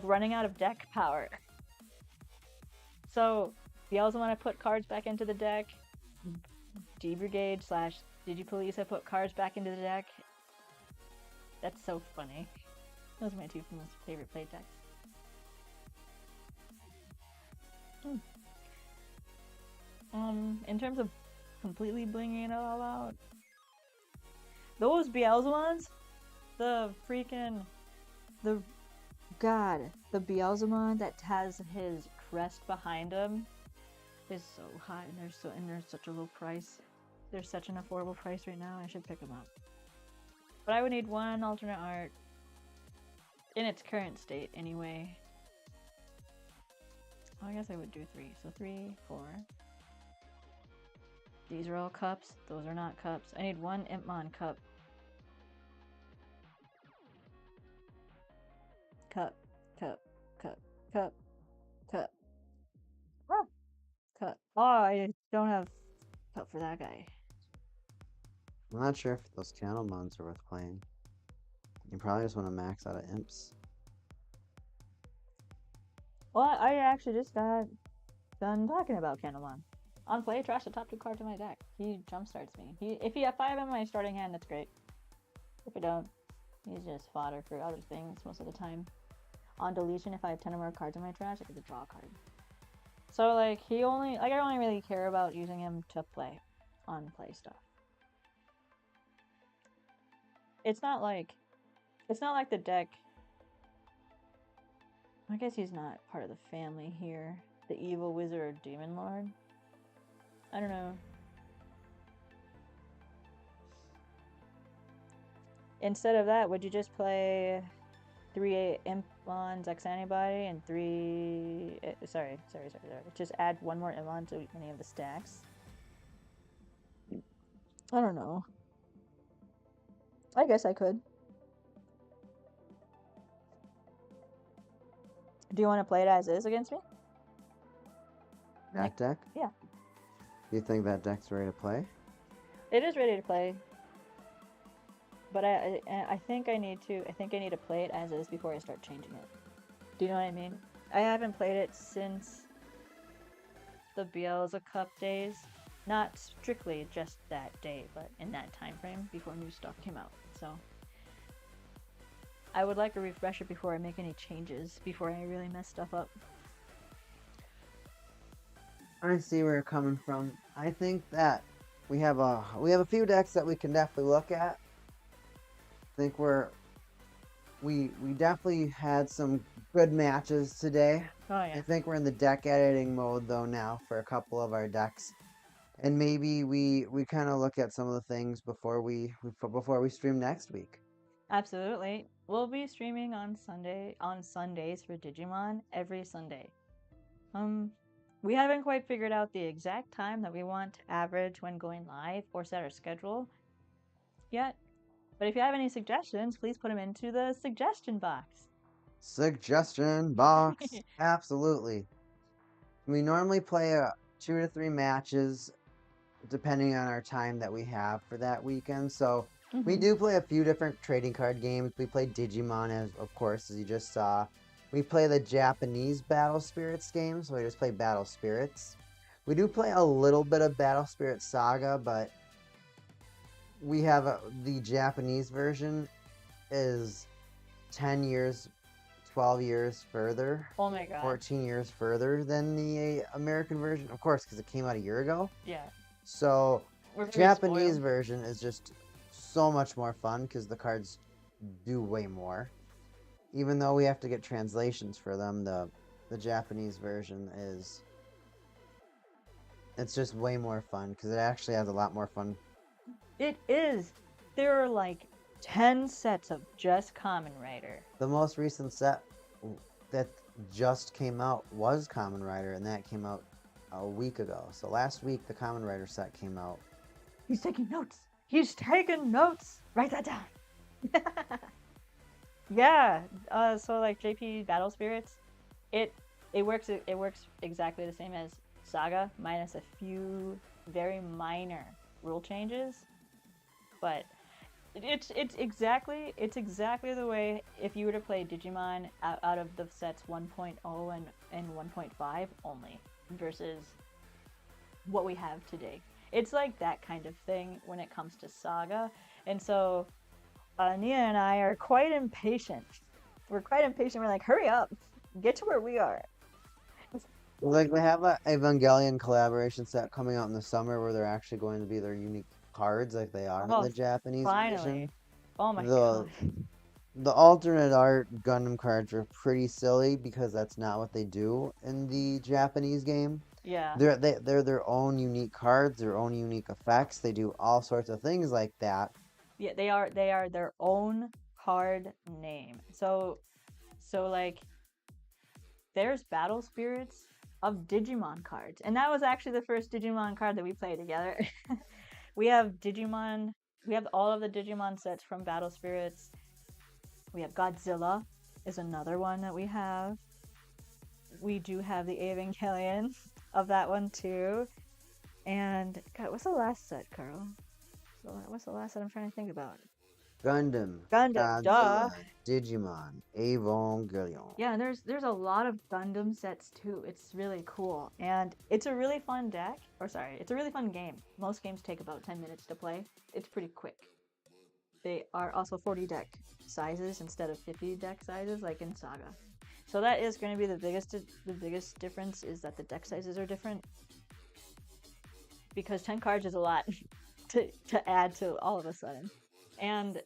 running out of deck power. So, Beelzemon, I put cards back into the deck. D-Brigade / DigiPolice, I put cards back into the deck. That's so funny. Those are my two most favorite play decks. In terms of completely blinging it all out, those Beelzebubs, the Beelzebub that has his crest behind him is so hot, and they're such a low price. They're such an affordable price right now. I should pick them up. But I would need one alternate art in its current state anyway. Oh, I guess I would do 3. So 3, 4. These are all cups. Those are not cups. I need one Impmon cup. Cup, cup, cup, cup, cup. Oh, cup. Oh, I don't have cup for that guy. I'm not sure if those Candlemons are worth playing. You probably just want to max out of imps. Well, I actually just got done talking about Candlemon. On play, trash the top 2 cards in my deck. He jumpstarts me. If you have 5 in my starting hand, that's great. If you don't, he's just fodder for other things most of the time. On deletion, if I have 10 or more cards in my trash, I get to draw a card. So like I only really care about using him to play on play stuff. It's not like the deck. I guess he's not part of the family here. The evil wizard or demon lord. I don't know. Instead of that, would you just play 3 Impmon X antibody and 3... Sorry. Just add 1 more Impmon to any of the stacks? I don't know. I guess I could. Do you want to play it as is against me? That deck? Yeah. Do you think that deck's ready to play? It is ready to play. But I think I need to play it as is before I start changing it. Do you know what I mean? I haven't played it since the Beelzebub Cup days. Not strictly just that day, but in that time frame before new stuff came out. So I would like a refresher before I make any changes, before I really mess stuff up. I see where you're coming from. I think that we have a few decks that we can definitely look at. I think we definitely had some good matches today. Oh yeah. I think we're in the deck editing mode though now for a couple of our decks. And maybe we kind of look at some of the things before we stream next week. Absolutely. We'll be streaming on Sundays for Digimon every Sunday. We haven't quite figured out the exact time that we want to average when going live or set our schedule yet. But if you have any suggestions, please put them into the suggestion box. Suggestion box. Absolutely. We normally play 2 to 3 matches depending on our time that we have for that weekend. So we do play a few different trading card games. We play Digimon, of course, as you just saw. We play the Japanese Battle Spirits game, so we just play Battle Spirits. We do play a little bit of Battle Spirit Saga, but we have the Japanese version is 10 years, 12 years further. Oh my god. 14 years further than the American version, of course, because it came out a year ago. Yeah. So We're Japanese spoiled. version is just so much more fun because the cards do way more. Even though we have to get translations for them, the Japanese version it's just way more fun because it actually has a lot more fun. It is. There are like 10 sets of just Kamen Rider. The most recent set that just came out was Kamen Rider, and that came out a week ago. So last week the Kamen Rider set came out. He's taking notes. He's taking notes. Write that down. Yeah. So like JP Battle Spirits, it works exactly the same as Saga, minus a few very minor rule changes. But it's exactly the way if you were to play Digimon out of the sets 1.0 and 1.5 only versus what we have today. It's like that kind of thing when it comes to Saga. And so Nia and I are quite impatient. We're quite impatient. We're like, hurry up, get to where we are. Like they have a Evangelion collaboration set coming out in the summer where they're actually going to be their unique cards like they are in Oh, the Japanese finally. version. Oh my The god. the alternate art Gundam cards are pretty silly because that's not what they do in the Japanese game. Yeah. They're their own unique cards, their own unique effects. They do all sorts of things like that. Yeah, they are their own card name. So like there's battle spirits of Digimon cards. And that was actually the first Digimon card that we played together. We have Digimon, we have all of the Digimon sets from Battle Spirits. We have Godzilla is another one that we have. We do have the Evangelion of that one too. And God, what's the last set, Carl? What's the last set I'm trying to think about? Gundam, Gundam, duh. Godzilla, Digimon, Evangelion. Yeah, there's a lot of Gundam sets too. It's really cool. And it's a really fun deck. Or sorry, it's a really fun game. Most games take about 10 minutes to play. It's pretty quick. They are also 40 deck sizes instead of 50 deck sizes like in Saga. So that is going to be the biggest difference is that the deck sizes are different. Because 10 cards is a lot to add to all of a sudden. And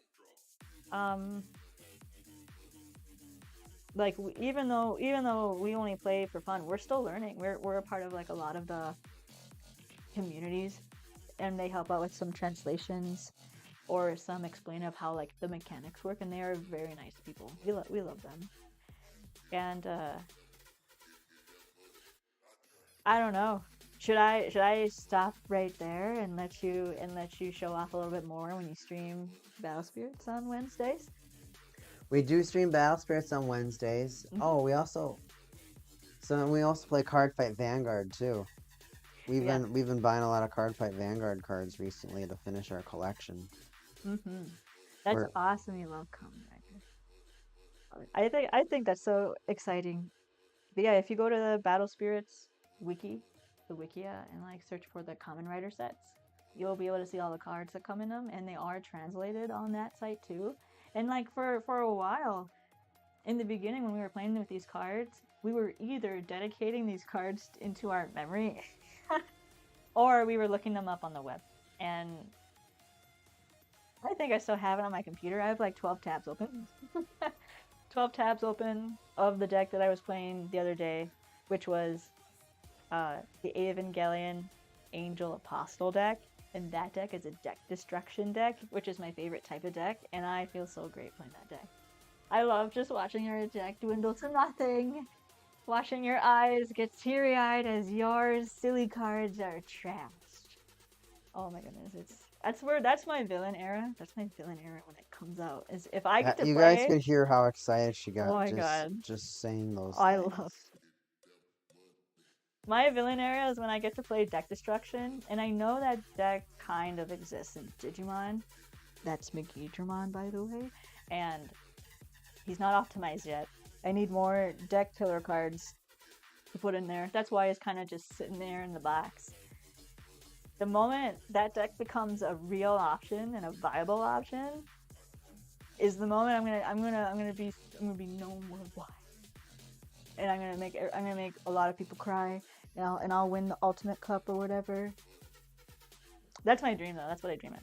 like even though we only play for fun, we're still learning. We're a part of like a lot of the communities, and they help out with some translations or some explain of how like the mechanics work, and they are very nice people. We love them. And I don't know. Should I stop right there and let you show off a little bit more when you stream Battle Spirits on Wednesdays? We do stream Battle Spirits on Wednesdays. Oh, we also play Card Fight Vanguard too. We've been buying a lot of Card Fight Vanguard cards recently to finish our collection. That's awesome. You love Kamen Rider. I think that's so exciting. But yeah, if you go to the Battle Spirits wiki, the Wikia, and like search for the Kamen Rider sets, you'll be able to see all the cards that come in them, and they are translated on that site too. And like for a while, in the beginning when we were playing with these cards, we were either dedicating these cards into our memory, or we were looking them up on the web. And I think I still have it on my computer. I have like 12 tabs open. 12 tabs open of the deck that I was playing the other day, which was the Evangelion Angel Apostle deck. And that deck is a deck destruction deck, which is my favorite type of deck, and I feel so great playing that deck. I love just watching your deck dwindle to nothing. Watching your eyes get teary-eyed as your silly cards are trashed. Oh my goodness, that's my villain era. That's my villain era when it comes out. Is if I get to you play. guys could hear how excited she got. Oh my god. Just saying those. I things. love. My villain area is when I get to play deck destruction, and I know that deck kind of exists in Digimon. That's Megidramon, by the way, and he's not optimized yet. I need more deck killer cards to put in there. That's why it's kind of just sitting there in the box. The moment that deck becomes a real option and a viable option is the moment I'm gonna be no more why. And I'm gonna make a lot of people cry, and I'll win the ultimate cup or whatever. That's my dream though. That's what I dream at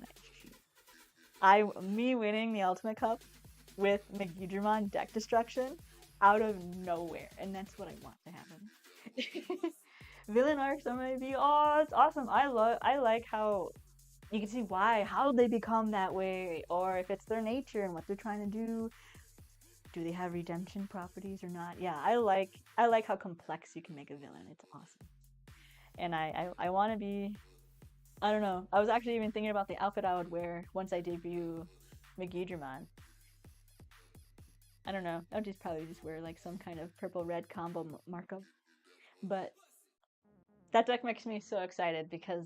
night. Me winning the ultimate cup with Megidramon deck destruction out of nowhere, and that's what I want to happen. Villain arcs on my view. Oh, it's awesome. I like how you can see how they become that way, or if it's their nature and what they're trying to do. Do they have redemption properties or not? Yeah, I like how complex you can make a villain. It's awesome. And I want to be, I don't know. I was actually even thinking about the outfit I would wear once I debut Megidramon. I don't know. I would probably just wear like some kind of purple-red combo markup. But that deck makes me so excited because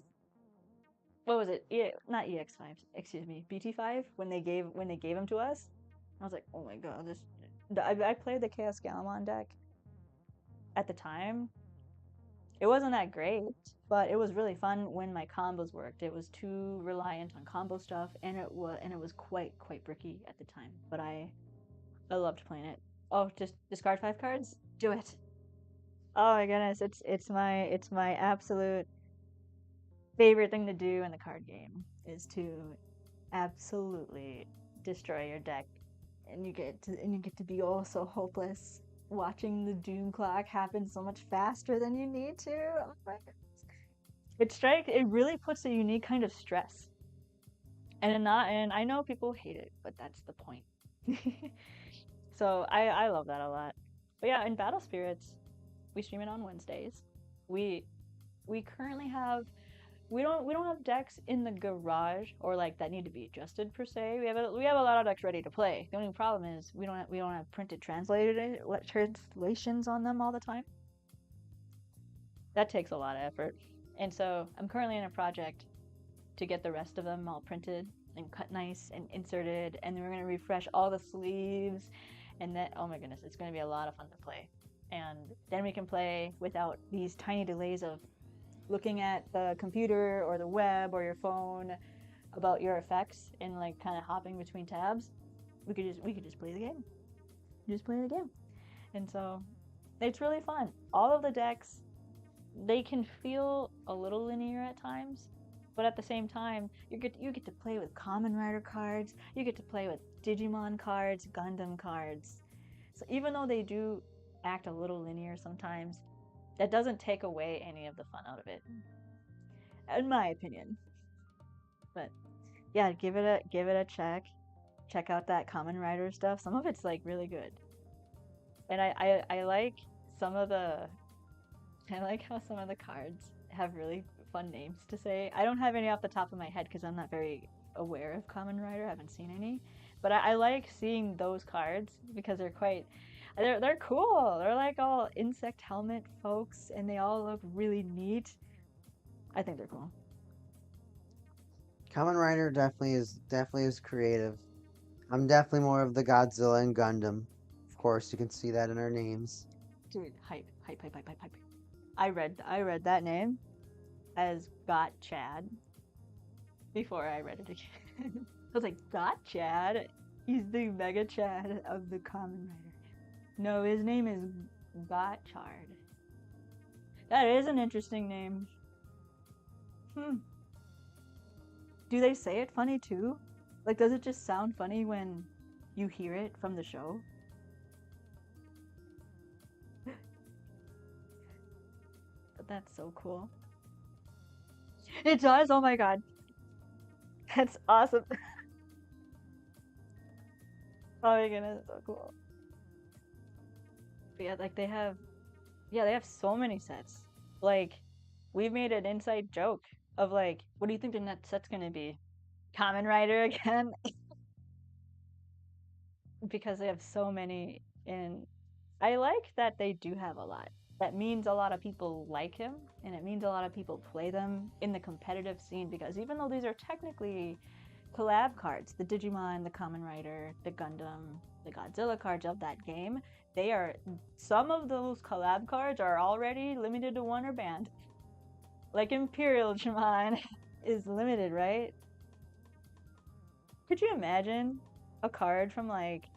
what was it? Not EX5, excuse me, BT5 when they gave him to us. I was like, oh my god, I played the Chaos Galamon deck at the time, It wasn't that great, but it was really fun when my combos worked. It was too reliant on combo stuff, and it was quite bricky at the time. But I loved playing it. Oh, just discard 5 cards? Do it. Oh my goodness, it's my absolute favorite thing to do in the card game is to absolutely destroy your deck, and you get to be oh so hopeless watching the doom clock happen so much faster than you need to. Oh my goodness. It really puts a unique kind of stress. And I know people hate it, but that's the point. So I love that a lot. But yeah, in Battle Spirits, we stream it on Wednesdays. We we currently have we don't have decks in the garage or like that need to be adjusted per se. We have a lot of decks ready to play. The only problem is we don't have printed translations on them all the time. That takes a lot of effort. And so I'm currently in a project to get the rest of them all printed and cut nice and inserted, and then we're going to refresh all the sleeves, and then oh my goodness, it's going to be a lot of fun to play. And then we can play without these tiny delays of looking at the computer or the web or your phone about your effects and like kind of hopping between tabs. We could just play the game. Just play the game. And so it's really fun. All of the decks, they can feel a little linear at times, but at the same time, you get to play with Kamen Rider cards, you get to play with Digimon cards, Gundam cards. So even though they do act a little linear sometimes, that doesn't take away any of the fun out of it, in my opinion. But yeah, give it a check. Check out that Kamen Rider stuff. Some of it's like really good, and I like some of the I like how some of the cards have really fun names to say. I don't have any off the top of my head because I'm not very aware of Kamen Rider. I haven't seen any, but I like seeing those cards because they're cool. They're like all insect helmet folks, and they all look really neat. I think they're cool. Kamen Rider definitely is creative. I'm definitely more of the Godzilla and Gundam. Of course, you can see that in our names. Dude, hype. I read that name as Got Chad before I read it again. I was like, Got Chad? He's the Mega Chad of the Kamen Rider. No, his name is Gotchard. That is an interesting name. Do they say it funny too? Like, does it just sound funny when you hear it from the show? But that's so cool. It does? Oh my god. That's awesome. Oh my goodness, it's so cool. But yeah, like they have so many sets. Like, we've made an inside joke of like, what do you think the next set's gonna be? Kamen Rider again? Because they have so many, and I like that they do have a lot. That means a lot of people like him, and it means a lot of people play them in the competitive scene because even though these are technically collab cards, the Digimon, the Kamen Rider, the Gundam, the Godzilla cards of that game, some of those collab cards are already limited to one or banned. Like Imperial Digimon is limited, right? Could you imagine a card from like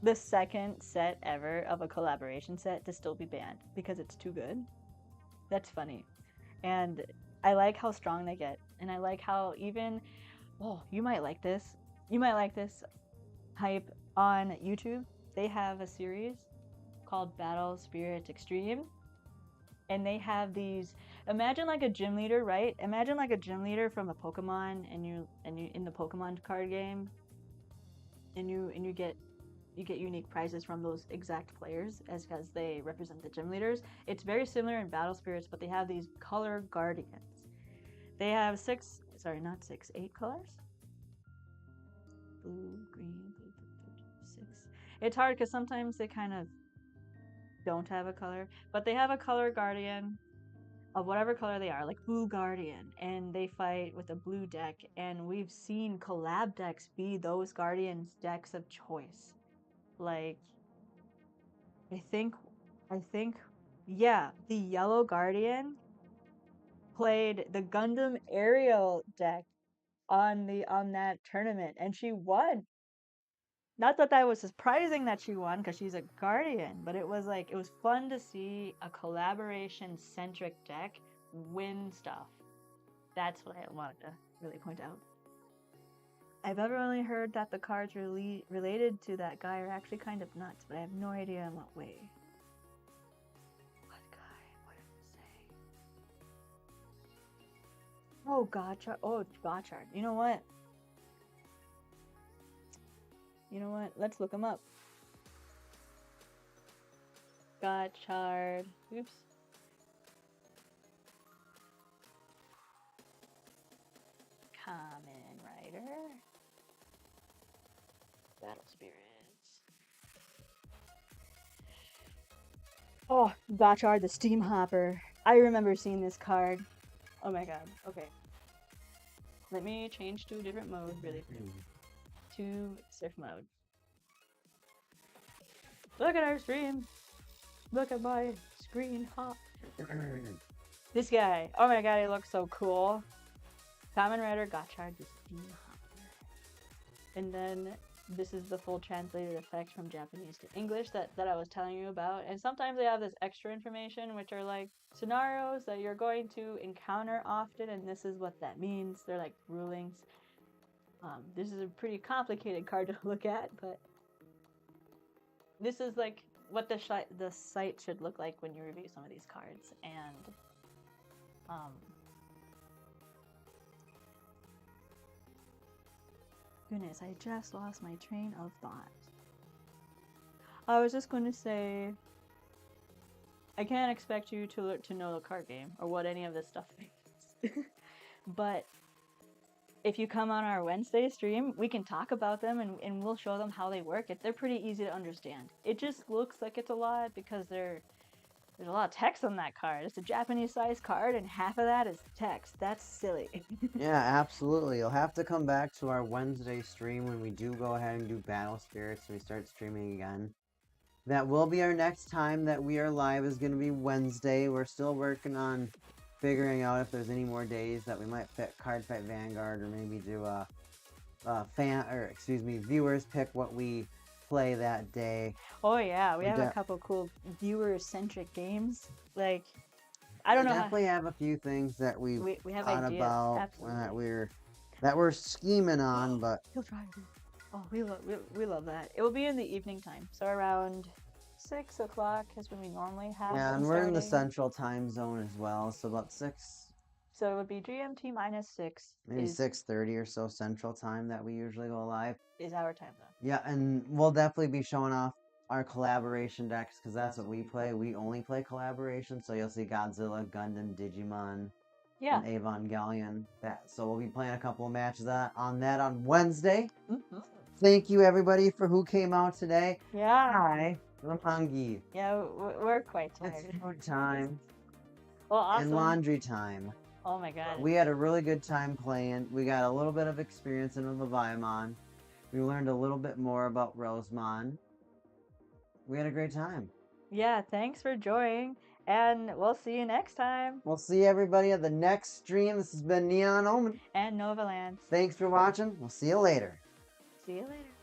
the second set ever of a collaboration set to still be banned because it's too good? That's funny. And I like how strong they get. And I like how even, oh, you might like this. You might like this hype on YouTube. They have a series called Battle Spirits Extreme. And they have these, imagine like a gym leader, right? Imagine like a gym leader from a Pokemon and you in the Pokemon card game, and you get unique prizes from those exact players as because they represent the gym leaders. It's very similar in Battle Spirits, but they have these color guardians. They have eight colors. Blue, green, blue, six. It's hard because sometimes they kind of don't have a color, but they have a color guardian of whatever color they are, like Blue Guardian, and they fight with a blue deck, and we've seen collab decks be those Guardians decks of choice. Like, I think Yeah, the Yellow Guardian played the Gundam Aerial deck on that tournament, and she won. Not that that was surprising that she won because she's a Guardian, but it was like it was fun to see a collaboration centric deck win stuff. That's what I wanted to really point out. I've ever only heard that the cards related to that guy are actually kind of nuts, but I have no idea in what way. What guy? What did it say? Oh, Gotchard. Oh, Gotchard. You know what? You know what? Let's look him up. Gotchard. Oops. Common Rider. Battle Spirits. Oh, Gotchard the Steam Hopper. I remember seeing this card. Oh my god. Okay. Let me change to a different mode really quick. To surf mode. Look at our stream. Look at my screen hop. This guy. Oh my god, he looks so cool. Common Rider Gotchard the Steam Hopper. And then this is the full translated effect from Japanese to English that I was telling you about. And sometimes they have this extra information, which are like scenarios that you're going to encounter often, and this is what that means. They're like rulings. This is a pretty complicated card to look at, but this is like what the site should look like when you review some of these cards. And goodness, I just lost my train of thought. I was just going to say, I can't expect you to know the card game or what any of this stuff means. But if you come on our Wednesday stream, we can talk about them and we'll show them how they work. They're pretty easy to understand. It just looks like it's a lot because there's a lot of text on that card. It's a Japanese-sized card, and half of that is text. That's silly. Yeah, absolutely. You'll have to come back to our Wednesday stream when we do go ahead and do Battle Spirits and we start streaming again. That will be our next time that we are live, is going to be Wednesday. We're still working on figuring out if there's any more days that we might pick Card Fight Vanguard, or maybe do viewers pick what we play that day. Oh yeah, we have a couple cool viewer-centric games. Like, I don't know. Definitely have a few things that we have thought ideas. about Absolutely. that we're scheming on, but He'll try to. Oh, we love that. It will be in the evening time, so around 6 o'clock is when we normally have. Yeah, and we're in the Central Time Zone as well, so about 6. So it would be GMT minus 6. Maybe 6:30 or so Central Time that we usually go live. Is our time though. Yeah, and we'll definitely be showing off our collaboration decks because that's what we play. We only play collaboration, so you'll see Godzilla, Gundam, Digimon, and Evangelion. So we'll be playing a couple of matches on Wednesday. Mm-hmm. Thank you everybody for who came out today. Yeah. Hi. I'm hungry. Yeah, we're quite tired. It's food time. Well, awesome. And laundry time. Oh my god. We had a really good time playing. We got a little bit of experience in Leviamon. We learned a little bit more about Rosemon. We had a great time. Yeah, thanks for joining, and we'll see you next time. We'll see everybody at the next stream. This has been Neon Omen. And Novalance. Thanks for watching. We'll see you later. See you later.